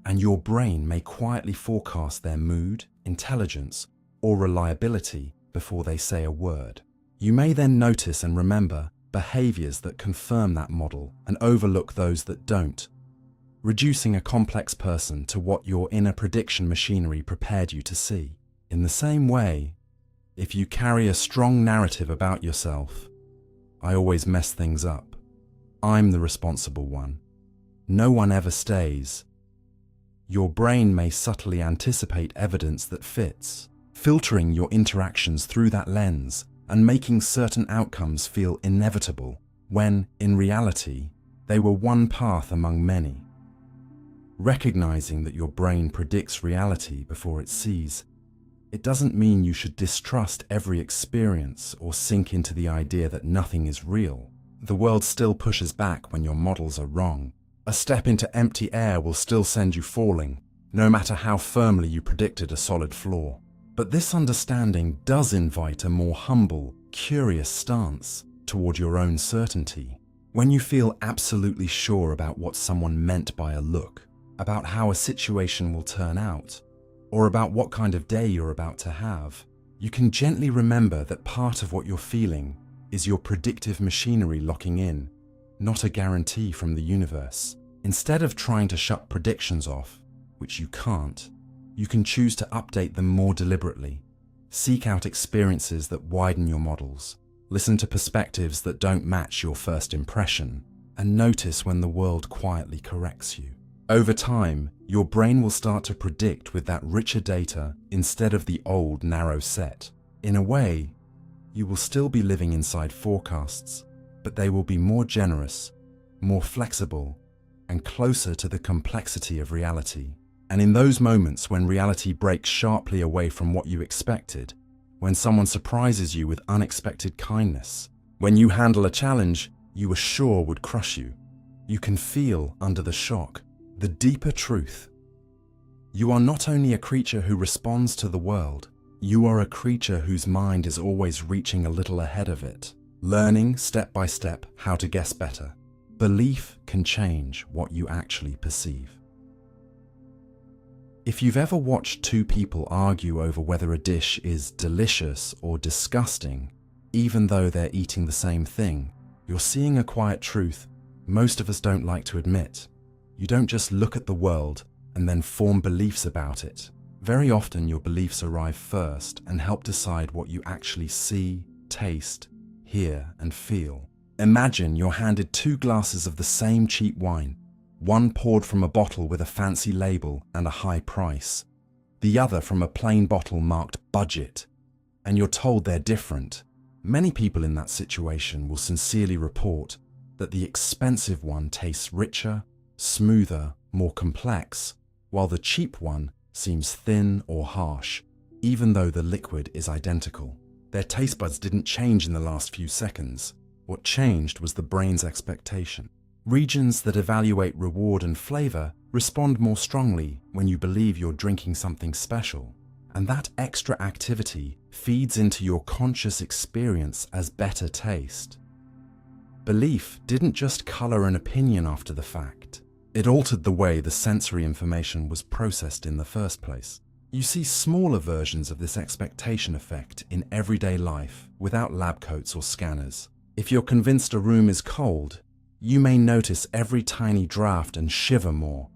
and your brain may quietly forecast their mood, intelligence, or reliability before they say a word. You may then notice and remember behaviors that confirm that model and overlook those that don't, reducing a complex person to what your inner prediction machinery prepared you to see. In the same way, if you carry a strong narrative about yourself, I always mess things up, I'm the responsible one, no one ever stays, Your brain may subtly anticipate evidence that fits, filtering your interactions through that lens and making certain outcomes feel inevitable, when, in reality, they were one path among many. Recognizing that your brain predicts reality before it sees, it doesn't mean you should distrust every experience or sink into the idea that nothing is real. The world still pushes back when your models are wrong. A step into empty air will still send you falling, no matter how firmly you predicted a solid floor. But this understanding does invite a more humble, curious stance toward your own certainty. When you feel absolutely sure about what someone meant by a look, about how a situation will turn out, or about what kind of day you're about to have, you can gently remember that part of what you're feeling is your predictive machinery locking in, not a guarantee from the universe. Instead of trying to shut predictions off, which you can't, you can choose to update them more deliberately. Seek out experiences that widen your models, listen to perspectives that don't match your first impression, and notice when the world quietly corrects you. Over time, your brain will start to predict with that richer data instead of the old narrow set. In a way, you will still be living inside forecasts, but they will be more generous, more flexible, and closer to the complexity of reality. And in those moments when reality breaks sharply away from what you expected, when someone surprises you with unexpected kindness, when you handle a challenge you were sure would crush you, you can feel, under the shock, the deeper truth. You are not only a creature who responds to the world, you are a creature whose mind is always reaching a little ahead of it, learning step by step how to guess better. Belief can change what you actually perceive. If you've ever watched two people argue over whether a dish is delicious or disgusting, even though they're eating the same thing, you're seeing a quiet truth most of us don't like to admit. You don't just look at the world and then form beliefs about it. Very often your beliefs arrive first and help decide what you actually see, taste, hear, and feel. Imagine you're handed two glasses of the same cheap wine, one poured from a bottle with a fancy label and a high price, the other from a plain bottle marked budget, and you're told they're different. Many people in that situation will sincerely report that the expensive one tastes richer, smoother, more complex, while the cheap one seems thin or harsh, even though the liquid is identical. Their taste buds didn't change in the last few seconds. What changed was the brain's expectation. Regions that evaluate reward and flavor respond more strongly when you believe you're drinking something special, and that extra activity feeds into your conscious experience as better taste. Belief didn't just color an opinion after the fact. It altered the way the sensory information was processed in the first place. You see smaller versions of this expectation effect in everyday life without lab coats or scanners. If you're convinced a room is cold, you may notice every tiny draft and shiver more,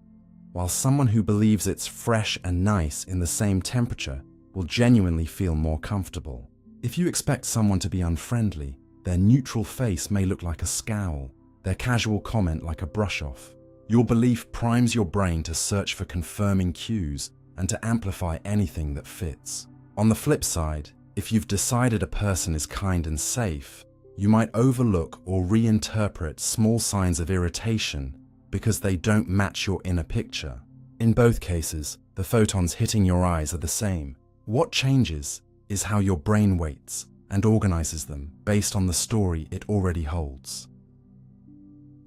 while someone who believes it's fresh and nice in the same temperature will genuinely feel more comfortable. If you expect someone to be unfriendly, their neutral face may look like a scowl, their casual comment like a brush-off. Your belief primes your brain to search for confirming cues and to amplify anything that fits. On the flip side, if you've decided a person is kind and safe, you might overlook or reinterpret small signs of irritation because they don't match your inner picture. In both cases, the photons hitting your eyes are the same. What changes is how your brain weights and organizes them based on the story it already holds.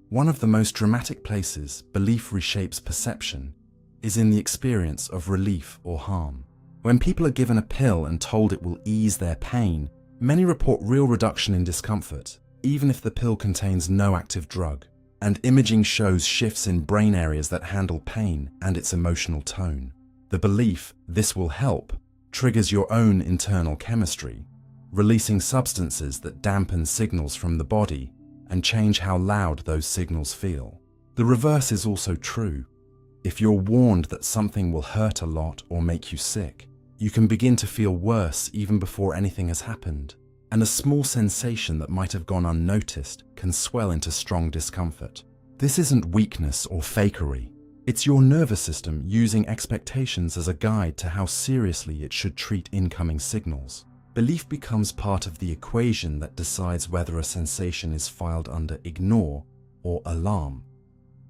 One of the most dramatic places belief reshapes perception is in the experience of relief or harm. When people are given a pill and told it will ease their pain, many report real reduction in discomfort, even if the pill contains no active drug, and imaging shows shifts in brain areas that handle pain and its emotional tone. The belief this will help triggers your own internal chemistry, releasing substances that dampen signals from the body and change how loud those signals feel. The reverse is also true. If you're warned that something will hurt a lot or make you sick, you can begin to feel worse even before anything has happened, and a small sensation that might have gone unnoticed can swell into strong discomfort. This isn't weakness or fakery. It's your nervous system using expectations as a guide to how seriously it should treat incoming signals. Belief becomes part of the equation that decides whether a sensation is filed under ignore or alarm.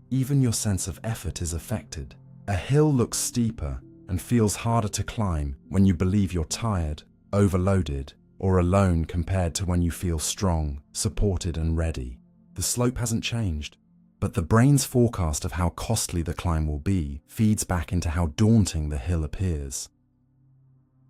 Even your sense of effort is affected. A hill looks steeper and feels harder to climb when you believe you're tired, overloaded, or alone compared to when you feel strong, supported, and ready. The slope hasn't changed, but the brain's forecast of how costly the climb will be feeds back into how daunting the hill appears.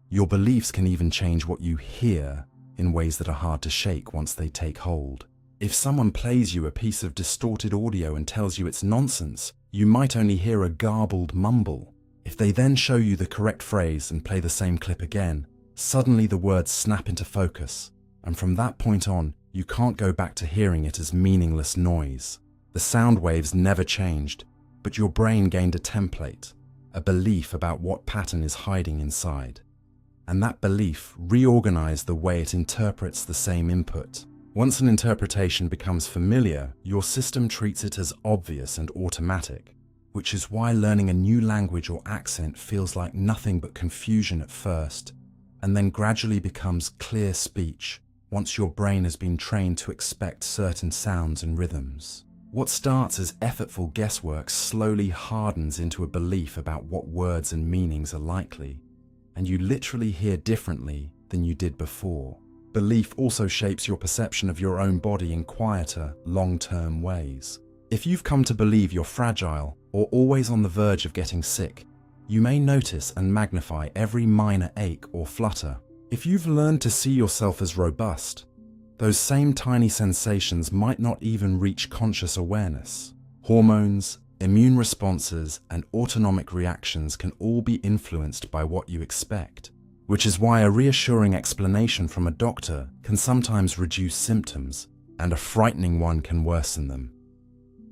Your beliefs can even change what you hear in ways that are hard to shake once they take hold. If someone plays you a piece of distorted audio and tells you it's nonsense, you might only hear a garbled mumble. If they then show you the correct phrase and play the same clip again, suddenly the words snap into focus, and from that point on, you can't go back to hearing it as meaningless noise. The sound waves never changed, but your brain gained a template, a belief about what pattern is hiding inside. And that belief reorganized the way it interprets the same input. Once an interpretation becomes familiar, your system treats it as obvious and automatic, which is why learning a new language or accent feels like nothing but confusion at first, and then gradually becomes clear speech once your brain has been trained to expect certain sounds and rhythms. What starts as effortful guesswork slowly hardens into a belief about what words and meanings are likely, and you literally hear differently than you did before. Belief also shapes your perception of your own body in quieter, long-term ways. If you've come to believe you're fragile or always on the verge of getting sick, you may notice and magnify every minor ache or flutter. If you've learned to see yourself as robust, those same tiny sensations might not even reach conscious awareness. Hormones, immune responses, and autonomic reactions can all be influenced by what you expect, which is why a reassuring explanation from a doctor can sometimes reduce symptoms, and a frightening one can worsen them.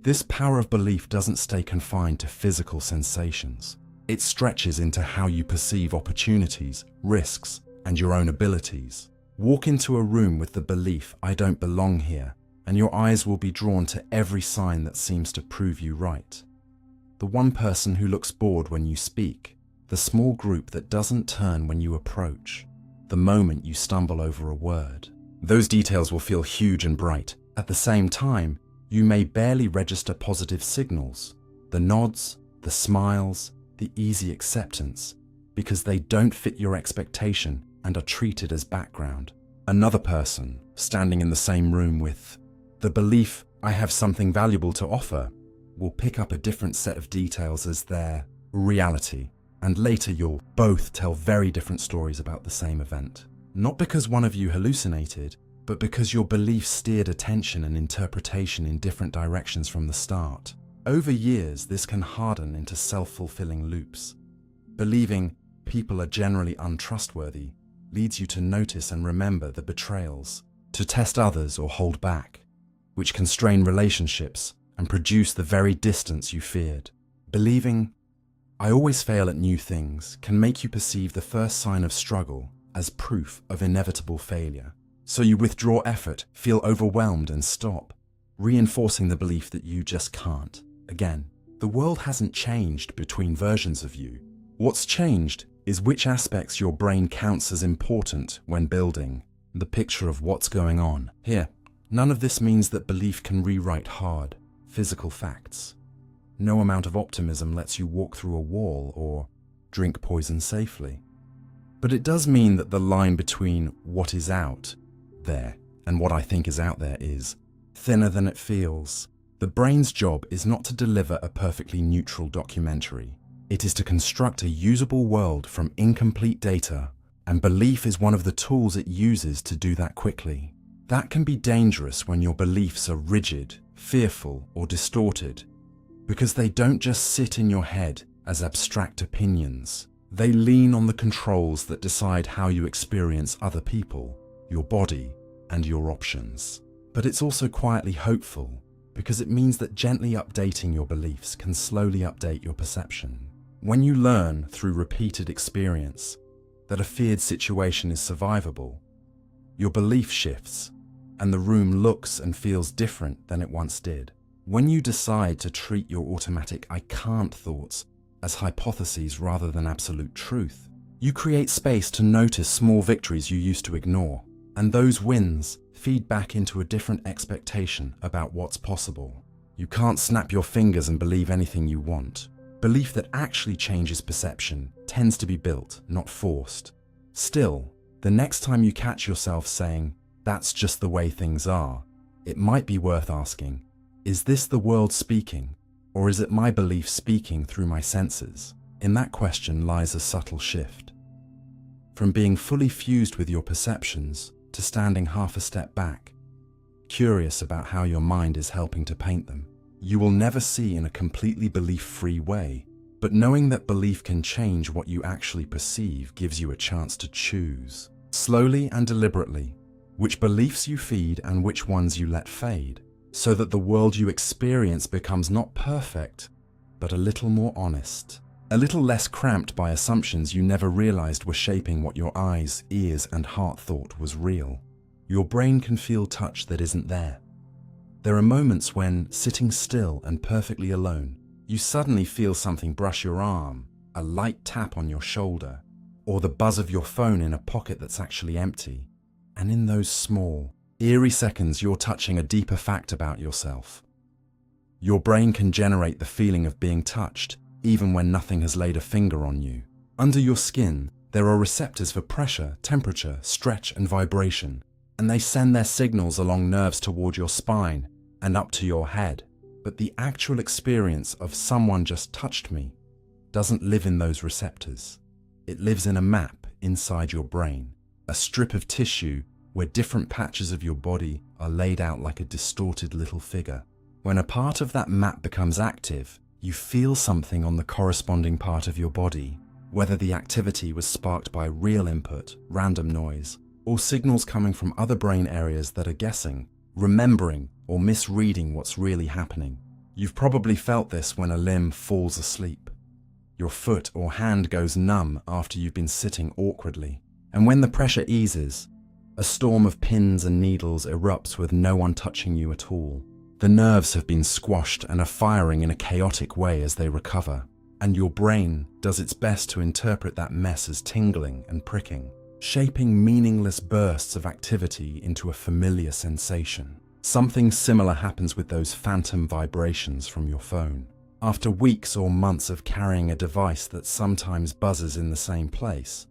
This power of belief doesn't stay confined to physical sensations. It stretches into how you perceive opportunities, risks, and your own abilities. Walk into a room with the belief, "I don't belong here," and your eyes will be drawn to every sign that seems to prove you right. The one person who looks bored when you speak, the small group that doesn't turn when you approach, the moment you stumble over a word. Those details will feel huge and bright. At the same time, you may barely register positive signals, the nods, the smiles, the easy acceptance, because they don't fit your expectation and are treated as background. Another person, standing in the same room with the belief, "I have something valuable to offer," will pick up a different set of details as their reality, and later you'll both tell very different stories about the same event. Not because one of you hallucinated, but because your belief steered attention and interpretation in different directions from the start. Over years, this can harden into self-fulfilling loops. Believing people are generally untrustworthy leads you to notice and remember the betrayals, to test others or hold back, which can strain relationships and produce the very distance you feared. Believing, "I always fail at new things," can make you perceive the first sign of struggle as proof of inevitable failure. So you withdraw effort, feel overwhelmed, and stop, reinforcing the belief that you just can't. Again, the world hasn't changed between versions of you. What's changed is which aspects your brain counts as important when building the picture of what's going on. Here, none of this means that belief can rewrite hard, physical facts. No amount of optimism lets you walk through a wall or drink poison safely. But it does mean that the line between what is out there and what I think is out there is thinner than it feels. The brain's job is not to deliver a perfectly neutral documentary. It is to construct a usable world from incomplete data, and belief is one of the tools it uses to do that quickly. That can be dangerous when your beliefs are rigid, fearful, or distorted, because they don't just sit in your head as abstract opinions. They lean on the controls that decide how you experience other people, your body, and your options. But it's also quietly hopeful, because it means that gently updating your beliefs can slowly update your perception. When you learn through repeated experience that a feared situation is survivable, your belief shifts, and the room looks and feels different than it once did. When you decide to treat your automatic "I can't" thoughts as hypotheses rather than absolute truth, you create space to notice small victories you used to ignore, and those wins feed back into a different expectation about what's possible. You can't snap your fingers and believe anything you want. Belief that actually changes perception tends to be built, not forced. Still, the next time you catch yourself saying, "That's just the way things are," it might be worth asking, is this the world speaking, or is it my belief speaking through my senses? In that question lies a subtle shift. From being fully fused with your perceptions to standing half a step back, curious about how your mind is helping to paint them. You will never see in a completely belief-free way, but knowing that belief can change what you actually perceive gives you a chance to choose, slowly and deliberately, which beliefs you feed and which ones you let fade, so that the world you experience becomes not perfect, but a little more honest, a little less cramped by assumptions you never realized were shaping what your eyes, ears, and heart thought was real. Your brain can feel touch that isn't there. There are moments when, sitting still and perfectly alone, you suddenly feel something brush your arm, a light tap on your shoulder, or the buzz of your phone in a pocket that's actually empty. And in those small, eerie seconds, you're touching a deeper fact about yourself. Your brain can generate the feeling of being touched, even when nothing has laid a finger on you. Under your skin, there are receptors for pressure, temperature, stretch, and vibration, and they send their signals along nerves toward your spine and up to your head. But the actual experience of "someone just touched me" doesn't live in those receptors. It lives in a map inside your brain, a strip of tissue where different patches of your body are laid out like a distorted little figure. When a part of that map becomes active, you feel something on the corresponding part of your body, whether the activity was sparked by real input, random noise, or signals coming from other brain areas that are guessing, remembering, or misreading what's really happening. You've probably felt this when a limb falls asleep. Your foot or hand goes numb after you've been sitting awkwardly. And when the pressure eases, a storm of pins and needles erupts with no one touching you at all. The nerves have been squashed and are firing in a chaotic way as they recover, and your brain does its best to interpret that mess as tingling and pricking, shaping meaningless bursts of activity into a familiar sensation. Something similar happens with those phantom vibrations from your phone. After weeks or months of carrying a device that sometimes buzzes in the same place,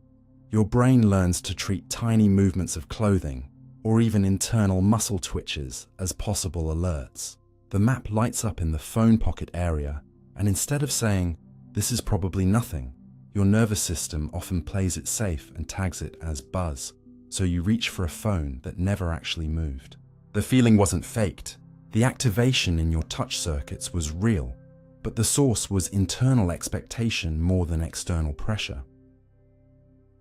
your brain learns to treat tiny movements of clothing or even internal muscle twitches as possible alerts. The map lights up in the phone pocket area, and instead of saying, "This is probably nothing," your nervous system often plays it safe and tags it as buzz, so you reach for a phone that never actually moved. The feeling wasn't faked. The activation in your touch circuits was real, but the source was internal expectation more than external pressure.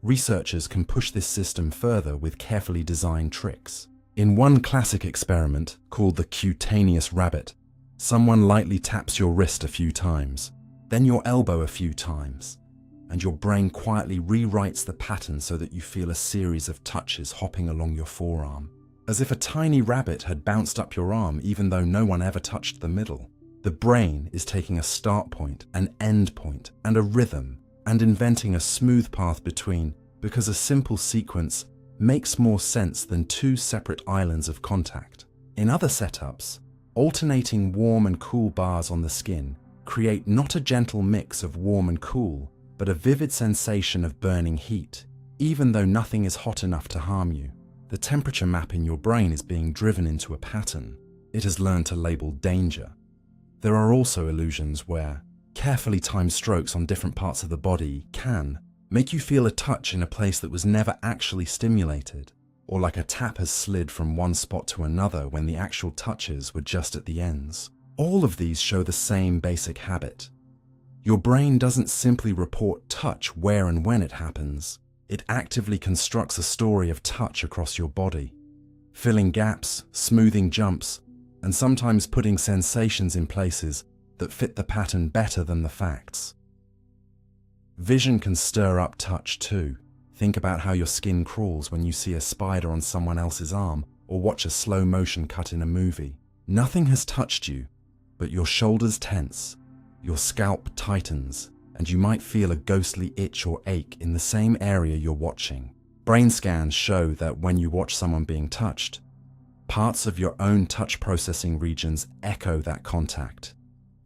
Researchers can push this system further with carefully designed tricks. In one classic experiment, called the cutaneous rabbit, someone lightly taps your wrist a few times, then your elbow a few times, and your brain quietly rewrites the pattern so that you feel a series of touches hopping along your forearm, as if a tiny rabbit had bounced up your arm even though no one ever touched the middle. The brain is taking a start point, an end point, and a rhythm, and inventing a smooth path between, because a simple sequence makes more sense than two separate islands of contact. In other setups, alternating warm and cool bars on the skin create not a gentle mix of warm and cool, but a vivid sensation of burning heat, even though nothing is hot enough to harm you. The temperature map in your brain is being driven into a pattern. It has learned to label danger. There are also illusions where carefully timed strokes on different parts of the body can make you feel a touch in a place that was never actually stimulated, or like a tap has slid from one spot to another when the actual touches were just at the ends. All of these show the same basic habit. Your brain doesn't simply report touch where and when it happens. It actively constructs a story of touch across your body, filling gaps, smoothing jumps, and sometimes putting sensations in places that fit the pattern better than the facts. Vision can stir up touch too. Think about how your skin crawls when you see a spider on someone else's arm or watch a slow motion cut in a movie. Nothing has touched you, but your shoulders tense, your scalp tightens, and you might feel a ghostly itch or ache in the same area you're watching. Brain scans show that when you watch someone being touched, parts of your own touch processing regions echo that contact,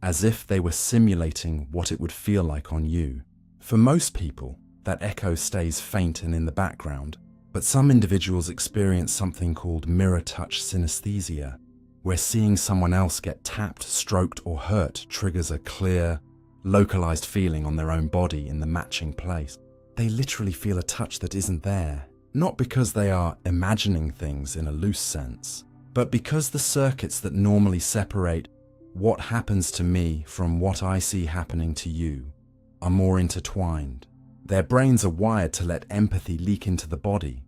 as if they were simulating what it would feel like on you. For most people, that echo stays faint and in the background, but some individuals experience something called mirror touch synesthesia, where seeing someone else get tapped, stroked, or hurt triggers a clear, localized feeling on their own body in the matching place. They literally feel a touch that isn't there, not because they are imagining things in a loose sense, but because the circuits that normally separate what happens to me from what I see happening to you are more intertwined. Their brains are wired to let empathy leak into the body,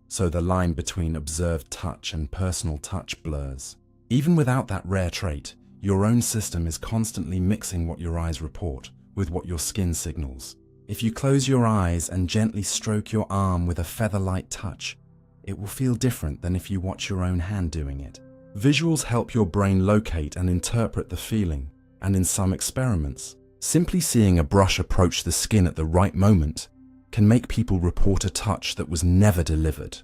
so the line between observed touch and personal touch blurs. Even without that rare trait, your own system is constantly mixing what your eyes report with what your skin signals. If you close your eyes and gently stroke your arm with a feather-light touch, it will feel different than if you watch your own hand doing it. Visuals help your brain locate and interpret the feeling, and in some experiments, simply seeing a brush approach the skin at the right moment can make people report a touch that was never delivered.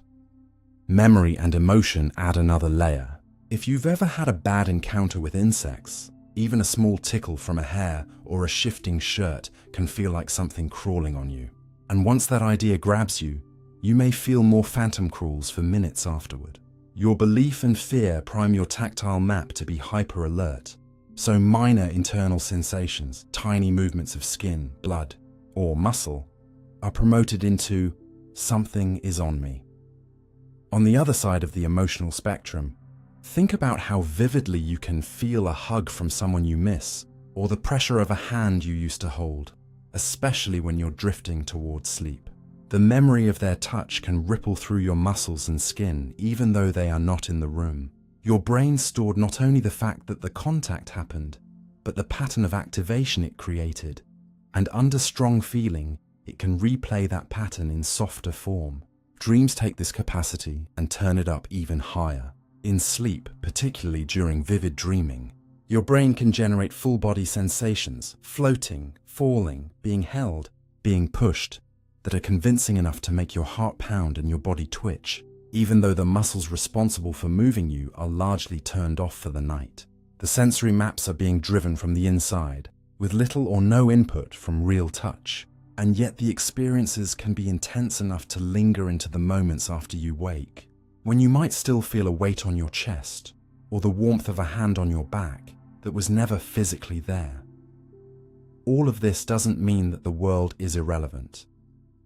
Memory and emotion add another layer. If you've ever had a bad encounter with insects, even a small tickle from a hair or a shifting shirt can feel like something crawling on you. And once that idea grabs you, you may feel more phantom crawls for minutes afterward. Your belief and fear prime your tactile map to be hyper alert. So minor internal sensations, tiny movements of skin, blood, or muscle, are promoted into something is on me. On the other side of the emotional spectrum, think about how vividly you can feel a hug from someone you miss, or the pressure of a hand you used to hold, especially when you're drifting towards sleep. The memory of their touch can ripple through your muscles and skin, even though they are not in the room. Your brain stored not only the fact that the contact happened, but the pattern of activation it created. And under strong feeling, it can replay that pattern in softer form. Dreams take this capacity and turn it up even higher. In sleep, particularly during vivid dreaming, your brain can generate full-body sensations, floating, falling, being held, being pushed, that are convincing enough to make your heart pound and your body twitch, even though the muscles responsible for moving you are largely turned off for the night. The sensory maps are being driven from the inside, with little or no input from real touch, and yet the experiences can be intense enough to linger into the moments after you wake, when you might still feel a weight on your chest, or the warmth of a hand on your back that was never physically there. All of this doesn't mean that the world is irrelevant,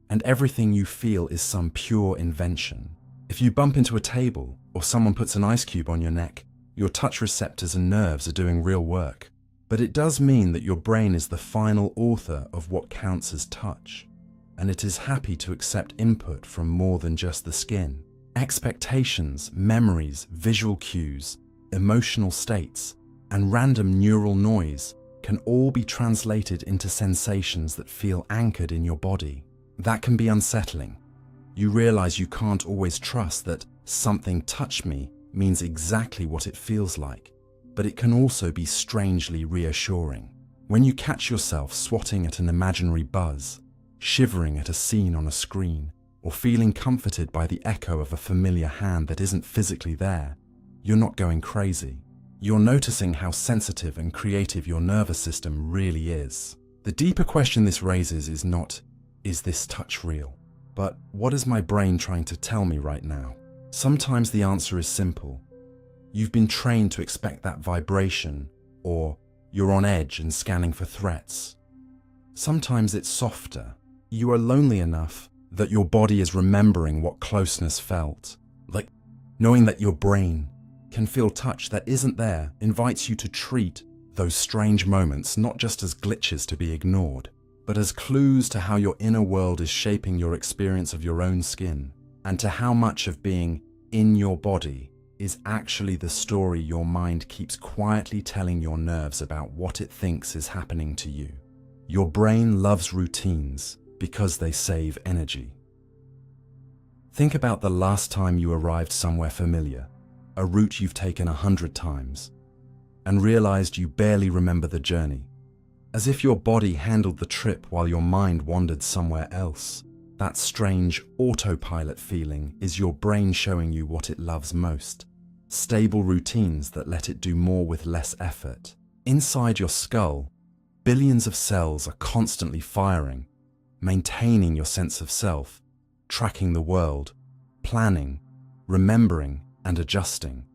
and everything you feel is some pure invention. If you bump into a table, or someone puts an ice cube on your neck, your touch receptors and nerves are doing real work. But it does mean that your brain is the final author of what counts as touch, and it is happy to accept input from more than just the skin. Expectations, memories, visual cues, emotional states, and random neural noise can all be translated into sensations that feel anchored in your body. That can be unsettling. You realize you can't always trust that something touched me means exactly what it feels like, but it can also be strangely reassuring. When you catch yourself swatting at an imaginary buzz, shivering at a scene on a screen, or feeling comforted by the echo of a familiar hand that isn't physically there, you're not going crazy. You're noticing how sensitive and creative your nervous system really is. The deeper question this raises is not, is this touch real? But what is my brain trying to tell me right now? Sometimes the answer is simple. You've been trained to expect that vibration, or you're on edge and scanning for threats. Sometimes it's softer. You are lonely enough that your body is remembering what closeness felt. Like knowing that your brain can feel touch that isn't there invites you to treat those strange moments not just as glitches to be ignored, but as clues to how your inner world is shaping your experience of your own skin, and to how much of being in your body is actually the story your mind keeps quietly telling your nerves about what it thinks is happening to you. Your brain loves routines because they save energy. Think about the last time you arrived somewhere familiar, a route you've taken 100 times. and realized you barely remember the journey. As if your body handled the trip while your mind wandered somewhere else. That strange autopilot feeling is your brain showing you what it loves most. Stable routines that let it do more with less effort. Inside your skull, billions of cells are constantly firing, maintaining your sense of self, tracking the world, planning, remembering, and adjusting.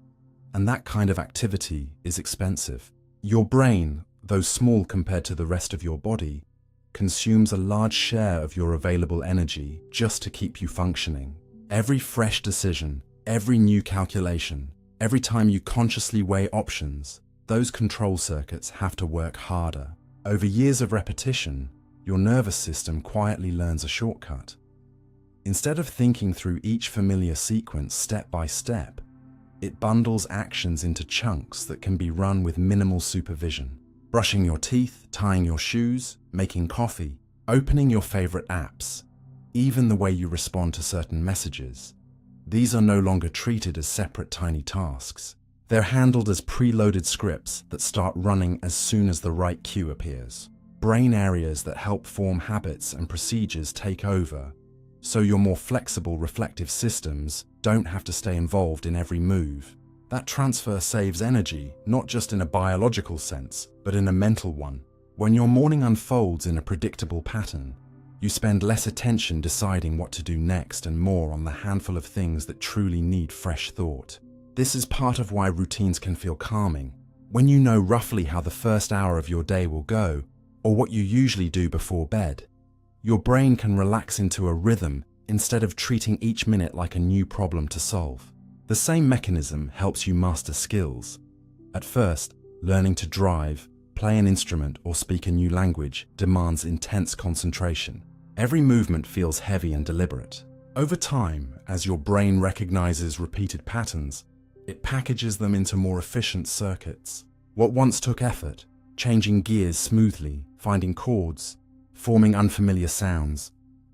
And that kind of activity is expensive. Your brain, though small compared to the rest of your body, consumes a large share of your available energy just to keep you functioning. Every fresh decision, every new calculation, every time you consciously weigh options, those control circuits have to work harder. Over years of repetition, your nervous system quietly learns a shortcut. Instead of thinking through each familiar sequence step by step, it bundles actions into chunks that can be run with minimal supervision. Brushing your teeth, tying your shoes, making coffee, opening your favorite apps, even the way you respond to certain messages. These are no longer treated as separate tiny tasks. They're handled as preloaded scripts that start running as soon as the right cue appears. Brain areas that help form habits and procedures take over, so your more flexible reflective systems don't have to stay involved in every move. That transfer saves energy, not just in a biological sense, but in a mental one. When your morning unfolds in a predictable pattern, you spend less attention deciding what to do next and more on the handful of things that truly need fresh thought. This is part of why routines can feel calming. When you know roughly how the first hour of your day will go, or what you usually do before bed, your brain can relax into a rhythm instead of treating each minute like a new problem to solve. The same mechanism helps you master skills. At first, learning to drive, play an instrument, or speak a new language demands intense concentration. Every movement feels heavy and deliberate. Over time, as your brain recognizes repeated patterns, it packages them into more efficient circuits. What once took effort, changing gears smoothly, finding chords, forming unfamiliar sounds,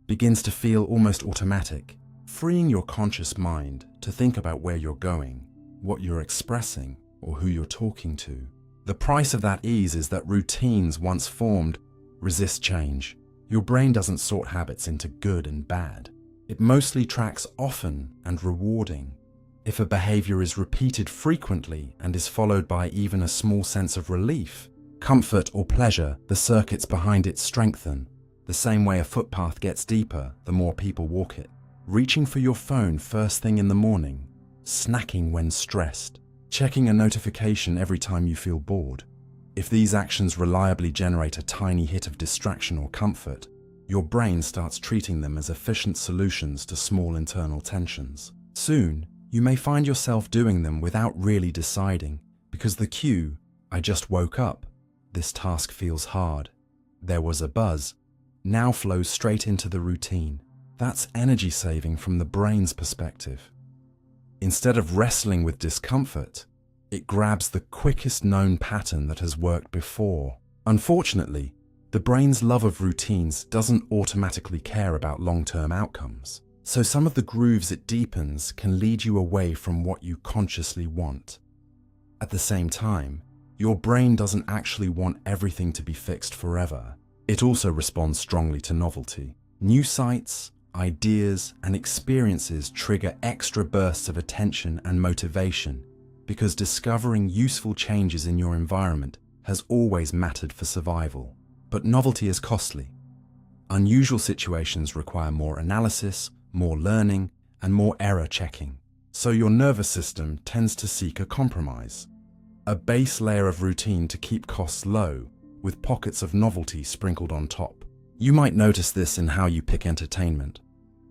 begins to feel almost automatic, freeing your conscious mind to think about where you're going, what you're expressing, or who you're talking to. The price of that ease is that routines once formed resist change. Your brain doesn't sort habits into good and bad. It mostly tracks often and rewarding. If a behavior is repeated frequently and is followed by even a small sense of relief, comfort or pleasure, the circuits behind it strengthen. The same way a footpath gets deeper the more people walk it. Reaching for your phone first thing in the morning, snacking when stressed, checking a notification every time you feel bored. If these actions reliably generate a tiny hit of distraction or comfort, your brain starts treating them as efficient solutions to small internal tensions. Soon, you may find yourself doing them without really deciding, because the cue, "I just woke up, this task feels hard, there was a buzz," now flows straight into the routine. That's energy saving from the brain's perspective. Instead of wrestling with discomfort, it grabs the quickest known pattern that has worked before. Unfortunately, the brain's love of routines doesn't automatically care about long-term outcomes. So some of the grooves it deepens can lead you away from what you consciously want. At the same time, your brain doesn't actually want everything to be fixed forever. It also responds strongly to novelty. New sights, ideas, and experiences trigger extra bursts of attention and motivation because discovering useful changes in your environment has always mattered for survival. But novelty is costly. Unusual situations require more analysis, more learning, and more error checking. So your nervous system tends to seek a compromise. A base layer of routine to keep costs low, with pockets of novelty sprinkled on top. You might notice this in how you pick entertainment.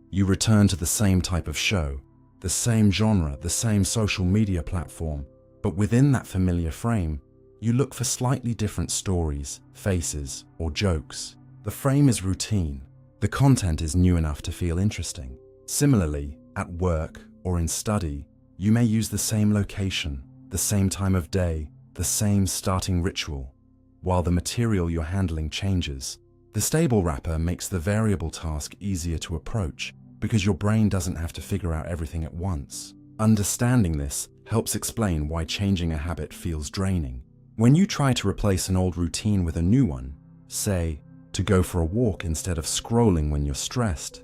You return to the same type of show, the same genre, the same social media platform, but within that familiar frame, you look for slightly different stories, faces, or jokes. The frame is routine. The content is new enough to feel interesting. Similarly, at work or in study, you may use the same location, the same time of day, the same starting ritual, while the material you're handling changes. The stable wrapper makes the variable task easier to approach because your brain doesn't have to figure out everything at once. Understanding this helps explain why changing a habit feels draining. When you try to replace an old routine with a new one, say, to go for a walk instead of scrolling when you're stressed,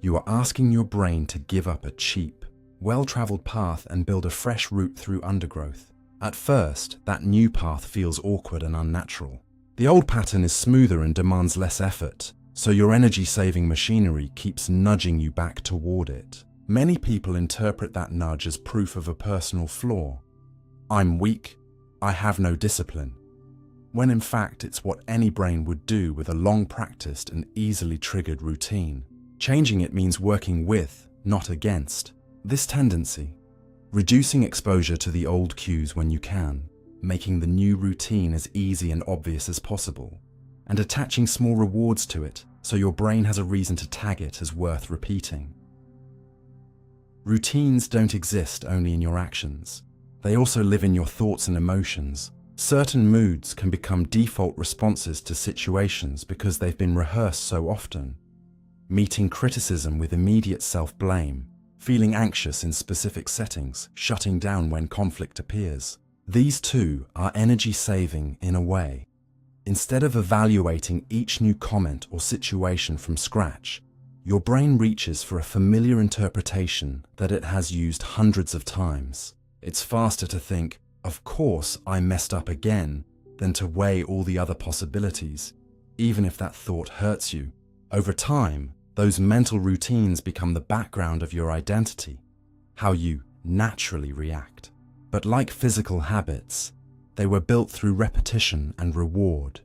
you are asking your brain to give up a cheap, well-traveled path and build a fresh route through undergrowth. At first, that new path feels awkward and unnatural. The old pattern is smoother and demands less effort, so your energy-saving machinery keeps nudging you back toward it. Many people interpret that nudge as proof of a personal flaw. I'm weak, I have no discipline. When in fact it's what any brain would do with a long-practiced and easily triggered routine. Changing it means working with, not against, this tendency. Reducing exposure to the old cues when you can, making the new routine as easy and obvious as possible, and attaching small rewards to it so your brain has a reason to tag it as worth repeating. Routines don't exist only in your actions. They also live in your thoughts and emotions. Certain moods can become default responses to situations because they've been rehearsed so often. Meeting criticism with immediate self-blame, feeling anxious in specific settings, shutting down when conflict appears. These too are energy-saving in a way. Instead of evaluating each new comment or situation from scratch, your brain reaches for a familiar interpretation that it has used hundreds of times. It's faster to think, of course I messed up again, than to weigh all the other possibilities, even if that thought hurts you. Over time, those mental routines become the background of your identity, how you naturally react. But like physical habits, they were built through repetition and reward.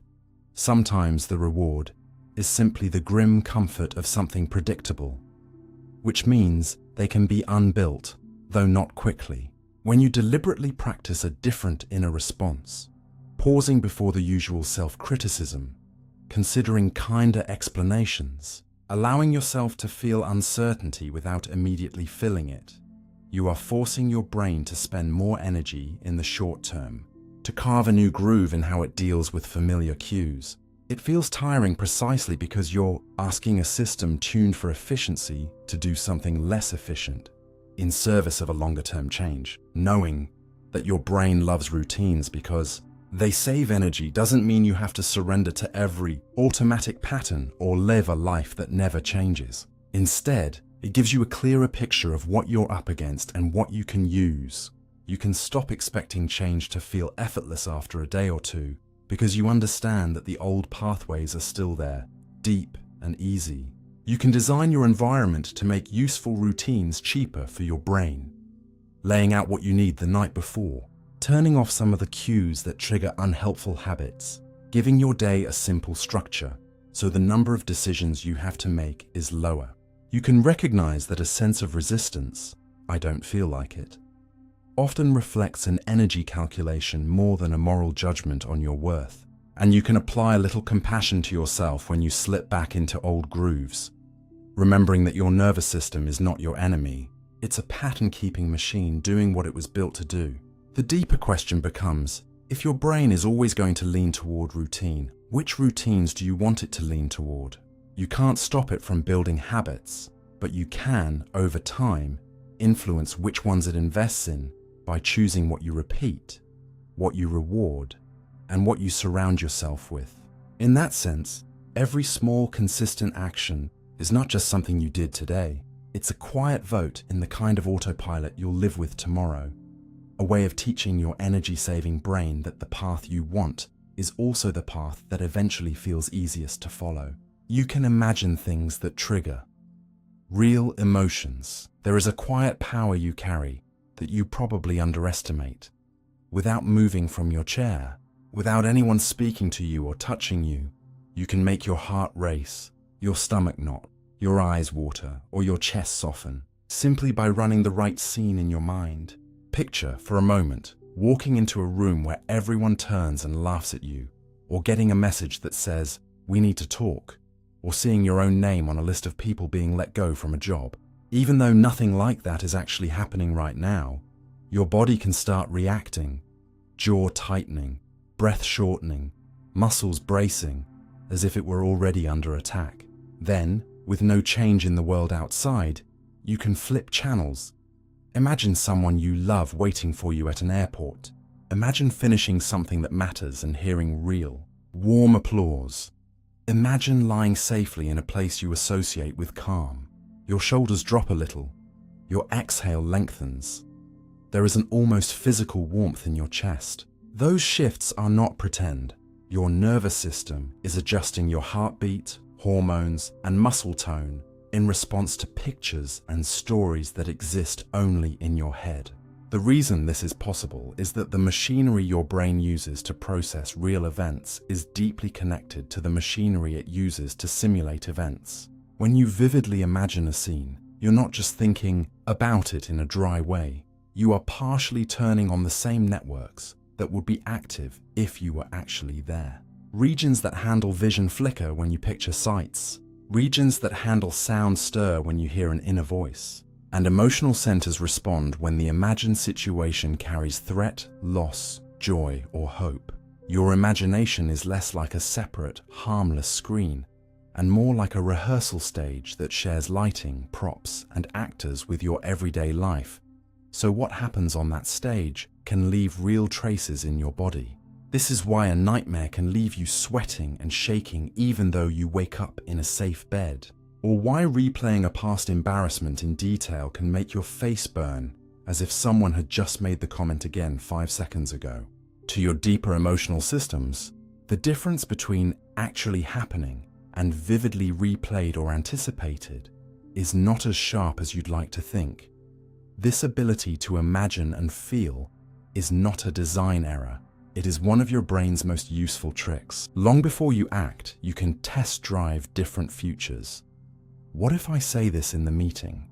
Sometimes the reward is simply the grim comfort of something predictable, which means they can be unbuilt, though not quickly. When you deliberately practice a different inner response, pausing before the usual self-criticism, considering kinder explanations, allowing yourself to feel uncertainty without immediately filling it, you are forcing your brain to spend more energy in the short term, to carve a new groove in how it deals with familiar cues. It feels tiring precisely because you're asking a system tuned for efficiency to do something less efficient, in service of a longer-term change. Knowing that your brain loves routines because they save energy doesn't mean you have to surrender to every automatic pattern or live a life that never changes. Instead, it gives you a clearer picture of what you're up against and what you can use. You can stop expecting change to feel effortless after a day or two because you understand that the old pathways are still there, deep and easy. You can design your environment to make useful routines cheaper for your brain, laying out what you need the night before, turning off some of the cues that trigger unhelpful habits, giving your day a simple structure so the number of decisions you have to make is lower. You can recognize that a sense of resistance, I don't feel like it, often reflects an energy calculation more than a moral judgment on your worth. And you can apply a little compassion to yourself when you slip back into old grooves, remembering that your nervous system is not your enemy. It's a pattern-keeping machine doing what it was built to do. The deeper question becomes, if your brain is always going to lean toward routine, which routines do you want it to lean toward? You can't stop it from building habits, but you can, over time, influence which ones it invests in by choosing what you repeat, what you reward, and what you surround yourself with. In that sense, every small, consistent action is not just something you did today. It's a quiet vote in the kind of autopilot you'll live with tomorrow, a way of teaching your energy-saving brain that the path you want is also the path that eventually feels easiest to follow. You can imagine things that trigger real emotions. There is a quiet power you carry that you probably underestimate. Without moving from your chair, without anyone speaking to you or touching you, you can make your heart race, your stomach knot, your eyes water, or your chest soften, simply by running the right scene in your mind. Picture, for a moment, walking into a room where everyone turns and laughs at you, or getting a message that says, "We need to talk," or seeing your own name on a list of people being let go from a job. Even though nothing like that is actually happening right now, your body can start reacting, jaw tightening, breath shortening, muscles bracing, as if it were already under attack. Then, with no change in the world outside, you can flip channels. Imagine someone you love waiting for you at an airport. Imagine finishing something that matters and hearing real, warm applause. Imagine lying safely in a place you associate with calm. Your shoulders drop a little. Your exhale lengthens. There is an almost physical warmth in your chest. Those shifts are not pretend. Your nervous system is adjusting your heartbeat, hormones, and muscle tone in response to pictures and stories that exist only in your head. The reason this is possible is that the machinery your brain uses to process real events is deeply connected to the machinery it uses to simulate events. When you vividly imagine a scene, you're not just thinking about it in a dry way. You are partially turning on the same networks that would be active if you were actually there. Regions that handle vision flicker when you picture sights. Regions that handle sound stir when you hear an inner voice. And emotional centers respond when the imagined situation carries threat, loss, joy, or hope. Your imagination is less like a separate, harmless screen, and more like a rehearsal stage that shares lighting, props, and actors with your everyday life. So what happens on that stage can leave real traces in your body. This is why a nightmare can leave you sweating and shaking even though you wake up in a safe bed. Or why replaying a past embarrassment in detail can make your face burn as if someone had just made the comment again 5 seconds ago. To your deeper emotional systems, the difference between actually happening and vividly replayed or anticipated is not as sharp as you'd like to think. This ability to imagine and feel is not a design error. It is one of your brain's most useful tricks. Long before you act, you can test drive different futures. What if I say this in the meeting?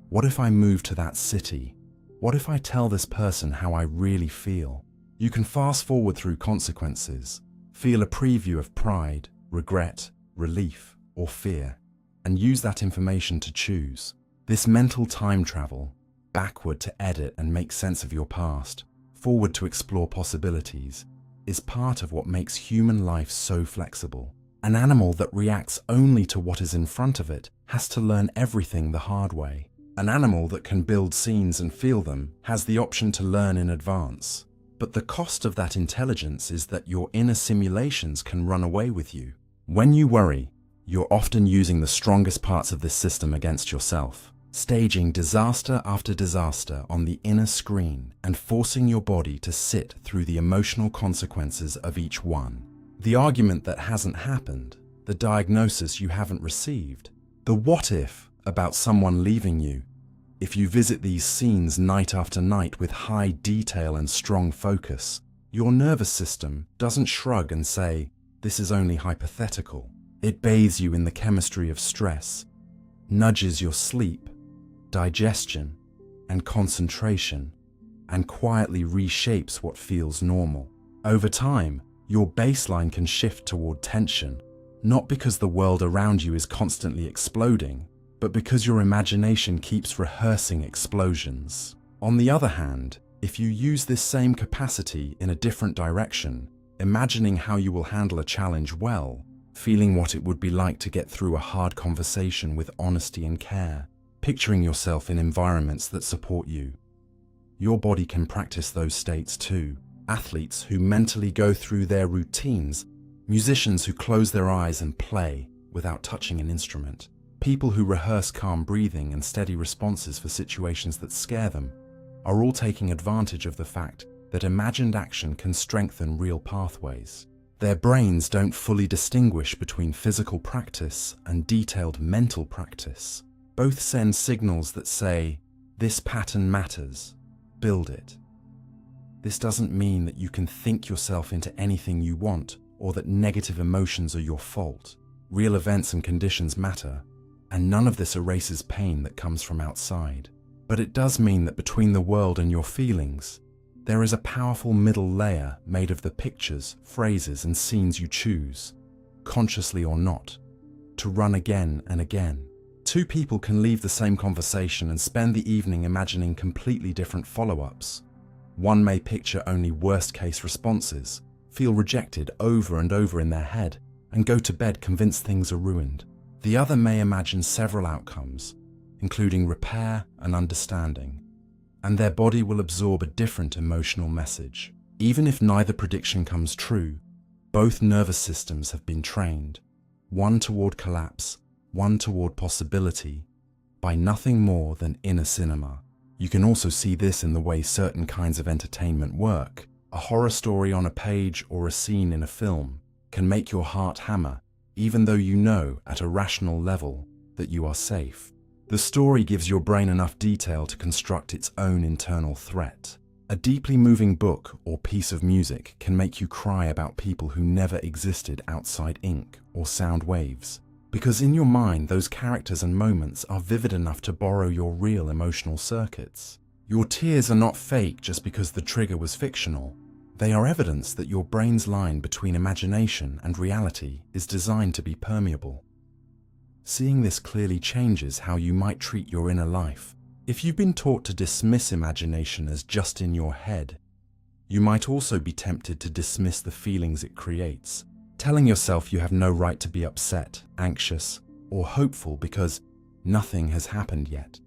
What if I move to that city? What if I tell this person how I really feel? You can fast forward through consequences, feel a preview of pride, regret, relief, or fear, and use that information to choose. This mental time travel, backward to edit and make sense of your past, forward to explore possibilities, is part of what makes human life so flexible. An animal that reacts only to what is in front of it has to learn everything the hard way. An animal that can build scenes and feel them has the option to learn in advance. But the cost of that intelligence is that your inner simulations can run away with you. When you worry, you're often using the strongest parts of this system against yourself, staging disaster after disaster on the inner screen and forcing your body to sit through the emotional consequences of each one. The argument that hasn't happened, the diagnosis you haven't received, the what if about someone leaving you. If you visit these scenes night after night with high detail and strong focus, your nervous system doesn't shrug and say, "This is only hypothetical." It bathes you in the chemistry of stress, nudges your sleep, digestion, and concentration, and quietly reshapes what feels normal. Over time, your baseline can shift toward tension, not because the world around you is constantly exploding, but because your imagination keeps rehearsing explosions. On the other hand, if you use this same capacity in a different direction, imagining how you will handle a challenge well, feeling what it would be like to get through a hard conversation with honesty and care, picturing yourself in environments that support you, your body can practice those states too. Athletes who mentally go through their routines, musicians who close their eyes and play without touching an instrument, people who rehearse calm breathing and steady responses for situations that scare them, are all taking advantage of the fact that imagined action can strengthen real pathways. Their brains don't fully distinguish between physical practice and detailed mental practice. Both send signals that say, "This pattern matters, build it." This doesn't mean that you can think yourself into anything you want or that negative emotions are your fault. Real events and conditions matter, and none of this erases pain that comes from outside. But it does mean that between the world and your feelings, there is a powerful middle layer made of the pictures, phrases, and scenes you choose, consciously or not, to run again and again. Two people can leave the same conversation and spend the evening imagining completely different follow-ups. One may picture only worst-case responses, feel rejected over and over in their head, and go to bed convinced things are ruined. The other may imagine several outcomes, including repair and understanding, and their body will absorb a different emotional message. Even if neither prediction comes true, both nervous systems have been trained, one toward collapse, one toward possibility, by nothing more than inner cinema. You can also see this in the way certain kinds of entertainment work. A horror story on a page or a scene in a film can make your heart hammer, even though you know at a rational level that you are safe. The story gives your brain enough detail to construct its own internal threat. A deeply moving book or piece of music can make you cry about people who never existed outside ink or sound waves, because in your mind those characters and moments are vivid enough to borrow your real emotional circuits. Your tears are not fake just because the trigger was fictional. They are evidence that your brain's line between imagination and reality is designed to be permeable. Seeing this clearly changes how you might treat your inner life. If you've been taught to dismiss imagination as just in your head, you might also be tempted to dismiss the feelings it creates, telling yourself you have no right to be upset, anxious, or hopeful because nothing has happened yet.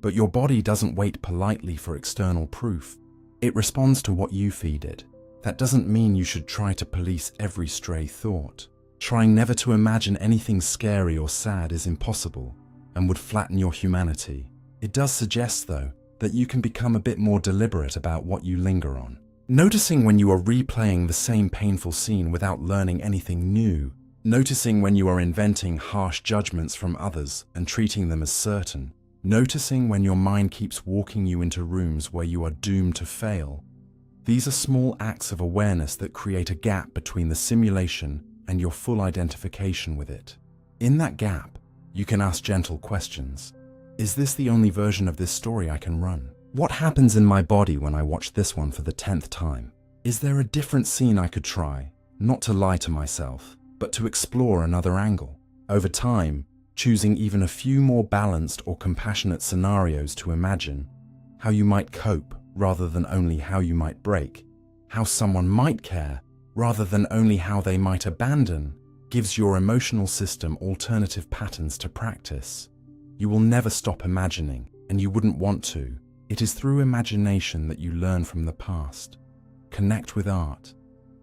But your body doesn't wait politely for external proof. It responds to what you feed it. That doesn't mean you should try to police every stray thought. Trying never to imagine anything scary or sad is impossible and would flatten your humanity. It does suggest, though, that you can become a bit more deliberate about what you linger on. Noticing when you are replaying the same painful scene without learning anything new. Noticing when you are inventing harsh judgments from others and treating them as certain. Noticing when your mind keeps walking you into rooms where you are doomed to fail. These are small acts of awareness that create a gap between the simulation and your full identification with it. In that gap, you can ask gentle questions. Is this the only version of this story I can run? What happens in my body when I watch this one for the 10th time? Is there a different scene I could try, not to lie to myself, but to explore another angle? Over time, choosing even a few more balanced or compassionate scenarios to imagine, how you might cope rather than only how you might break, how someone might care rather than only how they might abandon, gives your emotional system alternative patterns to practice. You will never stop imagining, and you wouldn't want to. It is through imagination that you learn from the past, connect with art,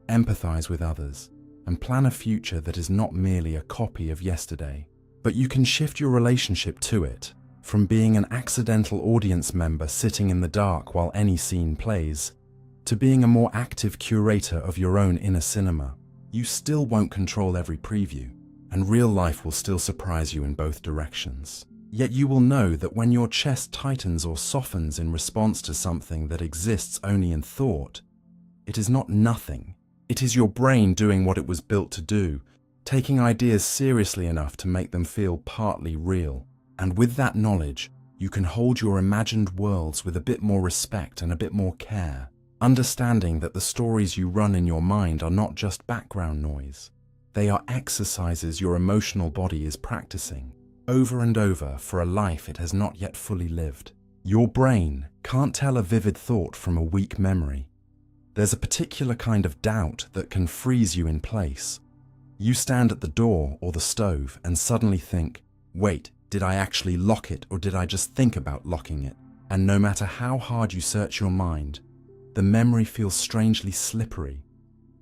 empathize with others, and plan a future that is not merely a copy of yesterday. But you can shift your relationship to it, from being an accidental audience member sitting in the dark while any scene plays, to being a more active curator of your own inner cinema. You still won't control every preview, and real life will still surprise you in both directions. Yet you will know that when your chest tightens or softens in response to something that exists only in thought, it is not nothing. It is your brain doing what it was built to do, taking ideas seriously enough to make them feel partly real. And with that knowledge, you can hold your imagined worlds with a bit more respect and a bit more care, understanding that the stories you run in your mind are not just background noise. They are exercises your emotional body is practicing over and over for a life it has not yet fully lived. Your brain can't tell a vivid thought from a weak memory. There's a particular kind of doubt that can freeze you in place. You stand at the door or the stove and suddenly think, wait, did I actually lock it or did I just think about locking it? And no matter how hard you search your mind, the memory feels strangely slippery,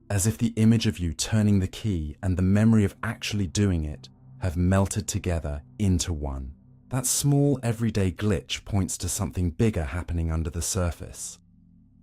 as if the image of you turning the key and the memory of actually doing it have melted together into one. That small everyday glitch points to something bigger happening under the surface.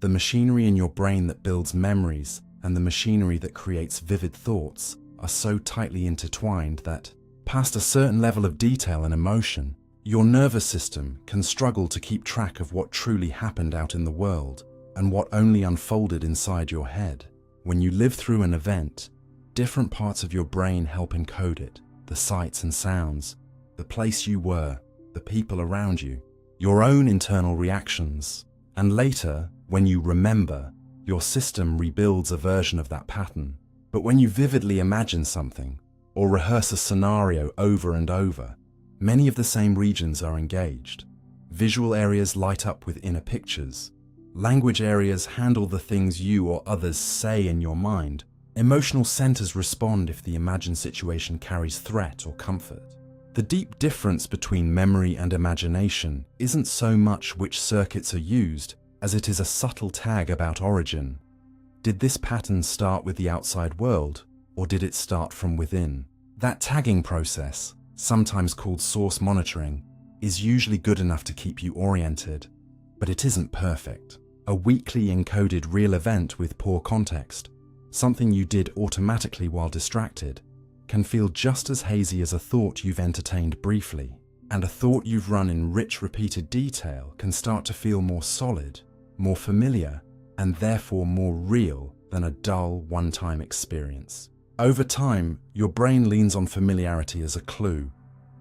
The machinery in your brain that builds memories and the machinery that creates vivid thoughts are so tightly intertwined that, past a certain level of detail and emotion, your nervous system can struggle to keep track of what truly happened out in the world and what only unfolded inside your head. When you live through an event, different parts of your brain help encode it. The sights and sounds, the place you were, the people around you, your own internal reactions. And later, when you remember, your system rebuilds a version of that pattern. But when you vividly imagine something, or rehearse a scenario over and over, many of the same regions are engaged. Visual areas light up with inner pictures. Language areas handle the things you or others say in your mind. Emotional centers respond if the imagined situation carries threat or comfort. The deep difference between memory and imagination isn't so much which circuits are used, as it is a subtle tag about origin. Did this pattern start with the outside world, or did it start from within? That tagging process, sometimes called source monitoring, is usually good enough to keep you oriented, but it isn't perfect. A weakly encoded real event with poor context, something you did automatically while distracted, can feel just as hazy as a thought you've entertained briefly. And a thought you've run in rich, repeated detail can start to feel more solid, more familiar, and therefore more real than a dull, one-time experience. Over time, your brain leans on familiarity as a clue.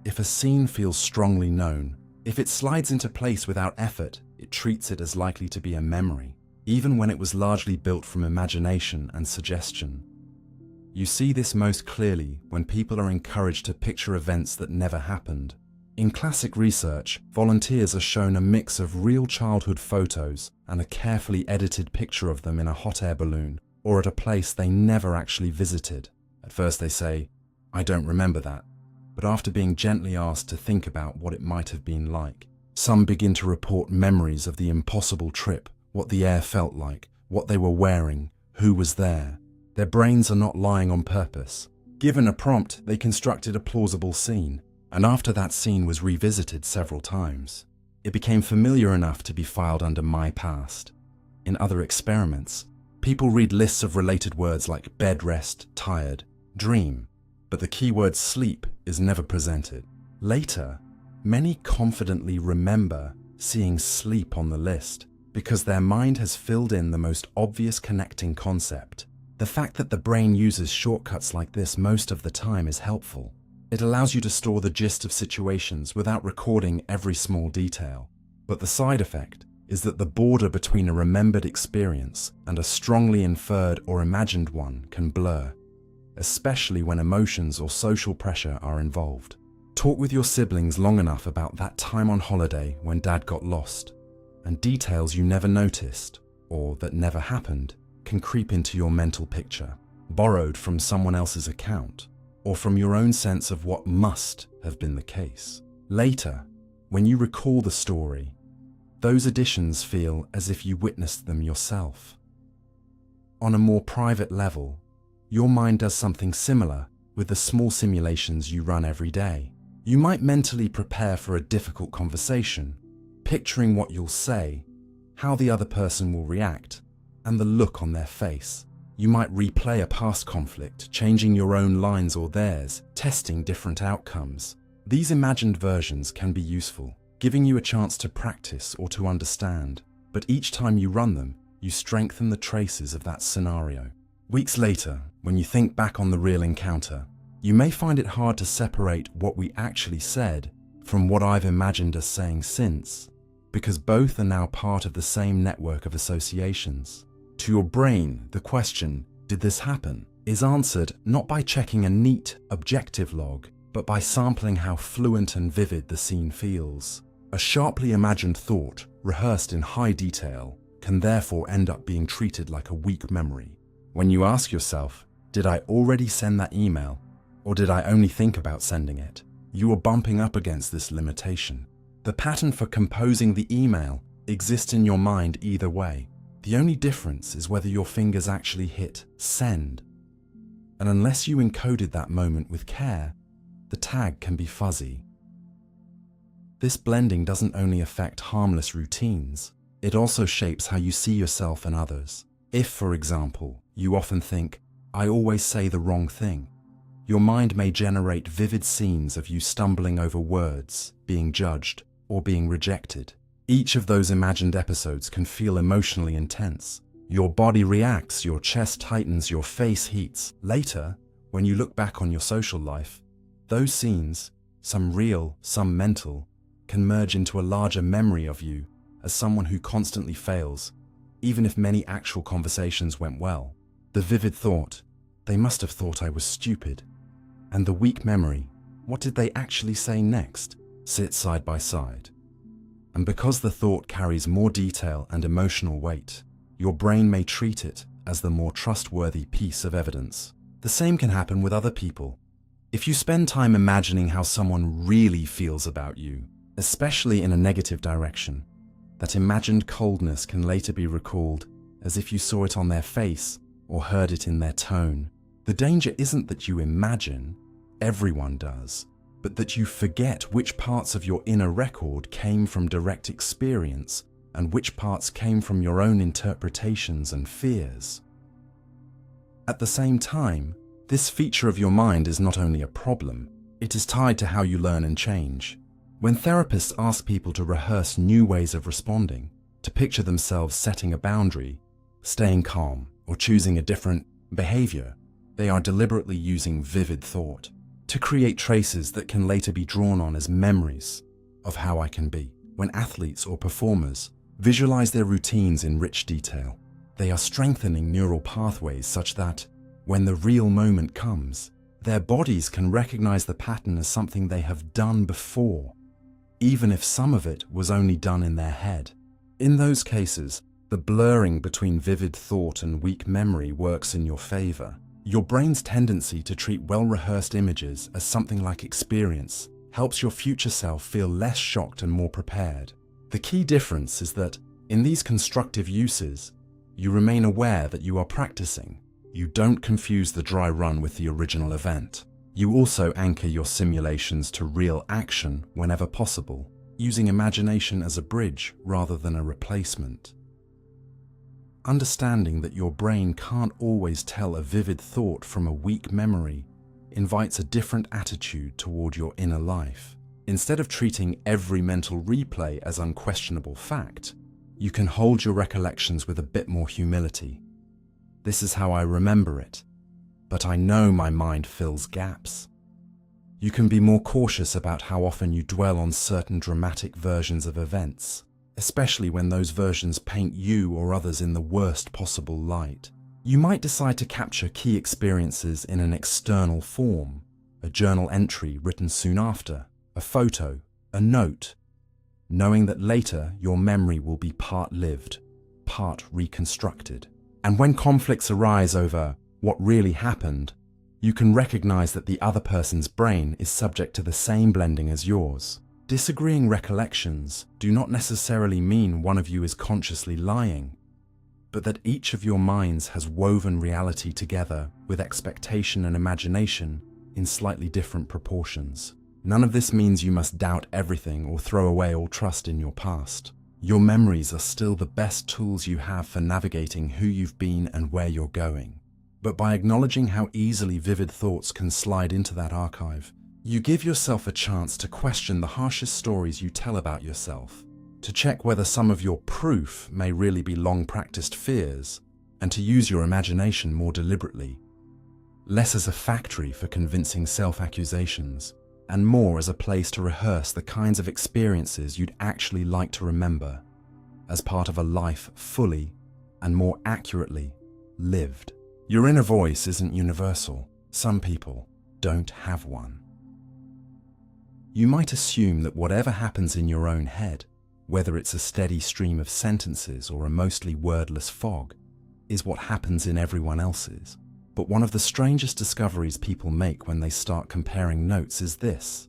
If a scene feels strongly known, if it slides into place without effort, it treats it as likely to be a memory, even when it was largely built from imagination and suggestion. You see this most clearly when people are encouraged to picture events that never happened. In classic research, volunteers are shown a mix of real childhood photos and a carefully edited picture of them in a hot air balloon or at a place they never actually visited. At first they say, "I don't remember that," but after being gently asked to think about what it might have been like, some begin to report memories of the impossible trip, what the air felt like, what they were wearing, who was there. Their brains are not lying on purpose. Given a prompt, they constructed a plausible scene. And after that scene was revisited several times, it became familiar enough to be filed under My Past. In other experiments, people read lists of related words like bed rest, tired, dream, but the keyword sleep is never presented. Later, many confidently remember seeing sleep on the list because their mind has filled in the most obvious connecting concept. The fact that the brain uses shortcuts like this most of the time is helpful. It allows you to store the gist of situations without recording every small detail. But the side effect is that the border between a remembered experience and a strongly inferred or imagined one can blur, especially when emotions or social pressure are involved. Talk with your siblings long enough about that time on holiday when dad got lost, and details you never noticed, or that never happened, can creep into your mental picture, borrowed from someone else's account, or from your own sense of what must have been the case. Later, when you recall the story, those additions feel as if you witnessed them yourself. On a more private level, your mind does something similar with the small simulations you run every day. You might mentally prepare for a difficult conversation, picturing what you'll say, how the other person will react, and the look on their face. You might replay a past conflict, changing your own lines or theirs, testing different outcomes. These imagined versions can be useful, giving you a chance to practice or to understand, but each time you run them, you strengthen the traces of that scenario. Weeks later, when you think back on the real encounter, you may find it hard to separate what we actually said from what I've imagined us saying since, because both are now part of the same network of associations. To your brain, the question, "Did this happen?" is answered not by checking a neat, objective log, but by sampling how fluent and vivid the scene feels. A sharply imagined thought, rehearsed in high detail, can therefore end up being treated like a weak memory. When you ask yourself, "Did I already send that email, or did I only think about sending it?" you are bumping up against this limitation. The pattern for composing the email exists in your mind either way. The only difference is whether your fingers actually hit send. And unless you encoded that moment with care, the tag can be fuzzy. This blending doesn't only affect harmless routines, it also shapes how you see yourself and others. If, for example, you often think, "I always say the wrong thing," your mind may generate vivid scenes of you stumbling over words, being judged, or being rejected. Each of those imagined episodes can feel emotionally intense. Your body reacts, your chest tightens, your face heats. Later, when you look back on your social life, those scenes, some real, some mental, can merge into a larger memory of you as someone who constantly fails, even if many actual conversations went well. The vivid thought, "They must have thought I was stupid," and the weak memory, "What did they actually say next?" sit side by side. And because the thought carries more detail and emotional weight, your brain may treat it as the more trustworthy piece of evidence. The same can happen with other people. If you spend time imagining how someone really feels about you, especially in a negative direction, that imagined coldness can later be recalled as if you saw it on their face or heard it in their tone. The danger isn't that you imagine, everyone does, but that you forget which parts of your inner record came from direct experience and which parts came from your own interpretations and fears. At the same time, this feature of your mind is not only a problem, it is tied to how you learn and change. When therapists ask people to rehearse new ways of responding, to picture themselves setting a boundary, staying calm, or choosing a different behavior, they are deliberately using vivid thought to create traces that can later be drawn on as memories of how I can be. When athletes or performers visualize their routines in rich detail, they are strengthening neural pathways such that, when the real moment comes, their bodies can recognize the pattern as something they have done before, even if some of it was only done in their head. In those cases, the blurring between vivid thought and weak memory works in your favor. Your brain's tendency to treat well-rehearsed images as something like experience helps your future self feel less shocked and more prepared. The key difference is that, in these constructive uses, you remain aware that you are practicing. You don't confuse the dry run with the original event. You also anchor your simulations to real action whenever possible, using imagination as a bridge rather than a replacement. Understanding that your brain can't always tell a vivid thought from a weak memory invites a different attitude toward your inner life. Instead of treating every mental replay as unquestionable fact, you can hold your recollections with a bit more humility. This is how I remember it, but I know my mind fills gaps. You can be more cautious about how often you dwell on certain dramatic versions of events, especially when those versions paint you or others in the worst possible light. You might decide to capture key experiences in an external form, a journal entry written soon after, a photo, a note, knowing that later your memory will be part lived, part reconstructed. And when conflicts arise over what really happened, you can recognize that the other person's brain is subject to the same blending as yours. Disagreeing recollections do not necessarily mean one of you is consciously lying, but that each of your minds has woven reality together with expectation and imagination in slightly different proportions. None of this means you must doubt everything or throw away all trust in your past. Your memories are still the best tools you have for navigating who you've been and where you're going. But by acknowledging how easily vivid thoughts can slide into that archive, you give yourself a chance to question the harshest stories you tell about yourself, to check whether some of your proof may really be long-practiced fears, and to use your imagination more deliberately, less as a factory for convincing self-accusations, and more as a place to rehearse the kinds of experiences you'd actually like to remember, as part of a life fully and more accurately lived. Your inner voice isn't universal. Some people don't have one. You might assume that whatever happens in your own head, whether it's a steady stream of sentences or a mostly wordless fog, is what happens in everyone else's. But one of the strangest discoveries people make when they start comparing notes is this: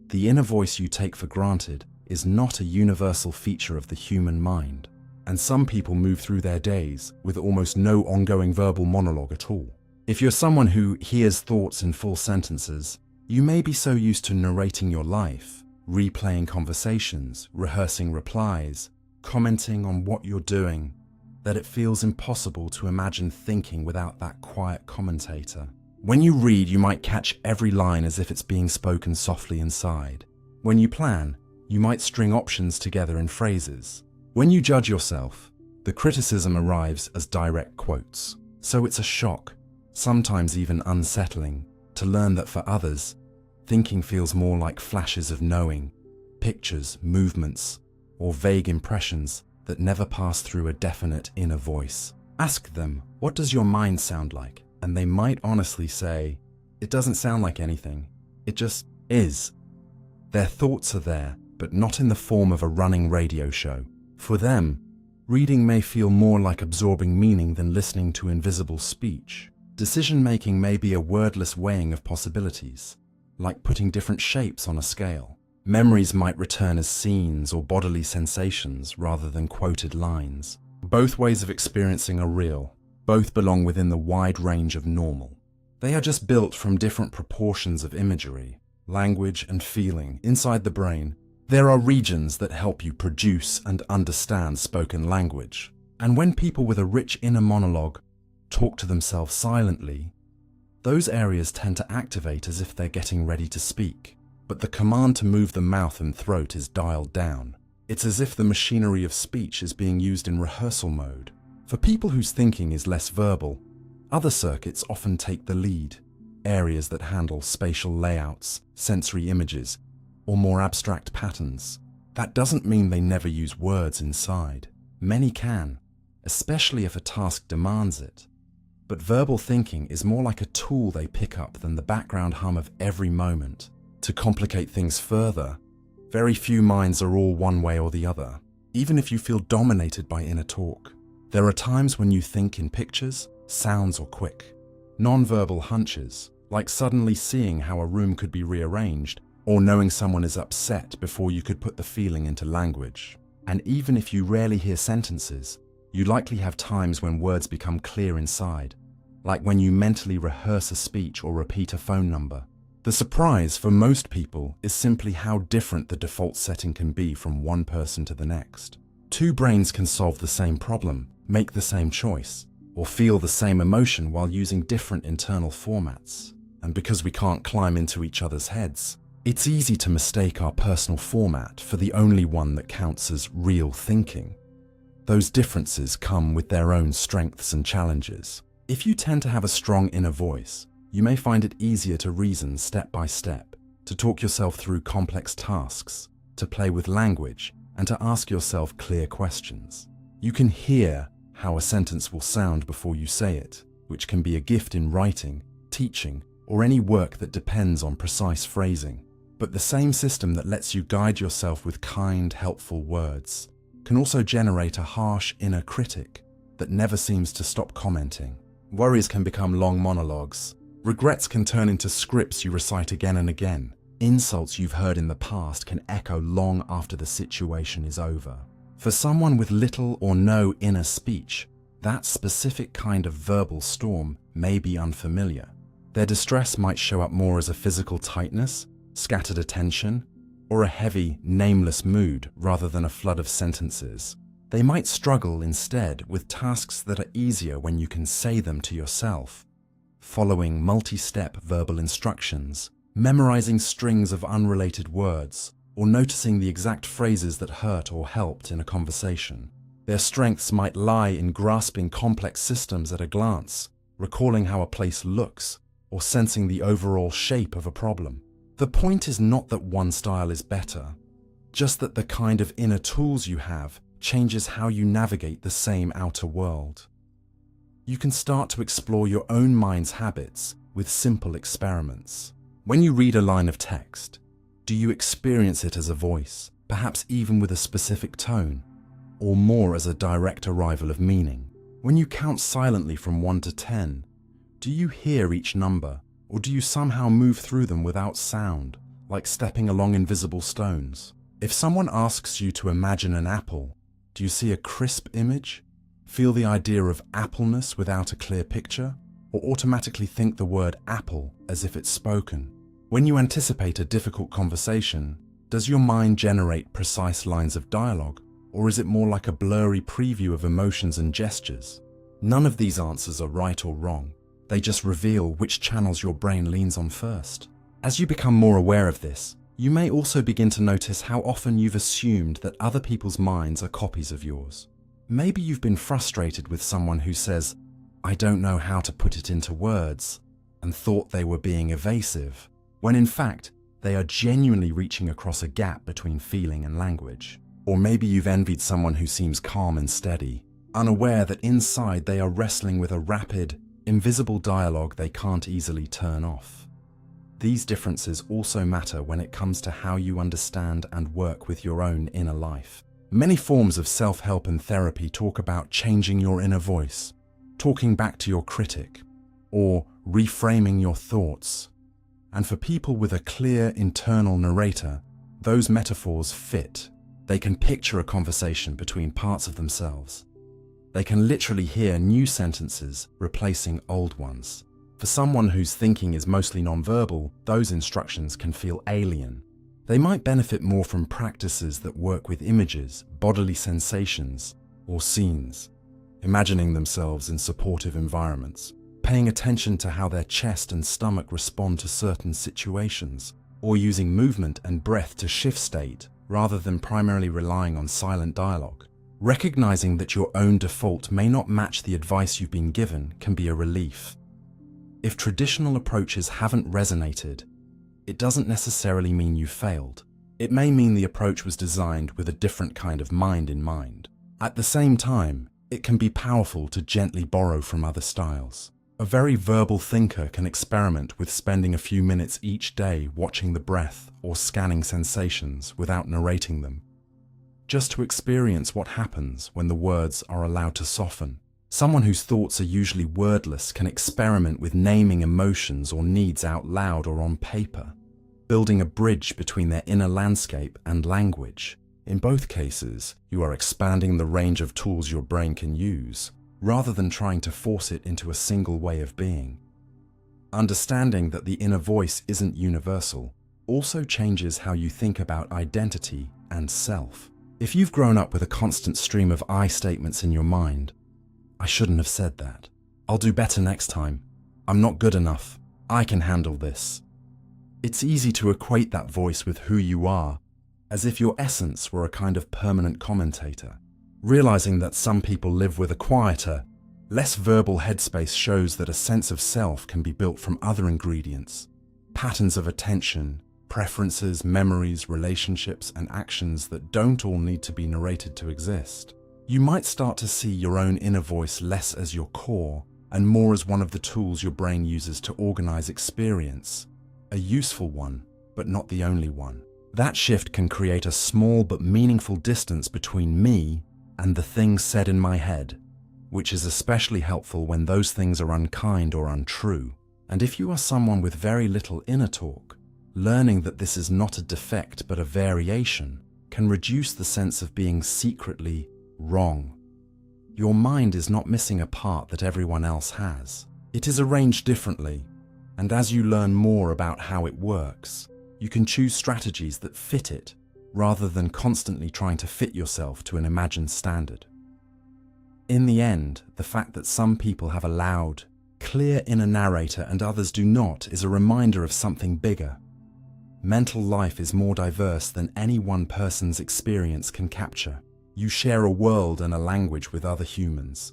the inner voice you take for granted is not a universal feature of the human mind, and some people move through their days with almost no ongoing verbal monologue at all. If you're someone who hears thoughts in full sentences, you may be so used to narrating your life, replaying conversations, rehearsing replies, commenting on what you're doing, that it feels impossible to imagine thinking without that quiet commentator. When you read, you might catch every line as if it's being spoken softly inside. When you plan, you might string options together in phrases. When you judge yourself, the criticism arrives as direct quotes. So it's a shock, sometimes even unsettling, to learn that for others, thinking feels more like flashes of knowing, pictures, movements, or vague impressions that never pass through a definite inner voice. Ask them, what does your mind sound like? And they might honestly say, it doesn't sound like anything. It just is. Their thoughts are there, but not in the form of a running radio show. For them, reading may feel more like absorbing meaning than listening to invisible speech. Decision-making may be a wordless weighing of possibilities, like putting different shapes on a scale. Memories might return as scenes or bodily sensations rather than quoted lines. Both ways of experiencing are real. Both belong within the wide range of normal. They are just built from different proportions of imagery, language, and feeling inside the brain. There are regions that help you produce and understand spoken language. And when people with a rich inner monologue talk to themselves silently, those areas tend to activate as if they're getting ready to speak. But the command to move the mouth and throat is dialed down. It's as if the machinery of speech is being used in rehearsal mode. For people whose thinking is less verbal, other circuits often take the lead. Areas that handle spatial layouts, sensory images, or more abstract patterns. That doesn't mean they never use words inside. Many can, especially if a task demands it. But verbal thinking is more like a tool they pick up than the background hum of every moment. To complicate things further, very few minds are all one way or the other, even if you feel dominated by inner talk. There are times when you think in pictures, sounds, or quick, non-verbal hunches, like suddenly seeing how a room could be rearranged, or knowing someone is upset before you could put the feeling into language. And even if you rarely hear sentences, you likely have times when words become clear inside, like when you mentally rehearse a speech or repeat a phone number. The surprise for most people is simply how different the default setting can be from one person to the next. Two brains can solve the same problem, make the same choice, or feel the same emotion while using different internal formats. And because we can't climb into each other's heads, it's easy to mistake our personal format for the only one that counts as real thinking. Those differences come with their own strengths and challenges. If you tend to have a strong inner voice, you may find it easier to reason step by step, to talk yourself through complex tasks, to play with language, and to ask yourself clear questions. You can hear how a sentence will sound before you say it, which can be a gift in writing, teaching, or any work that depends on precise phrasing. But the same system that lets you guide yourself with kind, helpful words can also generate a harsh inner critic that never seems to stop commenting. Worries can become long monologues. Regrets can turn into scripts you recite again and again. Insults you've heard in the past can echo long after the situation is over. For someone with little or no inner speech, that specific kind of verbal storm may be unfamiliar. Their distress might show up more as a physical tightness, scattered attention, or a heavy, nameless mood rather than a flood of sentences. They might struggle instead with tasks that are easier when you can say them to yourself. Following multi-step verbal instructions, memorizing strings of unrelated words, or noticing the exact phrases that hurt or helped in a conversation. Their strengths might lie in grasping complex systems at a glance, recalling how a place looks, or sensing the overall shape of a problem. The point is not that one style is better, just that the kind of inner tools you have changes how you navigate the same outer world. You can start to explore your own mind's habits with simple experiments. When you read a line of text, do you experience it as a voice, perhaps even with a specific tone, or more as a direct arrival of meaning? When you count silently from 1 to 10, do you hear each number, or do you somehow move through them without sound, like stepping along invisible stones? If someone asks you to imagine an apple, do you see a crisp image, feel the idea of appleness without a clear picture, or automatically think the word apple as if it's spoken? When you anticipate a difficult conversation, does your mind generate precise lines of dialogue, or is it more like a blurry preview of emotions and gestures? None of these answers are right or wrong. They just reveal which channels your brain leans on first. As you become more aware of this, you may also begin to notice how often you've assumed that other people's minds are copies of yours. Maybe you've been frustrated with someone who says, "I don't know how to put it into words," and thought they were being evasive, when in fact, they are genuinely reaching across a gap between feeling and language. Or maybe you've envied someone who seems calm and steady, unaware that inside they are wrestling with a rapid, invisible dialogue they can't easily turn off. These differences also matter when it comes to how you understand and work with your own inner life. Many forms of self-help and therapy talk about changing your inner voice, talking back to your critic, or reframing your thoughts. And for people with a clear internal narrator, those metaphors fit. They can picture a conversation between parts of themselves. They can literally hear new sentences replacing old ones. For someone whose thinking is mostly nonverbal, those instructions can feel alien. They might benefit more from practices that work with images, bodily sensations, or scenes, imagining themselves in supportive environments, paying attention to how their chest and stomach respond to certain situations, or using movement and breath to shift state rather than primarily relying on silent dialogue. Recognizing that your own default may not match the advice you've been given can be a relief. If traditional approaches haven't resonated, it doesn't necessarily mean you failed. It may mean the approach was designed with a different kind of mind in mind. At the same time, it can be powerful to gently borrow from other styles. A very verbal thinker can experiment with spending a few minutes each day watching the breath or scanning sensations without narrating them, just to experience what happens when the words are allowed to soften. Someone whose thoughts are usually wordless can experiment with naming emotions or needs out loud or on paper, building a bridge between their inner landscape and language. In both cases, you are expanding the range of tools your brain can use, rather than trying to force it into a single way of being. Understanding that the inner voice isn't universal also changes how you think about identity and self. If you've grown up with a constant stream of I statements in your mind, I shouldn't have said that. I'll do better next time. I'm not good enough. I can handle this. It's easy to equate that voice with who you are, as if your essence were a kind of permanent commentator. Realizing that some people live with a quieter, less verbal headspace shows that a sense of self can be built from other ingredients, patterns of attention, preferences, memories, relationships, and actions that don't all need to be narrated to exist. You might start to see your own inner voice less as your core and more as one of the tools your brain uses to organize experience, a useful one, but not the only one. That shift can create a small but meaningful distance between me and the things said in my head, which is especially helpful when those things are unkind or untrue. And if you are someone with very little inner talk, learning that this is not a defect but a variation can reduce the sense of being secretly wrong. Your mind is not missing a part that everyone else has. It is arranged differently, and as you learn more about how it works, you can choose strategies that fit it rather than constantly trying to fit yourself to an imagined standard. In the end, the fact that some people have a loud, clear inner narrator and others do not is a reminder of something bigger. Mental life is more diverse than any one person's experience can capture. You share a world and a language with other humans,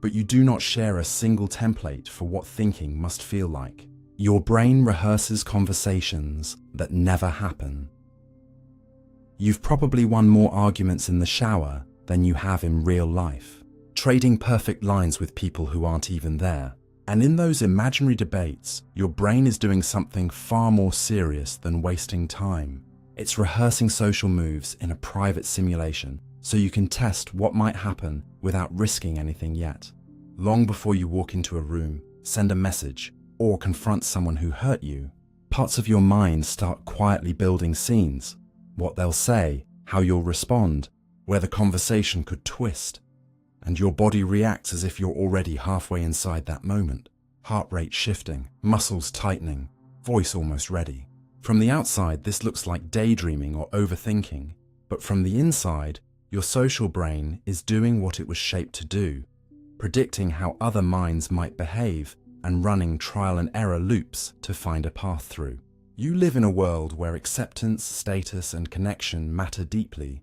but you do not share a single template for what thinking must feel like. Your brain rehearses conversations that never happen. You've probably won more arguments in the shower than you have in real life, trading perfect lines with people who aren't even there. And in those imaginary debates, your brain is doing something far more serious than wasting time. It's rehearsing social moves in a private simulation, so you can test what might happen without risking anything yet. Long before you walk into a room, send a message, or confront someone who hurt you, parts of your mind start quietly building scenes. What they'll say, how you'll respond, where the conversation could twist. And your body reacts as if you're already halfway inside that moment. Heart rate shifting, muscles tightening, voice almost ready. From the outside, this looks like daydreaming or overthinking, but from the inside, your social brain is doing what it was shaped to do, predicting how other minds might behave and running trial and error loops to find a path through. You live in a world where acceptance, status, and connection matter deeply,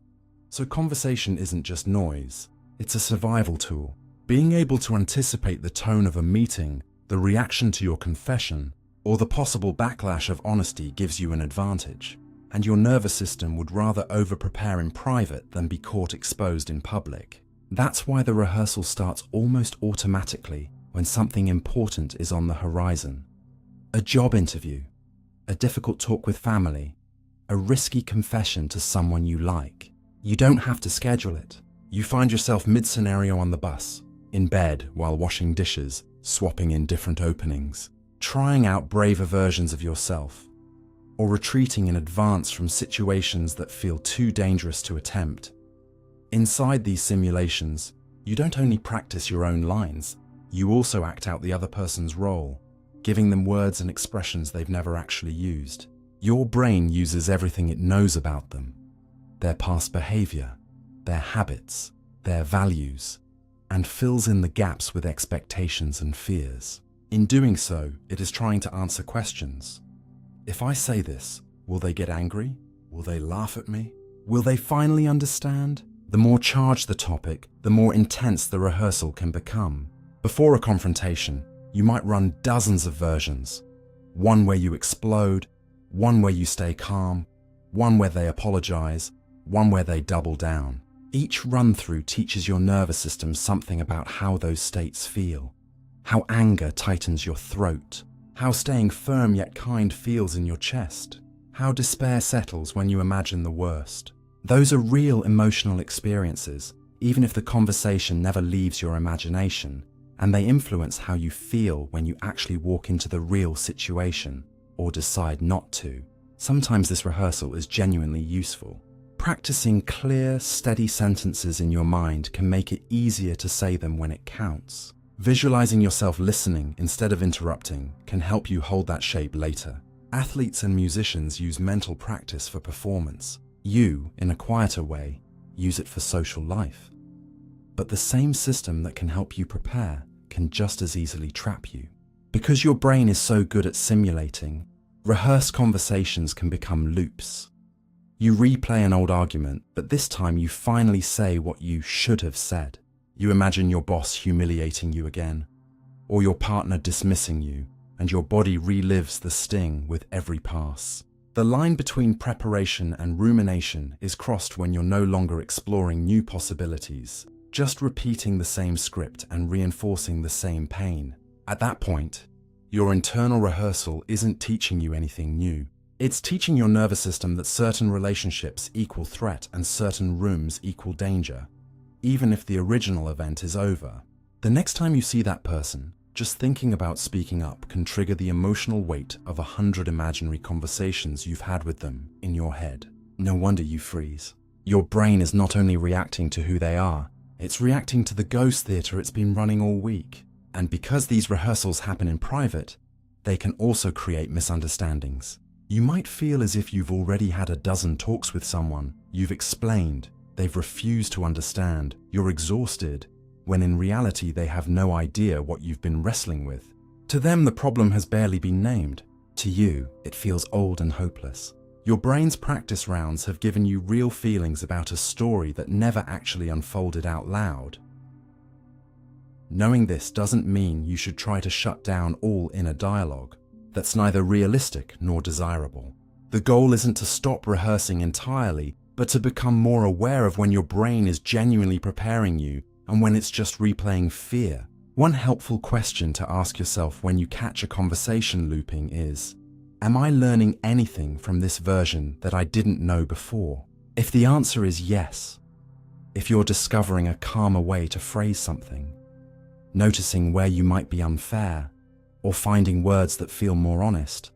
so conversation isn't just noise, it's a survival tool. Being able to anticipate the tone of a meeting, the reaction to your confession, or the possible backlash of honesty gives you an advantage. And your nervous system would rather over-prepare in private than be caught exposed in public. That's why the rehearsal starts almost automatically when something important is on the horizon. A job interview, a difficult talk with family, a risky confession to someone you like. You don't have to schedule it. You find yourself mid-scenario on the bus, in bed while washing dishes, swapping in different openings, trying out braver versions of yourself, or retreating in advance from situations that feel too dangerous to attempt. Inside these simulations, You don't only practice your own lines, you also act out the other person's role, giving them words and expressions they've never actually used. Your brain uses everything it knows about them, their past behavior, their habits, their values, and fills in the gaps with expectations and fears. In doing so, it is trying to answer questions. If I say this, will they get angry? Will they laugh at me? Will they finally understand? The more charged the topic, the more intense the rehearsal can become. Before a confrontation, you might run dozens of versions. One where you explode, one where you stay calm, one where they apologize, one where they double down. Each run-through teaches your nervous system something about how those states feel, how anger tightens your throat, how staying firm yet kind feels in your chest, how despair settles when you imagine the worst. Those are real emotional experiences, even if the conversation never leaves your imagination, and they influence how you feel when you actually walk into the real situation or decide not to. Sometimes this rehearsal is genuinely useful. Practicing clear, steady sentences in your mind can make it easier to say them when it counts. Visualizing yourself listening instead of interrupting can help you hold that shape later. Athletes and musicians use mental practice for performance. You, in a quieter way, use it for social life. But the same system that can help you prepare can just as easily trap you. Because your brain is so good at simulating, rehearsed conversations can become loops. You replay an old argument, but this time you finally say what you should have said. You imagine your boss humiliating you again, or your partner dismissing you, and your body relives the sting with every pass. The line between preparation and rumination is crossed when you're no longer exploring new possibilities, just repeating the same script and reinforcing the same pain. At that point, your internal rehearsal isn't teaching you anything new. It's teaching your nervous system that certain relationships equal threat and certain rooms equal danger, even if the original event is over. The next time you see that person, just thinking about speaking up can trigger the emotional weight of 100 imaginary conversations you've had with them in your head. No wonder you freeze. Your brain is not only reacting to who they are, it's reacting to the ghost theater it's been running all week. And because these rehearsals happen in private, they can also create misunderstandings. You might feel as if you've already had a dozen talks with someone, you've explained, they've refused to understand, you're exhausted, when in reality they have no idea what you've been wrestling with. To them, the problem has barely been named. To you, it feels old and hopeless. Your brain's practice rounds have given you real feelings about a story that never actually unfolded out loud. Knowing this doesn't mean you should try to shut down all inner dialogue. That's neither realistic nor desirable. The goal isn't to stop rehearsing entirely, but to become more aware of when your brain is genuinely preparing you and when it's just replaying fear. One helpful question to ask yourself when you catch a conversation looping is, am I learning anything from this version that I didn't know before? If the answer is yes, if you're discovering a calmer way to phrase something, noticing where you might be unfair, or finding words that feel more honest,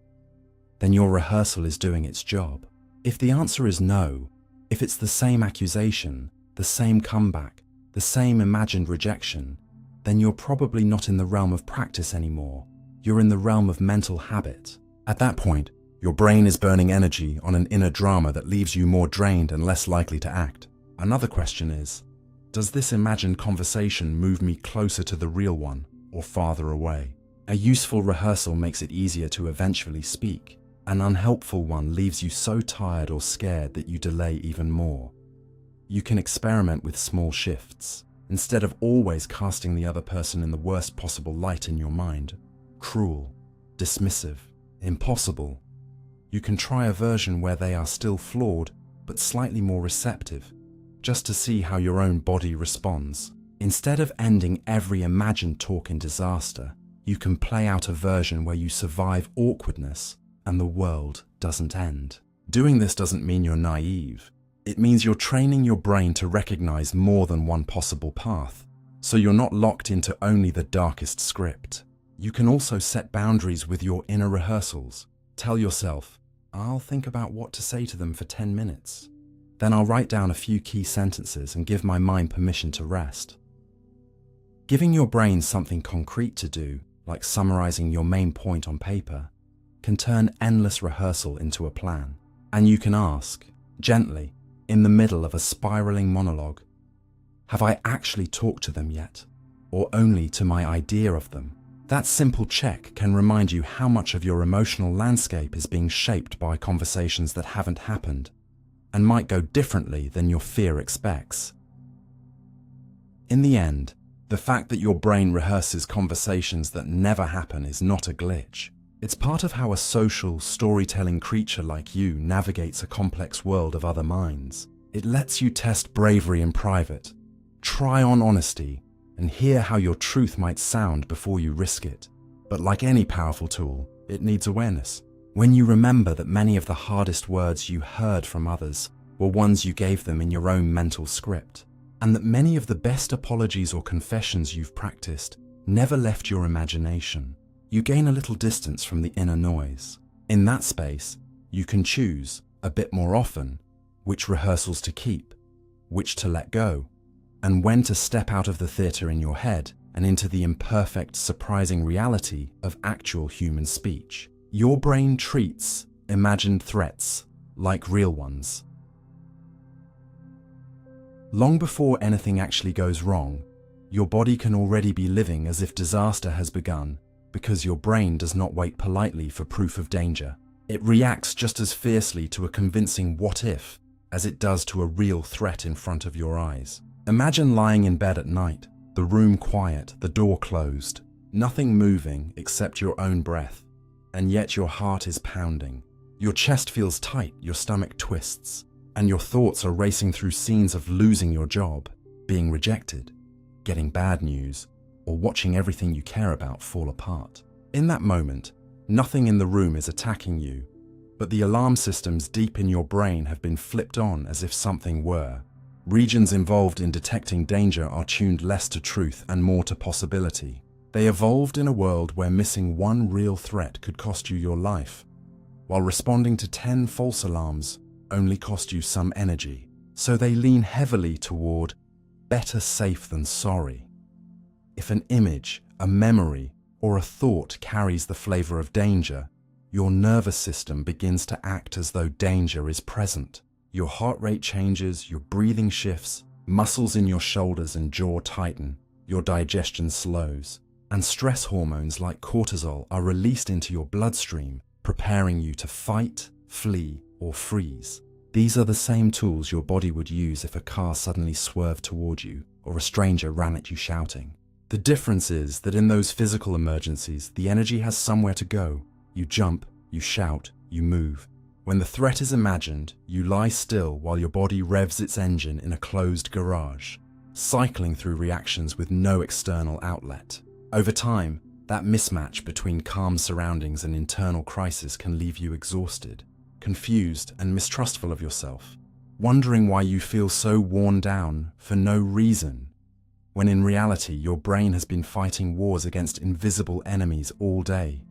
then your rehearsal is doing its job. If the answer is no, if it's the same accusation, the same comeback, the same imagined rejection, then you're probably not in the realm of practice anymore. You're in the realm of mental habit. At that point, your brain is burning energy on an inner drama that leaves you more drained and less likely to act. Another question is, does this imagined conversation move me closer to the real one or farther away? A useful rehearsal makes it easier to eventually speak. An unhelpful one leaves you so tired or scared that you delay even more. You can experiment with small shifts. Instead of always casting the other person in the worst possible light in your mind, cruel, dismissive, impossible, you can try a version where they are still flawed but slightly more receptive, just to see how your own body responds. Instead of ending every imagined talk in disaster, you can play out a version where you survive awkwardness and the world doesn't end. Doing this doesn't mean you're naive. It means you're training your brain to recognize more than one possible path, so you're not locked into only the darkest script. You can also set boundaries with your inner rehearsals. Tell yourself, I'll think about what to say to them for 10 minutes. Then I'll write down a few key sentences and give my mind permission to rest. Giving your brain something concrete to do, like summarizing your main point on paper, can turn endless rehearsal into a plan. And you can ask, gently, in the middle of a spiraling monologue, have I actually talked to them yet? Or only to my idea of them? That simple check can remind you how much of your emotional landscape is being shaped by conversations that haven't happened and might go differently than your fear expects. In the end, the fact that your brain rehearses conversations that never happen is not a glitch. It's part of how a social, storytelling creature like you navigates a complex world of other minds. It lets you test bravery in private, try on honesty, and hear how your truth might sound before you risk it. But like any powerful tool, it needs awareness. When you remember that many of the hardest words you heard from others were ones you gave them in your own mental script, and that many of the best apologies or confessions you've practiced never left your imagination, you gain a little distance from the inner noise. In that space, you can choose, a bit more often, which rehearsals to keep, which to let go, and when to step out of the theatre in your head and into the imperfect, surprising reality of actual human speech. Your brain treats imagined threats like real ones. Long before anything actually goes wrong, your body can already be living as if disaster has begun, because your brain does not wait politely for proof of danger. It reacts just as fiercely to a convincing what if as it does to a real threat in front of your eyes. Imagine lying in bed at night, the room quiet, the door closed, nothing moving except your own breath, and yet your heart is pounding. Your chest feels tight, your stomach twists, and your thoughts are racing through scenes of losing your job, being rejected, getting bad news, or watching everything you care about fall apart. In that moment, nothing in the room is attacking you, but the alarm systems deep in your brain have been flipped on as if something were. Regions involved in detecting danger are tuned less to truth and more to possibility. They evolved in a world where missing one real threat could cost you your life, while responding to 10 false alarms only cost you some energy. So they lean heavily toward better safe than sorry. If an image, a memory, or a thought carries the flavor of danger, your nervous system begins to act as though danger is present. Your heart rate changes, your breathing shifts, muscles in your shoulders and jaw tighten, your digestion slows, and stress hormones like cortisol are released into your bloodstream, preparing you to fight, flee, or freeze. These are the same tools your body would use if a car suddenly swerved toward you or a stranger ran at you shouting. The difference is that in those physical emergencies, the energy has somewhere to go. You jump, you shout, you move. When the threat is imagined, you lie still while your body revs its engine in a closed garage, cycling through reactions with no external outlet. Over time, that mismatch between calm surroundings and internal crisis can leave you exhausted, confused and mistrustful of yourself, wondering why you feel so worn down for no reason, when in reality your brain has been fighting wars against invisible enemies all day.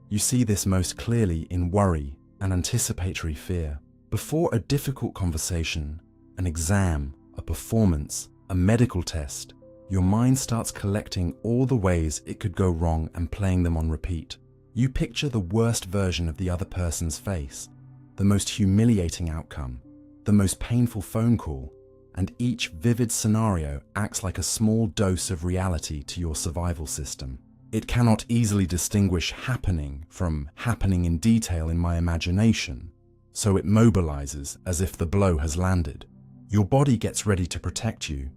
You see this most clearly in worry and anticipatory fear. Before a difficult conversation, an exam, a performance, a medical test, your mind starts collecting all the ways it could go wrong and playing them on repeat. You picture the worst version of the other person's face, the most humiliating outcome, the most painful phone call, and each vivid scenario acts like a small dose of reality to your survival system. It cannot easily distinguish happening from happening in detail in my imagination, so it mobilizes as if the blow has landed. Your body gets ready to protect you,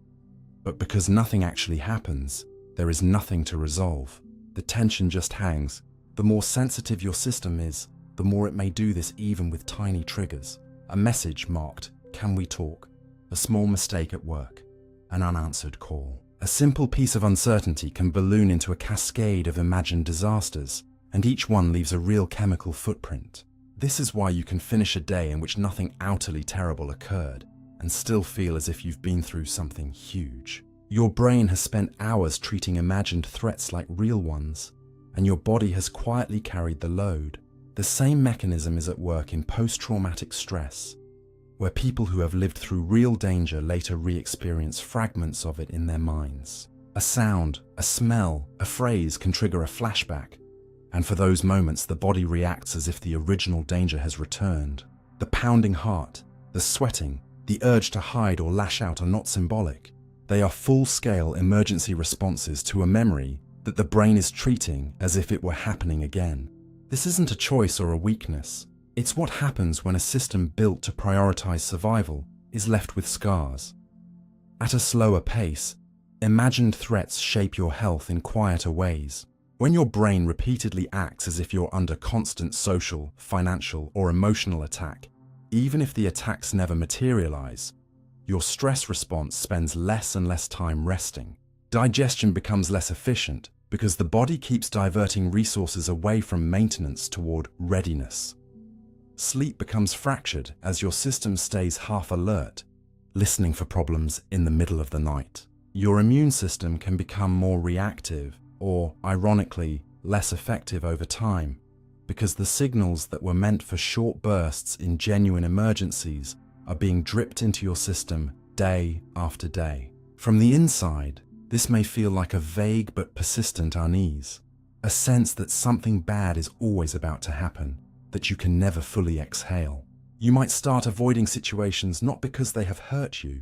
but because nothing actually happens, there is nothing to resolve. The tension just hangs. The more sensitive your system is, the more it may do this even with tiny triggers. A message marked, "Can we talk?" A small mistake at work, an unanswered call. A simple piece of uncertainty can balloon into a cascade of imagined disasters, and each one leaves a real chemical footprint. This is why you can finish a day in which nothing utterly terrible occurred, and still feel as if you've been through something huge. Your brain has spent hours treating imagined threats like real ones, and your body has quietly carried the load. The same mechanism is at work in post-traumatic stress. where people who have lived through real danger later re-experience fragments of it in their minds. A sound, a smell, a phrase can trigger a flashback, and for those moments the body reacts as if the original danger has returned. The pounding heart, the sweating, the urge to hide or lash out are not symbolic. They are full-scale emergency responses to a memory that the brain is treating as if it were happening again. This isn't a choice or a weakness. It's what happens when a system built to prioritize survival is left with scars. At a slower pace, imagined threats shape your health in quieter ways. When your brain repeatedly acts as if you're under constant social, financial, or emotional attack, even if the attacks never materialize, your stress response spends less and less time resting. Digestion becomes less efficient because the body keeps diverting resources away from maintenance toward readiness. Sleep becomes fractured as your system stays half alert, listening for problems in the middle of the night. Your immune system can become more reactive or, ironically, less effective over time because the signals that were meant for short bursts in genuine emergencies are being dripped into your system day after day. From the inside, this may feel like a vague but persistent unease, a sense that something bad is always about to happen, that you can never fully exhale. You might start avoiding situations not because they have hurt you,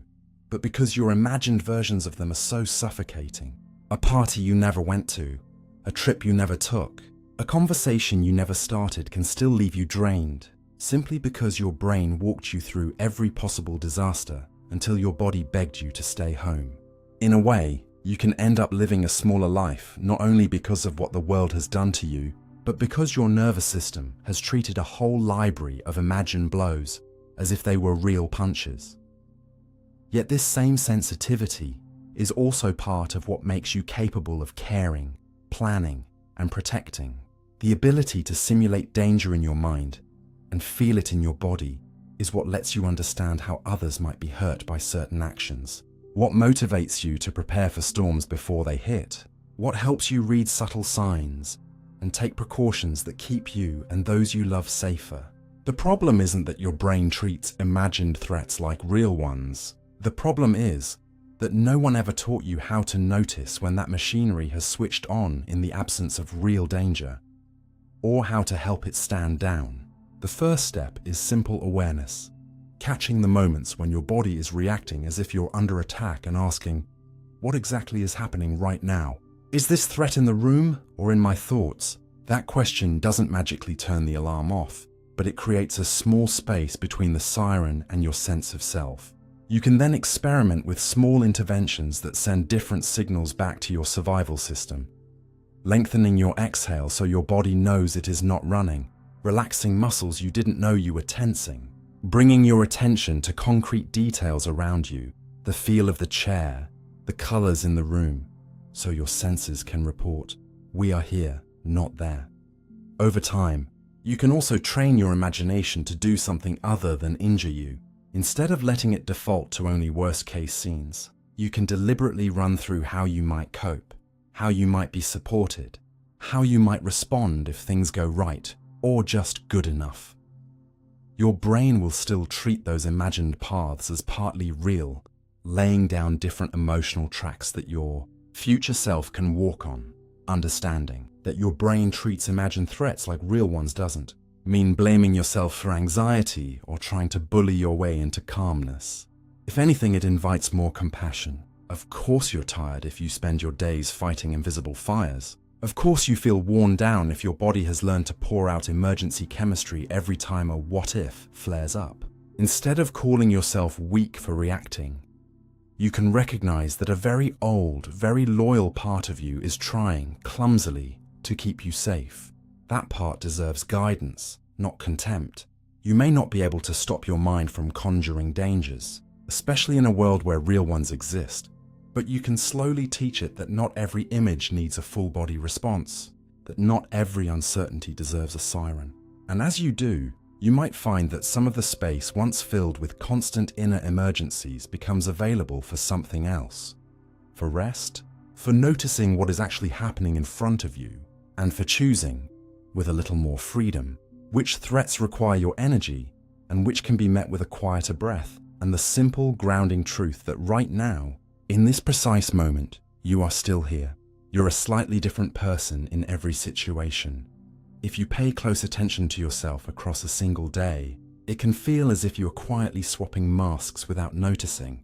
but because your imagined versions of them are so suffocating. A party you never went to, a trip you never took, a conversation you never started can still leave you drained, simply because your brain walked you through every possible disaster until your body begged you to stay home. In a way, you can end up living a smaller life not only because of what the world has done to you, but because your nervous system has treated a whole library of imagined blows as if they were real punches. Yet this same sensitivity is also part of what makes you capable of caring, planning, and protecting. The ability to simulate danger in your mind and feel it in your body is what lets you understand how others might be hurt by certain actions. What motivates you to prepare for storms before they hit? What helps you read subtle signs and take precautions that keep you and those you love safer? The problem isn't that your brain treats imagined threats like real ones. The problem is that no one ever taught you how to notice when that machinery has switched on in the absence of real danger, or how to help it stand down. The first step is simple awareness, catching the moments when your body is reacting as if you're under attack and asking, what exactly is happening right now? Is this threat in the room or in my thoughts? That question doesn't magically turn the alarm off, but it creates a small space between the siren and your sense of self. You can then experiment with small interventions that send different signals back to your survival system. Lengthening your exhale so your body knows it is not running, relaxing muscles you didn't know you were tensing, bringing your attention to concrete details around you, the feel of the chair, the colors in the room, so your senses can report, we are here, not there. Over time, you can also train your imagination to do something other than injure you. Instead of letting it default to only worst-case scenes, you can deliberately run through how you might cope, how you might be supported, how you might respond if things go right, or just good enough. Your brain will still treat those imagined paths as partly real, laying down different emotional tracks that your future self can walk on. Understanding that your brain treats imagined threats like real ones doesn't mean blaming yourself for anxiety or trying to bully your way into calmness. If anything, it invites more compassion. Of course you're tired if you spend your days fighting invisible fires. Of course you feel worn down if your body has learned to pour out emergency chemistry every time a what-if flares up. Instead of calling yourself weak for reacting, you can recognize that a very old, very loyal part of you is trying, clumsily, to keep you safe. That part deserves guidance, not contempt. You may not be able to stop your mind from conjuring dangers, especially in a world where real ones exist, but you can slowly teach it that not every image needs a full-body response, that not every uncertainty deserves a siren. And as you do, you might find that some of the space once filled with constant inner emergencies becomes available for something else. For rest, for noticing what is actually happening in front of you, and for choosing, with a little more freedom, which threats require your energy and which can be met with a quieter breath and the simple, grounding truth that right now, in this precise moment, you are still here. You're a slightly different person in every situation. If you pay close attention to yourself across a single day, it can feel as if you are quietly swapping masks without noticing.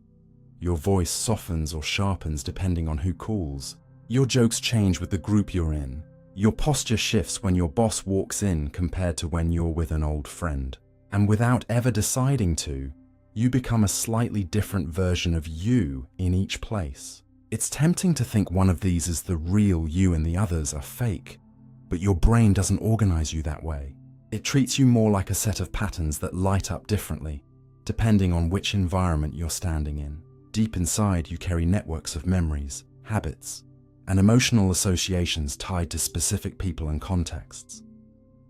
Your voice softens or sharpens depending on who calls. Your jokes change with the group you're in. Your posture shifts when your boss walks in compared to when you're with an old friend. And without ever deciding to, you become a slightly different version of you in each place. It's tempting to think one of these is the real you and the others are fake, but your brain doesn't organize you that way. It treats you more like a set of patterns that light up differently, depending on which environment you're standing in. Deep inside, you carry networks of memories, habits, and emotional associations tied to specific people and contexts.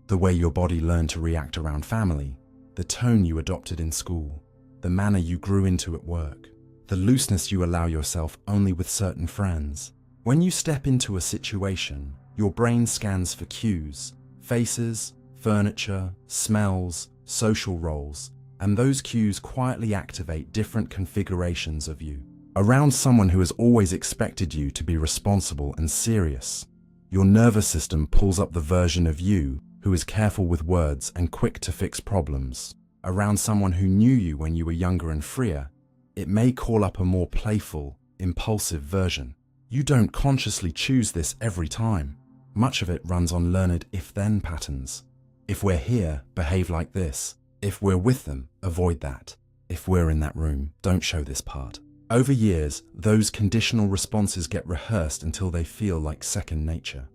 The way your body learned to react around family, the tone you adopted in school, the manner you grew into at work, the looseness you allow yourself only with certain friends. When you step into a situation, your brain scans for cues, faces, furniture, smells, social roles, and those cues quietly activate different configurations of you. Around someone who has always expected you to be responsible and serious, your nervous system pulls up the version of you who is careful with words and quick to fix problems. Around someone who knew you when you were younger and freer, it may call up a more playful, impulsive version. You don't consciously choose this every time. Much of it runs on learned if-then patterns. If we're here, behave like this. If we're with them, avoid that. If we're in that room, don't show this part. Over years, those conditional responses get rehearsed until they feel like second nature.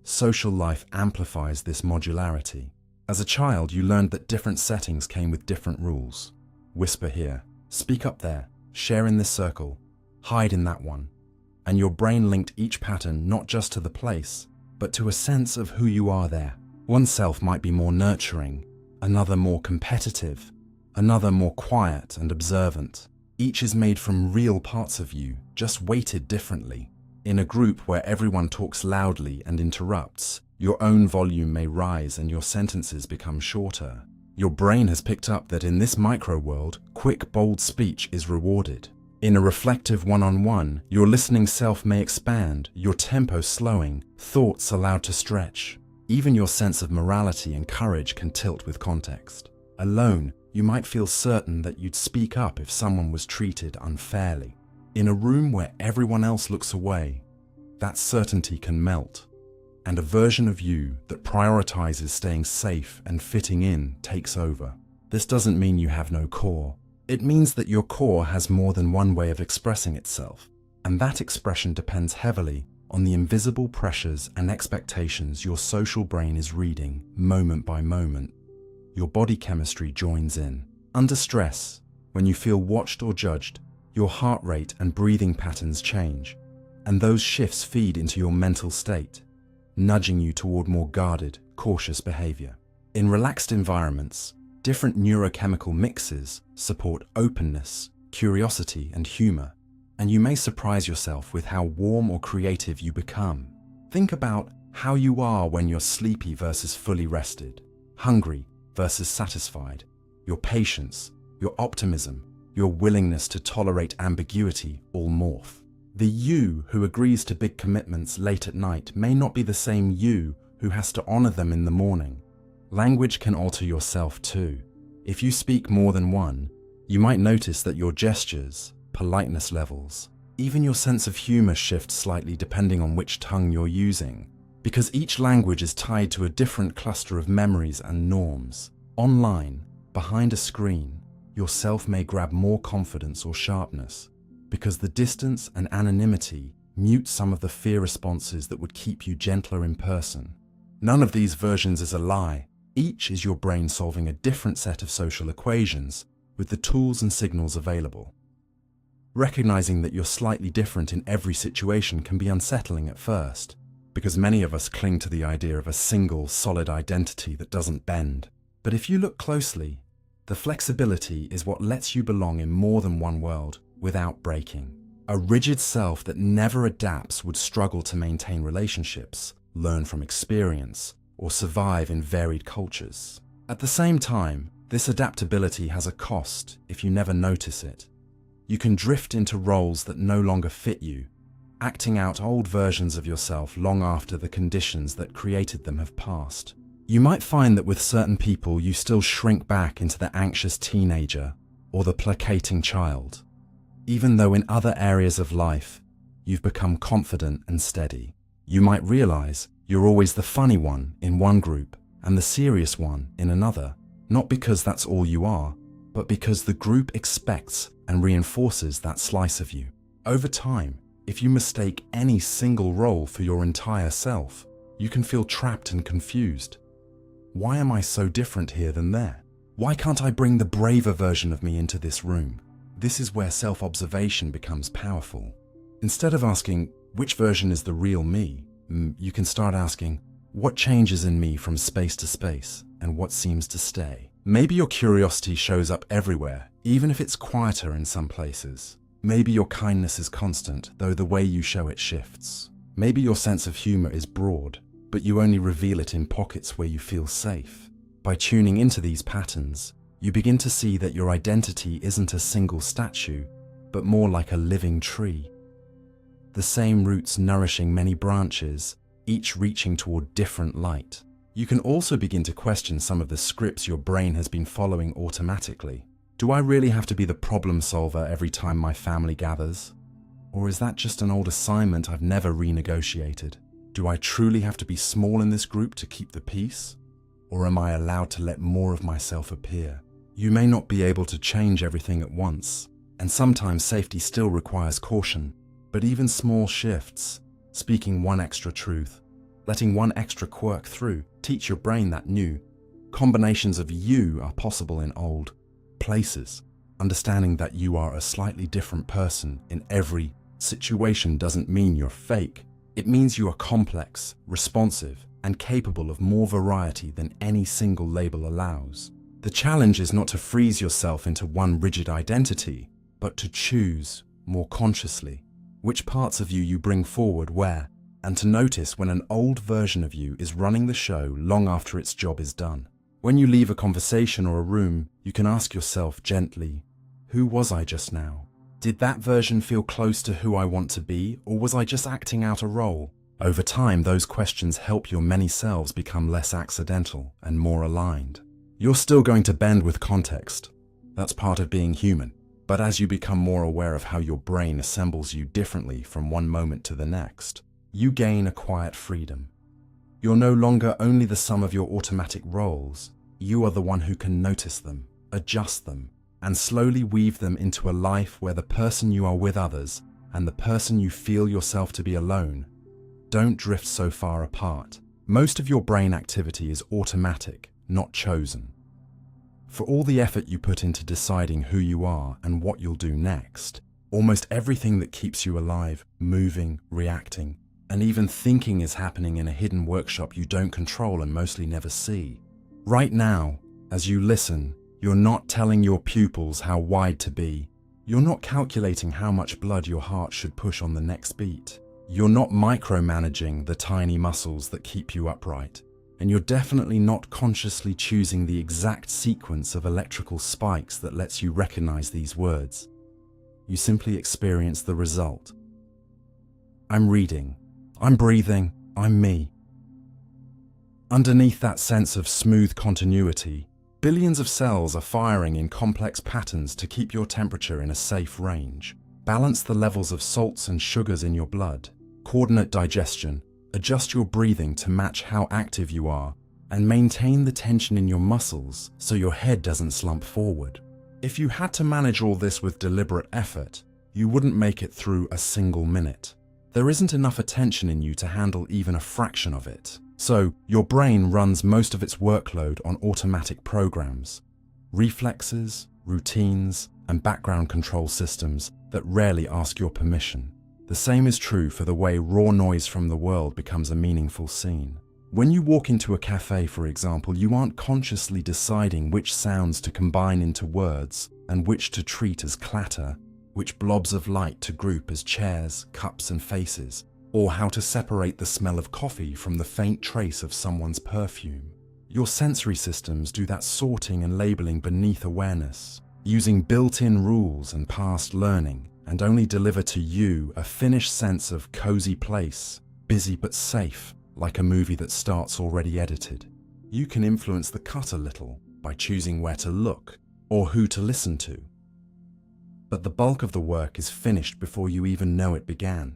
Social life amplifies this modularity. As a child, you learned that different settings came with different rules. Whisper here, speak up there, share in this circle, hide in that one. And your brain linked each pattern not just to the place, but to a sense of who you are there. One self might be more nurturing, another more competitive, another more quiet and observant. Each is made from real parts of you, just weighted differently. In a group where everyone talks loudly and interrupts, your own volume may rise and your sentences become shorter. Your brain has picked up that in this micro-world, quick, bold speech is rewarded. In a reflective one-on-one, your listening self may expand, your tempo slowing, thoughts allowed to stretch. Even your sense of morality and courage can tilt with context. Alone, you might feel certain that you'd speak up if someone was treated unfairly. In a room where everyone else looks away, that certainty can melt, and a version of you that prioritizes staying safe and fitting in takes over. This doesn't mean you have no core. It means that your core has more than one way of expressing itself, and that expression depends heavily on the invisible pressures and expectations your social brain is reading moment by moment. Your body chemistry joins in. Under stress, when you feel watched or judged, your heart rate and breathing patterns change, and those shifts feed into your mental state, nudging you toward more guarded, cautious behavior. In relaxed environments, different neurochemical mixes support openness, curiosity, and humor, and you may surprise yourself with how warm or creative you become. Think about how you are when you're sleepy versus fully rested, hungry versus satisfied, your patience, your optimism, your willingness to tolerate ambiguity all morph. The you who agrees to big commitments late at night may not be the same you who has to honor them in the morning. Language can alter yourself too. If you speak more than one, you might notice that your gestures, politeness levels, even your sense of humor shifts slightly depending on which tongue you're using, because each language is tied to a different cluster of memories and norms. Online, behind a screen, yourself may grab more confidence or sharpness, because the distance and anonymity mute some of the fear responses that would keep you gentler in person. None of these versions is a lie. Each is your brain solving a different set of social equations with the tools and signals available. Recognizing that you're slightly different in every situation can be unsettling at first, because many of us cling to the idea of a single, solid identity that doesn't bend. But if you look closely, the flexibility is what lets you belong in more than one world without breaking. A rigid self that never adapts would struggle to maintain relationships, learn from experience, or survive in varied cultures. At the same time, This adaptability has a cost if you never notice it. You can drift into roles that no longer fit you, acting out old versions of yourself long after the conditions that created them have passed. You might find that with certain people you still shrink back into the anxious teenager or the placating child, even though in other areas of life you've become confident and steady. You might realize you're always the funny one in one group and the serious one in another, not because that's all you are, but because the group expects and reinforces that slice of you. Over time, if you mistake any single role for your entire self, you can feel trapped and confused. Why am I so different here than there? Why can't I bring the braver version of me into this room? This is where self-observation becomes powerful. Instead of asking, which version is the real me, you can start asking, what changes in me from space to space, and what seems to stay? Maybe your curiosity shows up everywhere, even if it's quieter in some places. Maybe your kindness is constant, though the way you show it shifts. Maybe your sense of humor is broad, but you only reveal it in pockets where you feel safe. By tuning into these patterns, you begin to see that your identity isn't a single statue, but more like a living tree. The same roots nourishing many branches, each reaching toward different light. You can also begin to question some of the scripts your brain has been following automatically. Do I really have to be the problem solver every time my family gathers? Or is that just an old assignment I've never renegotiated? Do I truly have to be small in this group to keep the peace? Or am I allowed to let more of myself appear? You may not be able to change everything at once, and sometimes safety still requires caution. But even small shifts, speaking one extra truth, letting one extra quirk through, teach your brain that new combinations of you are possible in old places. Understanding that you are a slightly different person in every situation doesn't mean you're fake. It means you are complex, responsive, and capable of more variety than any single label allows. The challenge is not to freeze yourself into one rigid identity, but to choose, more consciously, which parts of you bring forward where, and to notice when an old version of you is running the show long after its job is done. When you leave a conversation or a room, you can ask yourself gently, who was I just now? Did that version feel close to who I want to be, or was I just acting out a role? Over time, those questions help your many selves become less accidental and more aligned. You're still going to bend with context. That's part of being human. But as you become more aware of how your brain assembles you differently from one moment to the next, you gain a quiet freedom. You're no longer only the sum of your automatic roles. You are the one who can notice them, adjust them, and slowly weave them into a life where the person you are with others and the person you feel yourself to be alone don't drift so far apart. Most of your brain activity is automatic, not chosen. For all the effort you put into deciding who you are and what you'll do next, almost everything that keeps you alive, moving, reacting, and even thinking is happening in a hidden workshop you don't control and mostly never see. Right now, as you listen, you're not telling your pupils how wide to be. You're not calculating how much blood your heart should push on the next beat. You're not micromanaging the tiny muscles that keep you upright. And you're definitely not consciously choosing the exact sequence of electrical spikes that lets you recognize these words. You simply experience the result. I'm reading. I'm breathing. I'm me. Underneath that sense of smooth continuity, billions of cells are firing in complex patterns to keep your temperature in a safe range. Balance the levels of salts and sugars in your blood. Coordinate digestion. Adjust your breathing to match how active you are, and maintain the tension in your muscles so your head doesn't slump forward. If you had to manage all this with deliberate effort, you wouldn't make it through a single minute. There isn't enough attention in you to handle even a fraction of it. So, your brain runs most of its workload on automatic programs, reflexes, routines, and background control systems that rarely ask your permission. The same is true for the way raw noise from the world becomes a meaningful scene. When you walk into a cafe, for example, you aren't consciously deciding which sounds to combine into words and which to treat as clatter, which blobs of light to group as chairs, cups, and faces, or how to separate the smell of coffee from the faint trace of someone's perfume. Your sensory systems do that sorting and labeling beneath awareness, using built-in rules and past learning, and only deliver to you a finished sense of cozy place, busy but safe, like a movie that starts already edited. You can influence the cut a little by choosing where to look or who to listen to. But the bulk of the work is finished before you even know it began.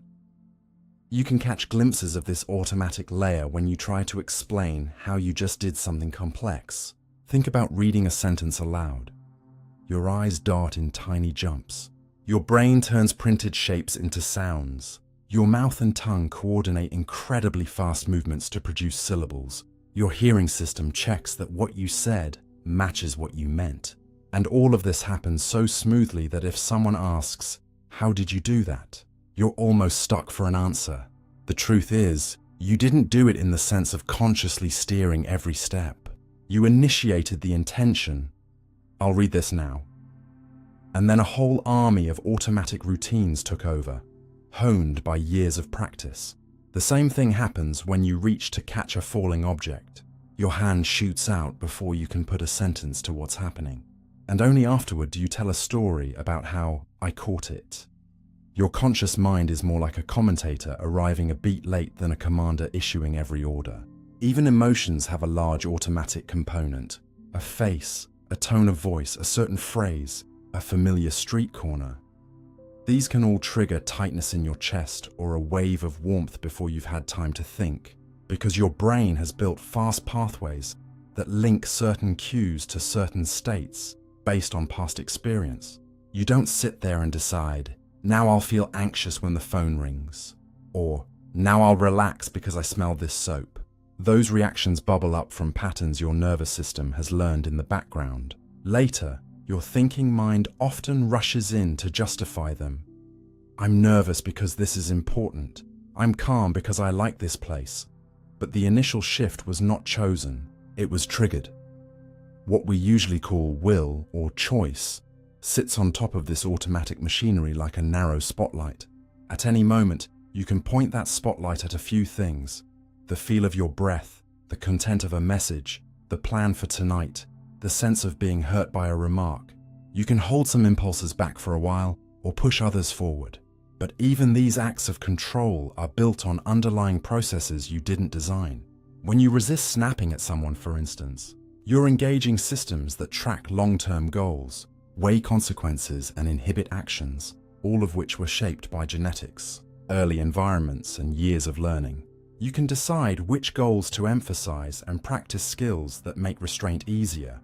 You can catch glimpses of this automatic layer when you try to explain how you just did something complex. Think about reading a sentence aloud. Your eyes dart in tiny jumps. Your brain turns printed shapes into sounds. Your mouth and tongue coordinate incredibly fast movements to produce syllables. Your hearing system checks that what you said matches what you meant. And all of this happens so smoothly that if someone asks, "How did you do that?" you're almost stuck for an answer. The truth is, you didn't do it in the sense of consciously steering every step. You initiated the intention. I'll read this now. And then a whole army of automatic routines took over, honed by years of practice. The same thing happens when you reach to catch a falling object. Your hand shoots out before you can put a sentence to what's happening. And only afterward do you tell a story about how I caught it. Your conscious mind is more like a commentator arriving a beat late than a commander issuing every order. Even emotions have a large automatic component. A face, a tone of voice, a certain phrase, a familiar street corner. These can all trigger tightness in your chest or a wave of warmth before you've had time to think, because your brain has built fast pathways that link certain cues to certain states based on past experience. You don't sit there and decide, "Now I'll feel anxious when the phone rings," or "Now I'll relax because I smell this soap." Those reactions bubble up from patterns your nervous system has learned in the background. Later, your thinking mind often rushes in to justify them. "I'm nervous because this is important. I'm calm because I like this place." But the initial shift was not chosen, it was triggered. What we usually call will or choice sits on top of this automatic machinery like a narrow spotlight. At any moment, you can point that spotlight at a few things: the feel of your breath, the content of a message, the plan for tonight, the sense of being hurt by a remark. You can hold some impulses back for a while or push others forward. But even these acts of control are built on underlying processes you didn't design. When you resist snapping at someone, for instance, you're engaging systems that track long-term goals, weigh consequences, and inhibit actions, all of which were shaped by genetics, early environments, and years of learning. You can decide which goals to emphasize and practice skills that make restraint easier.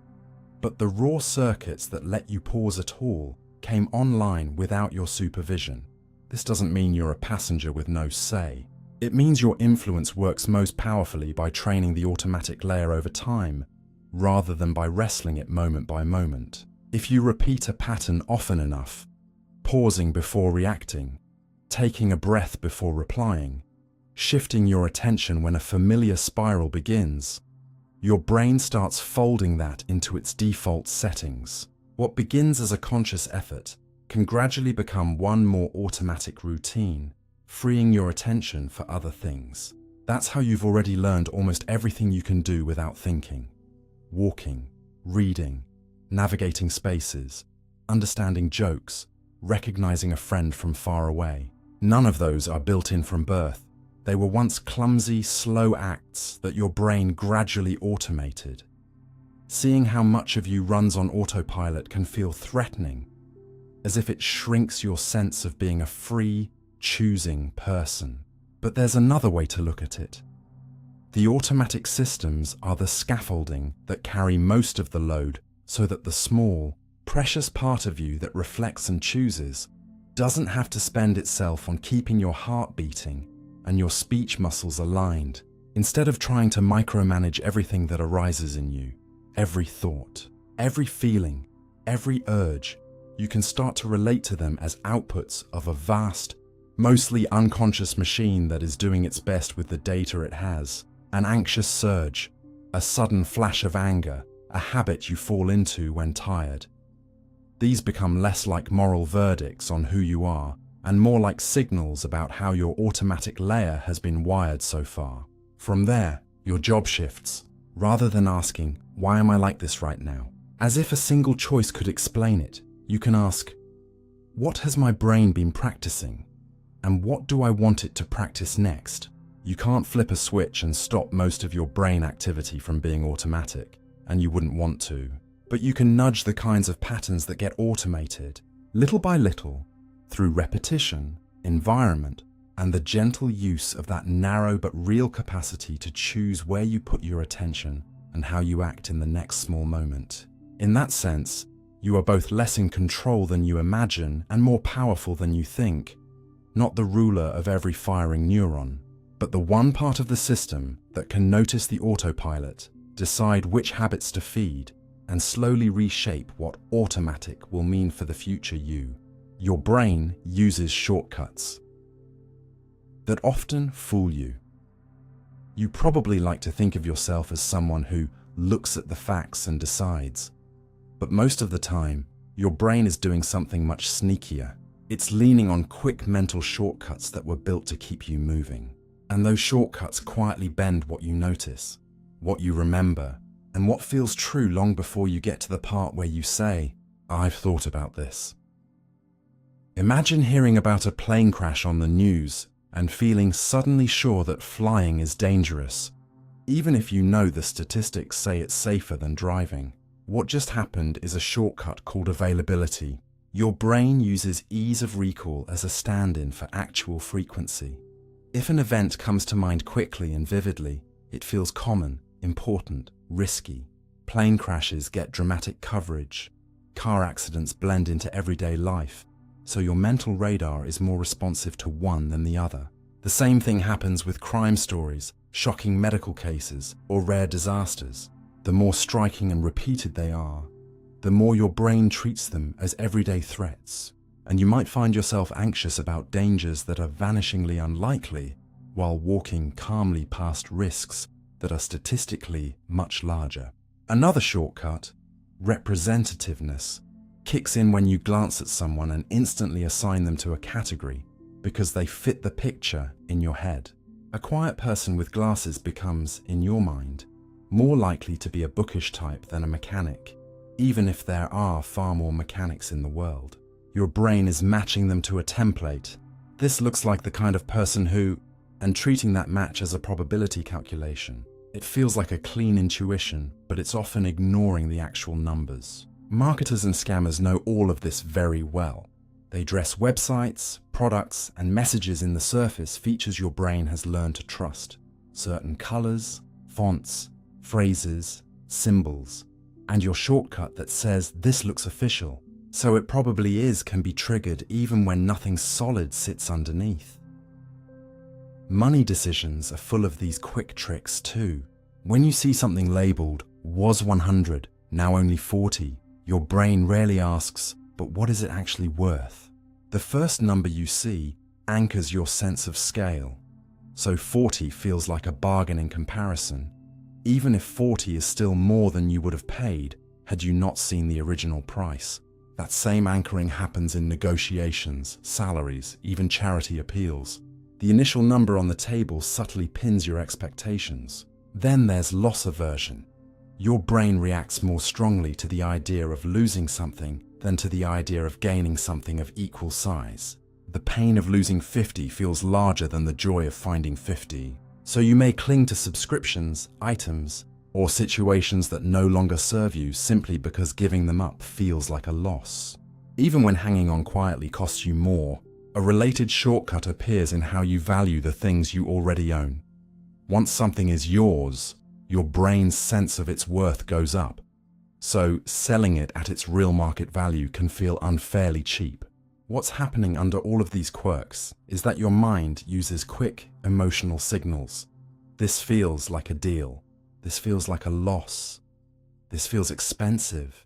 But the raw circuits that let you pause at all came online without your supervision. This doesn't mean you're a passenger with no say. It means your influence works most powerfully by training the automatic layer over time, rather than by wrestling it moment by moment. If you repeat a pattern often enough, pausing before reacting, taking a breath before replying, shifting your attention when a familiar spiral begins, your brain starts folding that into its default settings. What begins as a conscious effort can gradually become one more automatic routine, freeing your attention for other things. That's how you've already learned almost everything you can do without thinking. Walking, reading, navigating spaces, understanding jokes, recognizing a friend from far away. None of those are built in from birth. They were once clumsy, slow acts that your brain gradually automated. Seeing how much of you runs on autopilot can feel threatening, as if it shrinks your sense of being a free, choosing person. But there's another way to look at it. The automatic systems are the scaffolding that carry most of the load, so that the small, precious part of you that reflects and chooses doesn't have to spend itself on keeping your heart beating and your speech muscles aligned. Instead of trying to micromanage everything that arises in you, every thought, every feeling, every urge, you can start to relate to them as outputs of a vast, mostly unconscious machine that is doing its best with the data it has. An anxious surge, a sudden flash of anger, a habit you fall into when tired. These become less like moral verdicts on who you are and more like signals about how your automatic layer has been wired so far. From there, your job shifts. Rather than asking, why am I like this right now? As if a single choice could explain it, you can ask, what has my brain been practicing? And what do I want it to practice next? You can't flip a switch and stop most of your brain activity from being automatic, and you wouldn't want to. But you can nudge the kinds of patterns that get automated, little by little, through repetition, environment, and the gentle use of that narrow but real capacity to choose where you put your attention and how you act in the next small moment. In that sense, you are both less in control than you imagine and more powerful than you think, not the ruler of every firing neuron, but the one part of the system that can notice the autopilot, decide which habits to feed, and slowly reshape what automatic will mean for the future you. Your brain uses shortcuts that often fool you. You probably like to think of yourself as someone who looks at the facts and decides. But most of the time, your brain is doing something much sneakier. It's leaning on quick mental shortcuts that were built to keep you moving. And those shortcuts quietly bend what you notice, what you remember, and what feels true long before you get to the part where you say, I've thought about this. Imagine hearing about a plane crash on the news and feeling suddenly sure that flying is dangerous, even if you know the statistics say it's safer than driving. What just happened is a shortcut called availability. Your brain uses ease of recall as a stand-in for actual frequency. If an event comes to mind quickly and vividly, it feels common, important, risky. Plane crashes get dramatic coverage. Car accidents blend into everyday life, so your mental radar is more responsive to one than the other. The same thing happens with crime stories, shocking medical cases, or rare disasters. The more striking and repeated they are, the more your brain treats them as everyday threats, and you might find yourself anxious about dangers that are vanishingly unlikely while walking calmly past risks that are statistically much larger. Another shortcut, representativeness, kicks in when you glance at someone and instantly assign them to a category because they fit the picture in your head. A quiet person with glasses becomes, in your mind, more likely to be a bookish type than a mechanic, even if there are far more mechanics in the world. Your brain is matching them to a template. This looks like the kind of person who, and treating that match as a probability calculation. It feels like a clean intuition, but it's often ignoring the actual numbers. Marketers and scammers know all of this very well. They dress websites, products, and messages in the surface features your brain has learned to trust. Certain colors, fonts, phrases, symbols, and your shortcut that says this looks official, so it probably is can be triggered even when nothing solid sits underneath. Money decisions are full of these quick tricks too. When you see something labeled, was 100, now only 40, your brain rarely asks, but what is it actually worth? The first number you see anchors your sense of scale. So 40 feels like a bargain in comparison, even if 40 is still more than you would have paid had you not seen the original price. That same anchoring happens in negotiations, salaries, even charity appeals. The initial number on the table subtly pins your expectations. Then there's loss aversion. Your brain reacts more strongly to the idea of losing something than to the idea of gaining something of equal size. The pain of losing 50 feels larger than the joy of finding 50. So you may cling to subscriptions, items, or situations that no longer serve you simply because giving them up feels like a loss. Even when hanging on quietly costs you more, a related shortcut appears in how you value the things you already own. Once something is yours, your brain's sense of its worth goes up. So selling it at its real market value can feel unfairly cheap. What's happening under all of these quirks is that your mind uses quick emotional signals. This feels like a deal. This feels like a loss. This feels expensive,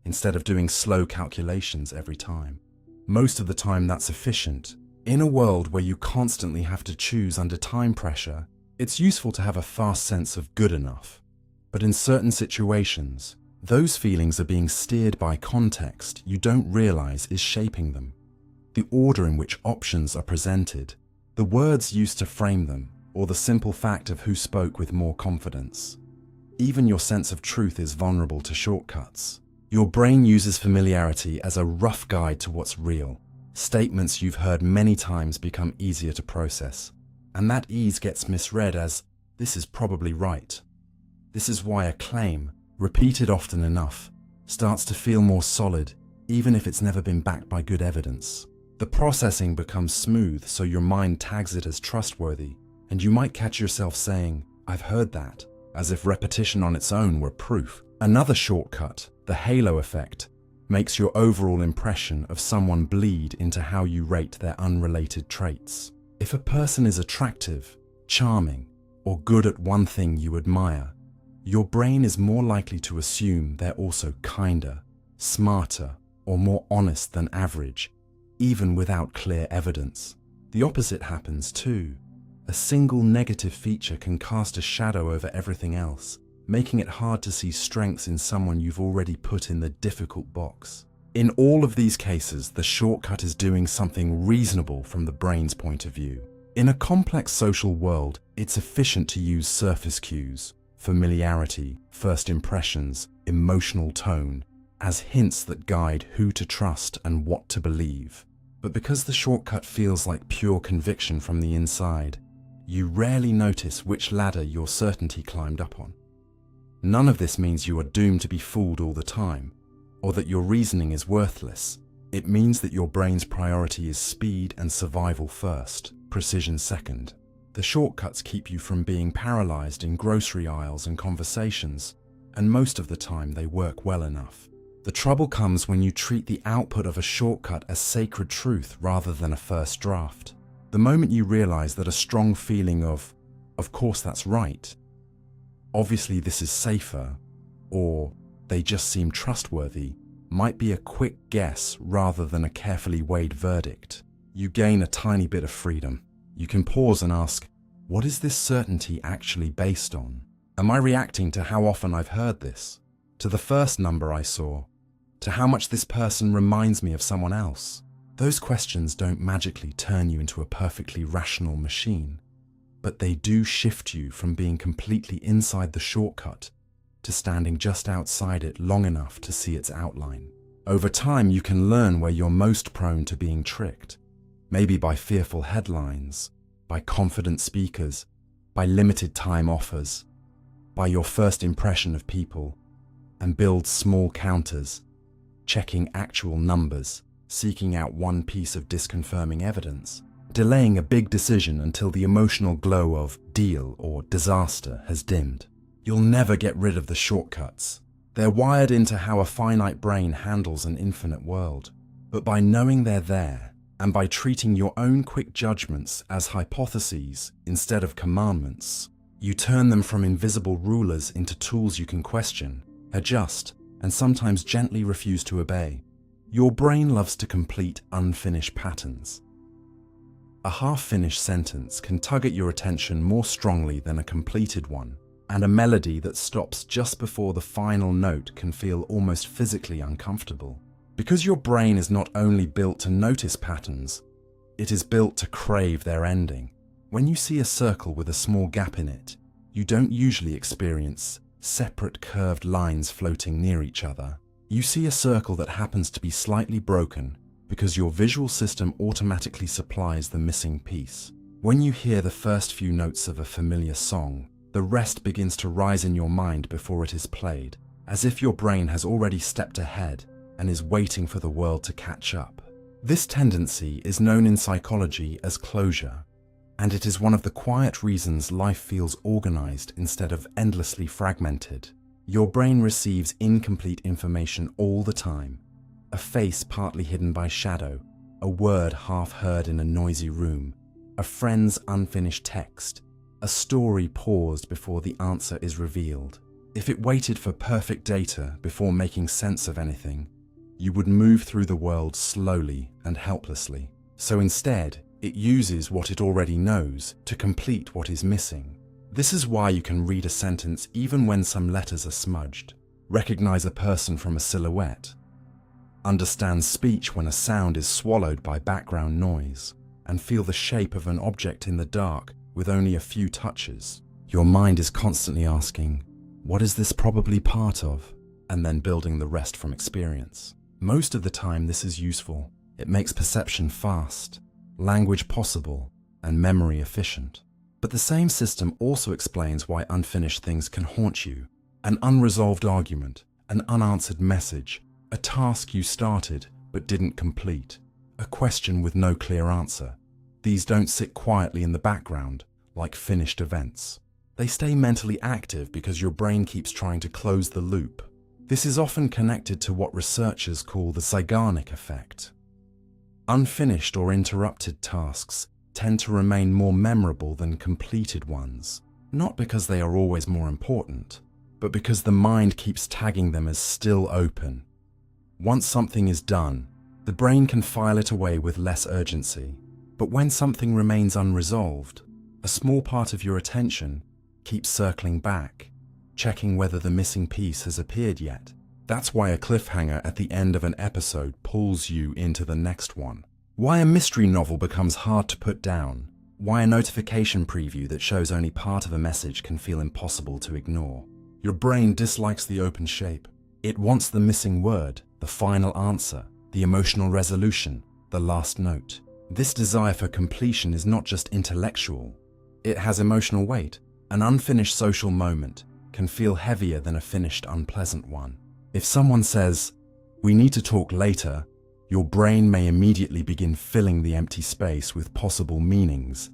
instead of doing slow calculations every time. Most of the time that's efficient. In a world where you constantly have to choose under time pressure, it's useful to have a fast sense of good enough. But in certain situations, those feelings are being steered by context you don't realize is shaping them. The order in which options are presented, the words used to frame them, or the simple fact of who spoke with more confidence. Even your sense of truth is vulnerable to shortcuts. Your brain uses familiarity as a rough guide to what's real. Statements you've heard many times become easier to process, and that ease gets misread as, "This is probably right." This is why a claim, repeated often enough, starts to feel more solid, even if it's never been backed by good evidence. The processing becomes smooth, so your mind tags it as trustworthy, and you might catch yourself saying, "I've heard that," as if repetition on its own were proof. Another shortcut, the halo effect, makes your overall impression of someone bleed into how you rate their unrelated traits. If a person is attractive, charming, or good at one thing you admire, your brain is more likely to assume they're also kinder, smarter, or more honest than average, even without clear evidence. The opposite happens too. A single negative feature can cast a shadow over everything else, making it hard to see strengths in someone you've already put in the difficult box. In all of these cases, the shortcut is doing something reasonable from the brain's point of view. In a complex social world, it's efficient to use surface cues, familiarity, first impressions, emotional tone, as hints that guide who to trust and what to believe. But because the shortcut feels like pure conviction from the inside, you rarely notice which ladder your certainty climbed up on. None of this means you are doomed to be fooled all the time, or that your reasoning is worthless. It means that your brain's priority is speed and survival first, precision second. The shortcuts keep you from being paralyzed in grocery aisles and conversations, and most of the time they work well enough. The trouble comes when you treat the output of a shortcut as sacred truth rather than a first draft. The moment you realize that a strong feeling of course that's right, obviously this is safer, or they just seem trustworthy, might be a quick guess rather than a carefully weighed verdict. You gain a tiny bit of freedom. You can pause and ask, what is this certainty actually based on? Am I reacting to how often I've heard this? To the first number I saw? To how much this person reminds me of someone else? Those questions don't magically turn you into a perfectly rational machine, but they do shift you from being completely inside the shortcut to standing just outside it long enough to see its outline. Over time, you can learn where you're most prone to being tricked, maybe by fearful headlines, by confident speakers, by limited time offers, by your first impression of people, and build small counters, checking actual numbers, seeking out one piece of disconfirming evidence, delaying a big decision until the emotional glow of deal or disaster has dimmed. You'll never get rid of the shortcuts. They're wired into how a finite brain handles an infinite world. But by knowing they're there, and by treating your own quick judgments as hypotheses instead of commandments, you turn them from invisible rulers into tools you can question, adjust, and sometimes gently refuse to obey. Your brain loves to complete unfinished patterns. A half-finished sentence can tug at your attention more strongly than a completed one, and a melody that stops just before the final note can feel almost physically uncomfortable. Because your brain is not only built to notice patterns, it is built to crave their ending. When you see a circle with a small gap in it, you don't usually experience separate curved lines floating near each other. You see a circle that happens to be slightly broken because your visual system automatically supplies the missing piece. When you hear the first few notes of a familiar song, the rest begins to rise in your mind before it is played, as if your brain has already stepped ahead and is waiting for the world to catch up. This tendency is known in psychology as closure, and it is one of the quiet reasons life feels organized instead of endlessly fragmented. Your brain receives incomplete information all the time. A face partly hidden by shadow, a word half heard in a noisy room, a friend's unfinished text, a story paused before the answer is revealed. If it waited for perfect data before making sense of anything, you would move through the world slowly and helplessly. So instead, it uses what it already knows to complete what is missing. This is why you can read a sentence even when some letters are smudged, recognize a person from a silhouette, understand speech when a sound is swallowed by background noise, and feel the shape of an object in the dark with only a few touches. Your mind is constantly asking, What is this probably part of? And then building the rest from experience. Most of the time this is useful. It makes perception fast, language possible, and memory efficient. But the same system also explains why unfinished things can haunt you. An unresolved argument, an unanswered message, a task you started but didn't complete, a question with no clear answer. These don't sit quietly in the background like finished events. They stay mentally active because your brain keeps trying to close the loop. This is often connected to what researchers call the Zeigarnik effect. Unfinished or interrupted tasks tend to remain more memorable than completed ones, not because they are always more important, but because the mind keeps tagging them as still open. Once something is done, the brain can file it away with less urgency. But when something remains unresolved, a small part of your attention keeps circling back, checking whether the missing piece has appeared yet. That's why a cliffhanger at the end of an episode pulls you into the next one. Why a mystery novel becomes hard to put down. Why a notification preview that shows only part of a message can feel impossible to ignore. Your brain dislikes the open shape. It wants the missing word, the final answer, the emotional resolution, the last note. This desire for completion is not just intellectual. It has emotional weight. An unfinished social moment can feel heavier than a finished unpleasant one. If someone says, "We need to talk later," your brain may immediately begin filling the empty space with possible meanings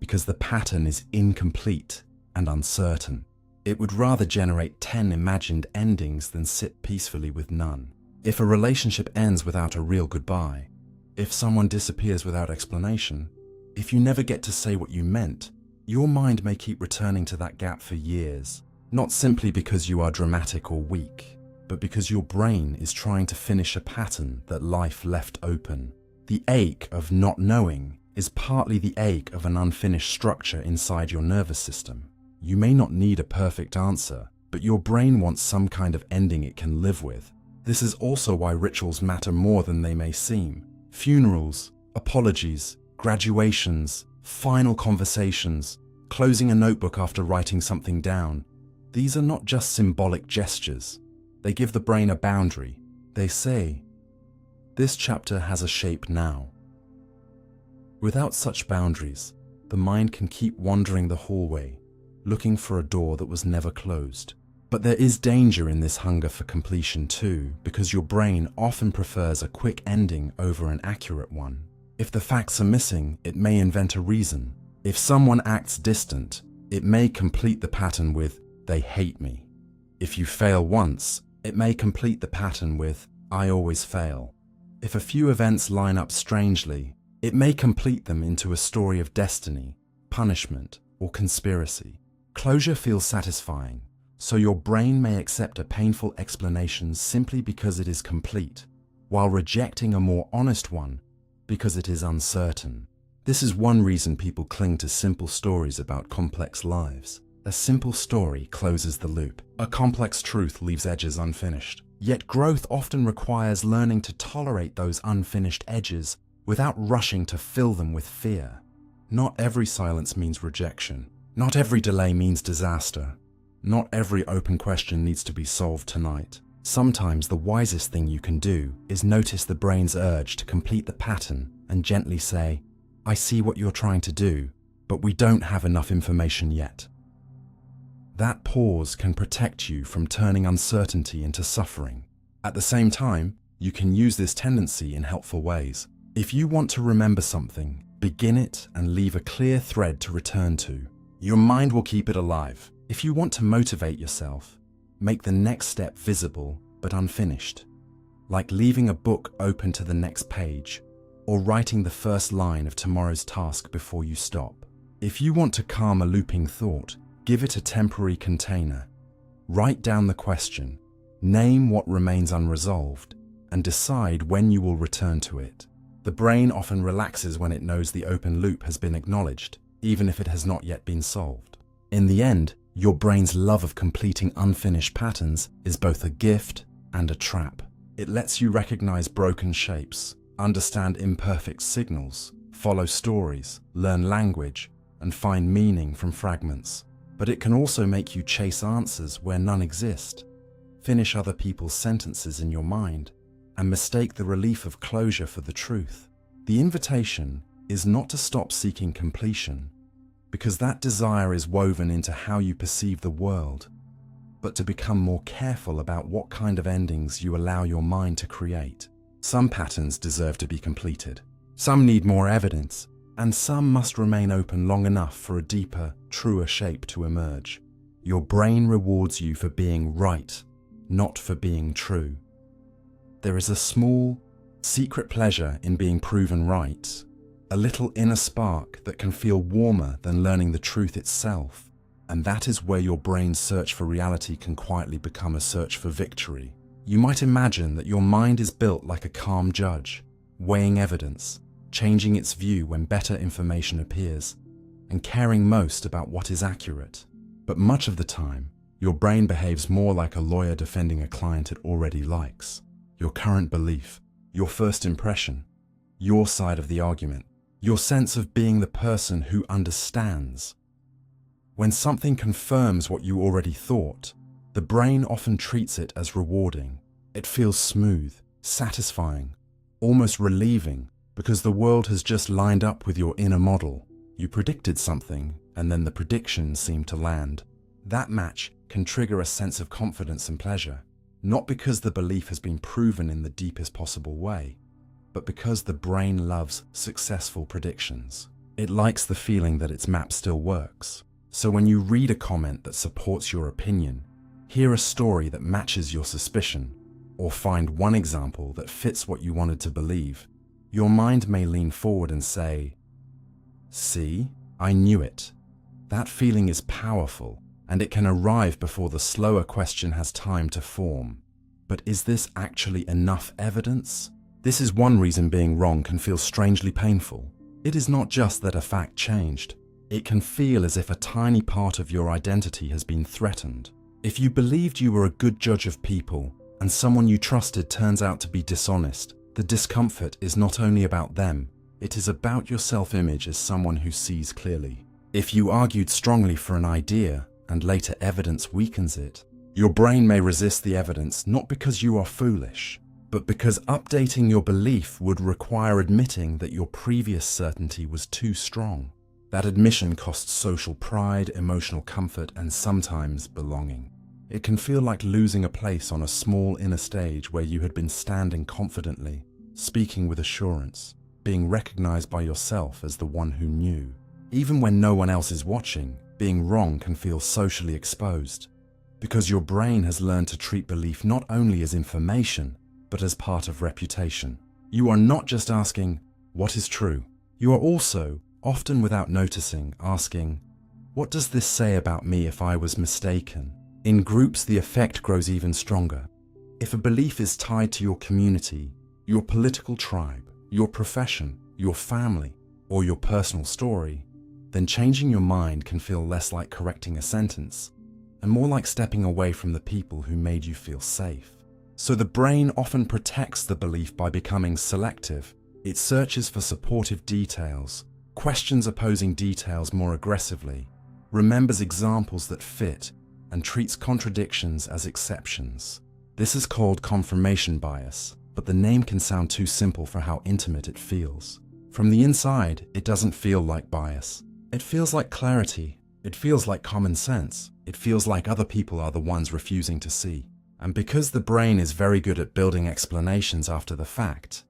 because the pattern is incomplete and uncertain. It would rather generate 10 imagined endings than sit peacefully with none. If a relationship ends without a real goodbye, if someone disappears without explanation, if you never get to say what you meant, your mind may keep returning to that gap for years, not simply because you are dramatic or weak, but because your brain is trying to finish a pattern that life left open. The ache of not knowing is partly the ache of an unfinished structure inside your nervous system. You may not need a perfect answer, but your brain wants some kind of ending it can live with. This is also why rituals matter more than they may seem. Funerals, apologies, graduations, final conversations, closing a notebook after writing something down. These are not just symbolic gestures. They give the brain a boundary. They say, "This chapter has a shape now." Without such boundaries, the mind can keep wandering the hallway, looking for a door that was never closed. But there is danger in this hunger for completion too, because your brain often prefers a quick ending over an accurate one. If the facts are missing, it may invent a reason. If someone acts distant, it may complete the pattern with, "They hate me." If you fail once, it may complete the pattern with, "I always fail." If a few events line up strangely, it may complete them into a story of destiny, punishment, or conspiracy. Closure feels satisfying, so your brain may accept a painful explanation simply because it is complete, while rejecting a more honest one because it is uncertain. This is one reason people cling to simple stories about complex lives. A simple story closes the loop. A complex truth leaves edges unfinished. Yet growth often requires learning to tolerate those unfinished edges without rushing to fill them with fear. Not every silence means rejection. Not every delay means disaster. Not every open question needs to be solved tonight. Sometimes the wisest thing you can do is notice the brain's urge to complete the pattern and gently say, "I see what you're trying to do, but we don't have enough information yet." That pause can protect you from turning uncertainty into suffering. At the same time, you can use this tendency in helpful ways. If you want to remember something, begin it and leave a clear thread to return to. Your mind will keep it alive. If you want to motivate yourself, make the next step visible but unfinished, like leaving a book open to the next page or writing the first line of tomorrow's task before you stop. If you want to calm a looping thought, give it a temporary container. Write down the question, name what remains unresolved, and decide when you will return to it. The brain often relaxes when it knows the open loop has been acknowledged, even if it has not yet been solved. In the end, your brain's love of completing unfinished patterns is both a gift and a trap. It lets you recognize broken shapes, understand imperfect signals, follow stories, learn language, and find meaning from fragments. but it can also make you chase answers where none exist, finish other people's sentences in your mind, and mistake the relief of closure for the truth. The invitation is not to stop seeking completion, because that desire is woven into how you perceive the world, but to become more careful about what kind of endings you allow your mind to create. Some patterns deserve to be completed, some need more evidence, and some must remain open long enough for a deeper, truer shape to emerge. Your brain rewards you for being right, not for being true. There is a small, secret pleasure in being proven right, a little inner spark that can feel warmer than learning the truth itself, and that is where your brain's search for reality can quietly become a search for victory. You might imagine that your mind is built like a calm judge, weighing evidence, changing its view when better information appears, and caring most about what is accurate. But much of the time, your brain behaves more like a lawyer defending a client it already likes. Your current belief, your first impression, your side of the argument, your sense of being the person who understands. When something confirms what you already thought, the brain often treats it as rewarding. It feels smooth, satisfying, almost relieving, because the world has just lined up with your inner model. You predicted something, and then the prediction seemed to land. That match can trigger a sense of confidence and pleasure, not because the belief has been proven in the deepest possible way, but because the brain loves successful predictions. It likes the feeling that its map still works. So when you read a comment that supports your opinion, hear a story that matches your suspicion, or find one example that fits what you wanted to believe, your mind may lean forward and say, "See, I knew it." That feeling is powerful, and it can arrive before the slower question has time to form. But is this actually enough evidence? This is one reason being wrong can feel strangely painful. It is not just that a fact changed. It can feel as if a tiny part of your identity has been threatened. If you believed you were a good judge of people, and someone you trusted turns out to be dishonest, the discomfort is not only about them, it is about your self-image as someone who sees clearly. If you argued strongly for an idea, and later evidence weakens it, your brain may resist the evidence not because you are foolish, but because updating your belief would require admitting that your previous certainty was too strong. That admission costs social pride, emotional comfort, and sometimes belonging. It can feel like losing a place on a small inner stage where you had been standing confidently, speaking with assurance, being recognized by yourself as the one who knew. Even when no one else is watching, being wrong can feel socially exposed, because your brain has learned to treat belief not only as information, but as part of reputation. You are not just asking, "What is true?" You are also, often without noticing, asking, "What does this say about me if I was mistaken?" In groups, the effect grows even stronger. If a belief is tied to your community, your political tribe, your profession, your family, or your personal story, then changing your mind can feel less like correcting a sentence and more like stepping away from the people who made you feel safe. So the brain often protects the belief by becoming selective. It searches for supportive details, questions opposing details more aggressively, remembers examples that fit, and treats contradictions as exceptions. This is called confirmation bias, but the name can sound too simple for how intimate it feels. From the inside, it doesn't feel like bias. It feels like clarity. It feels like common sense. It feels like other people are the ones refusing to see. And because the brain is very good at building explanations after the fact,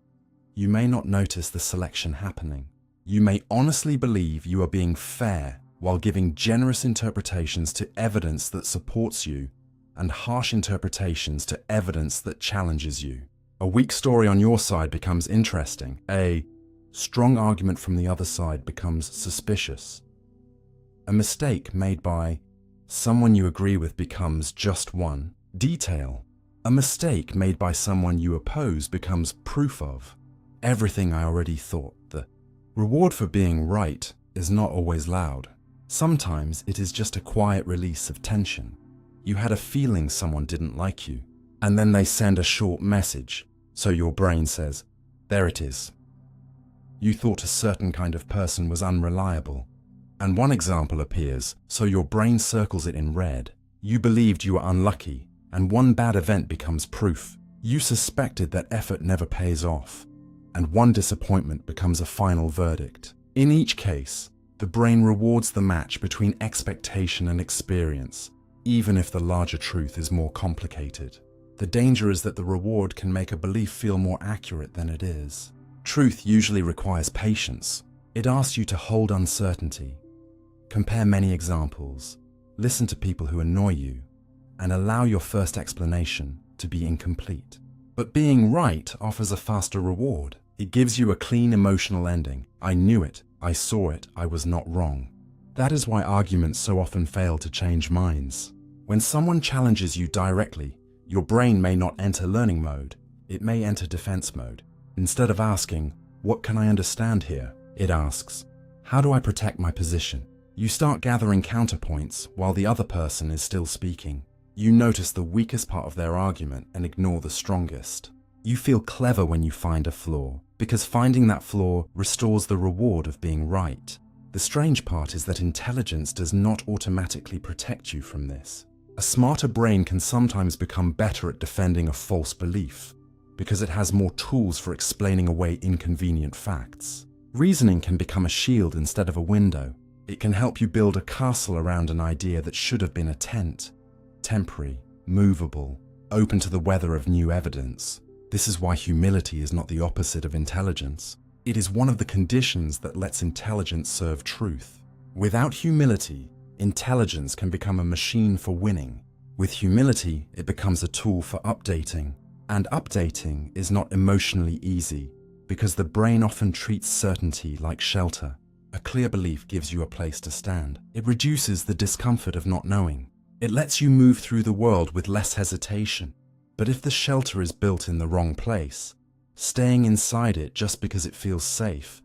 you may not notice the selection happening. You may honestly believe you are being fair while giving generous interpretations to evidence that supports you and harsh interpretations to evidence that challenges you. A weak story on your side becomes interesting. A strong argument from the other side becomes suspicious. A mistake made by someone you agree with becomes just one detail. A mistake made by someone you oppose becomes proof of everything I already thought. The reward for being right is not always loud. Sometimes it is just a quiet release of tension. You had a feeling someone didn't like you, and then they send a short message, so your brain says, "There it is." You thought a certain kind of person was unreliable, and one example appears, so your brain circles it in red. You believed you were unlucky, and one bad event becomes proof. You suspected that effort never pays off, and one disappointment becomes a final verdict. In each case, the brain rewards the match between expectation and experience, even if the larger truth is more complicated. The danger is that the reward can make a belief feel more accurate than it is. Truth usually requires patience. It asks you to hold uncertainty, compare many examples, listen to people who annoy you, and allow your first explanation to be incomplete. But being right offers a faster reward. It gives you a clean emotional ending. I knew it, I saw it, I was not wrong. That is why arguments so often fail to change minds. When someone challenges you directly, your brain may not enter learning mode, it may enter defense mode. Instead of asking, "What can I understand here?" it asks, "How do I protect my position?" You start gathering counterpoints while the other person is still speaking. You notice the weakest part of their argument and ignore the strongest. You feel clever when you find a flaw, because finding that flaw restores the reward of being right. The strange part is that intelligence does not automatically protect you from this. A smarter brain can sometimes become better at defending a false belief, because it has more tools for explaining away inconvenient facts. Reasoning can become a shield instead of a window. It can help you build a castle around an idea that should have been a tent. Temporary, movable, open to the weather of new evidence. This is why humility is not the opposite of intelligence. It is one of the conditions that lets intelligence serve truth. Without humility, intelligence can become a machine for winning. With humility, it becomes a tool for updating. And updating is not emotionally easy, because the brain often treats certainty like shelter. A clear belief gives you a place to stand. It reduces the discomfort of not knowing. It lets you move through the world with less hesitation. But if the shelter is built in the wrong place, staying inside it just because it feels safe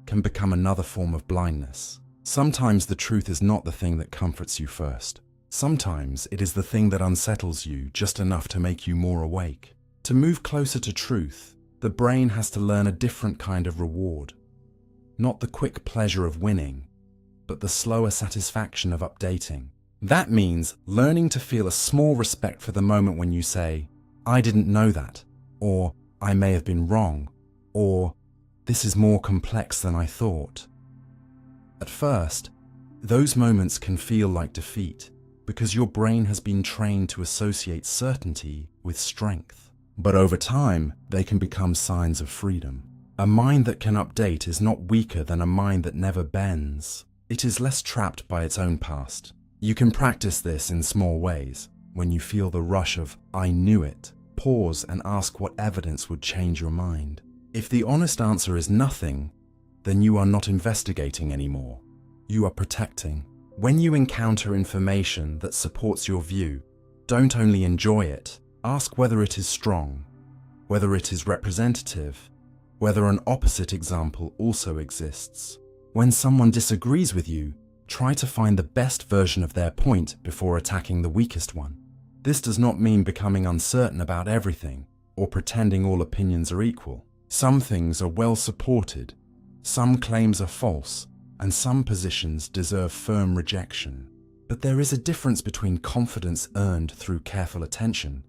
can become another form of blindness. Sometimes the truth is not the thing that comforts you first. Sometimes it is the thing that unsettles you just enough to make you more awake. To move closer to truth, the brain has to learn a different kind of reward. Not the quick pleasure of winning, but the slower satisfaction of updating. That means learning to feel a small respect for the moment when you say, "I didn't know that," or "I may have been wrong," or "This is more complex than I thought." At first, those moments can feel like defeat because your brain has been trained to associate certainty with strength. But over time, they can become signs of freedom. A mind that can update is not weaker than a mind that never bends. It is less trapped by its own past. You can practice this in small ways. When you feel the rush of "I knew it," pause and ask what evidence would change your mind. If the honest answer is nothing, then you are not investigating anymore. You are protecting. When you encounter information that supports your view, don't only enjoy it, ask whether it is strong, whether it is representative, whether an opposite example also exists. When someone disagrees with you, try to find the best version of their point before attacking the weakest one. This does not mean becoming uncertain about everything or pretending all opinions are equal. Some things are well supported, some claims are false, and some positions deserve firm rejection. But there is a difference between confidence earned through careful attention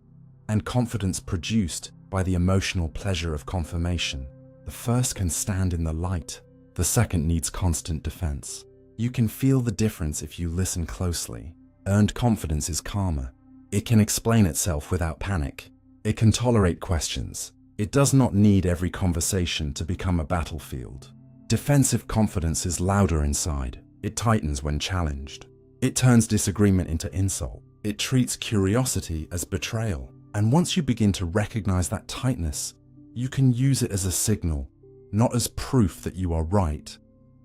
and confidence produced by the emotional pleasure of confirmation. The first can stand in the light, the second needs constant defense. You can feel the difference if you listen closely. Earned confidence is calmer. It can explain itself without panic. It can tolerate questions. It does not need every conversation to become a battlefield. Defensive confidence is louder inside. It tightens when challenged. It turns disagreement into insult. It treats curiosity as betrayal. And once you begin to recognize that tightness, you can use it as a signal, not as proof that you are right,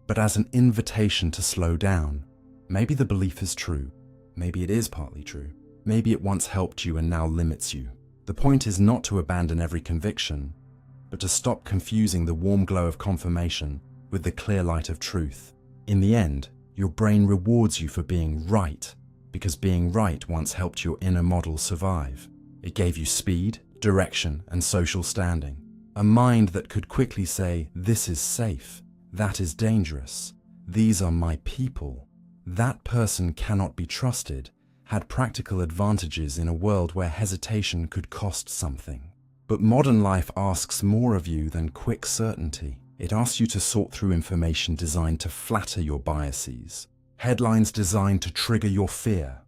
but as an invitation to slow down. Maybe the belief is true. Maybe it is partly true. Maybe it once helped you and now limits you. The point is not to abandon every conviction, but to stop confusing the warm glow of confirmation with the clear light of truth. In the end, your brain rewards you for being right, because being right once helped your inner model survive. It gave you speed, direction, and social standing. A mind that could quickly say, "This is safe," "That is dangerous," "These are my people. That person cannot be trusted," had practical advantages in a world where hesitation could cost something. But modern life asks more of you than quick certainty. It asks you to sort through information designed to flatter your biases, headlines designed to trigger your fear,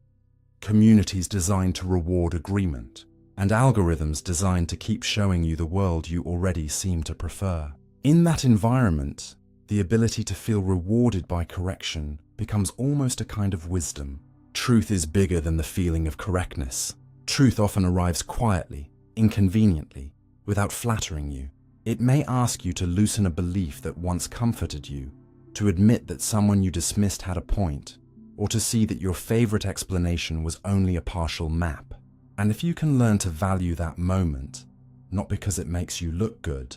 communities designed to reward agreement, and algorithms designed to keep showing you the world you already seem to prefer. In that environment, the ability to feel rewarded by correction becomes almost a kind of wisdom. Truth is bigger than the feeling of correctness. Truth often arrives quietly, inconveniently, without flattering you. It may ask you to loosen a belief that once comforted you, to admit that someone you dismissed had a point, or to see that your favorite explanation was only a partial map. And if you can learn to value that moment, not because it makes you look good,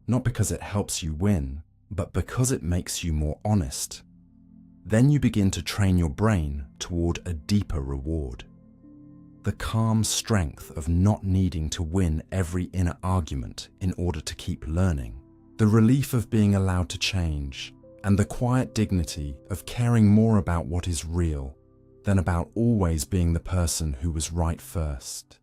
not because it helps you win, but because it makes you more honest, then you begin to train your brain toward a deeper reward. The calm strength of not needing to win every inner argument in order to keep learning. The relief of being allowed to change, and the quiet dignity of caring more about what is real than about always being the person who was right first.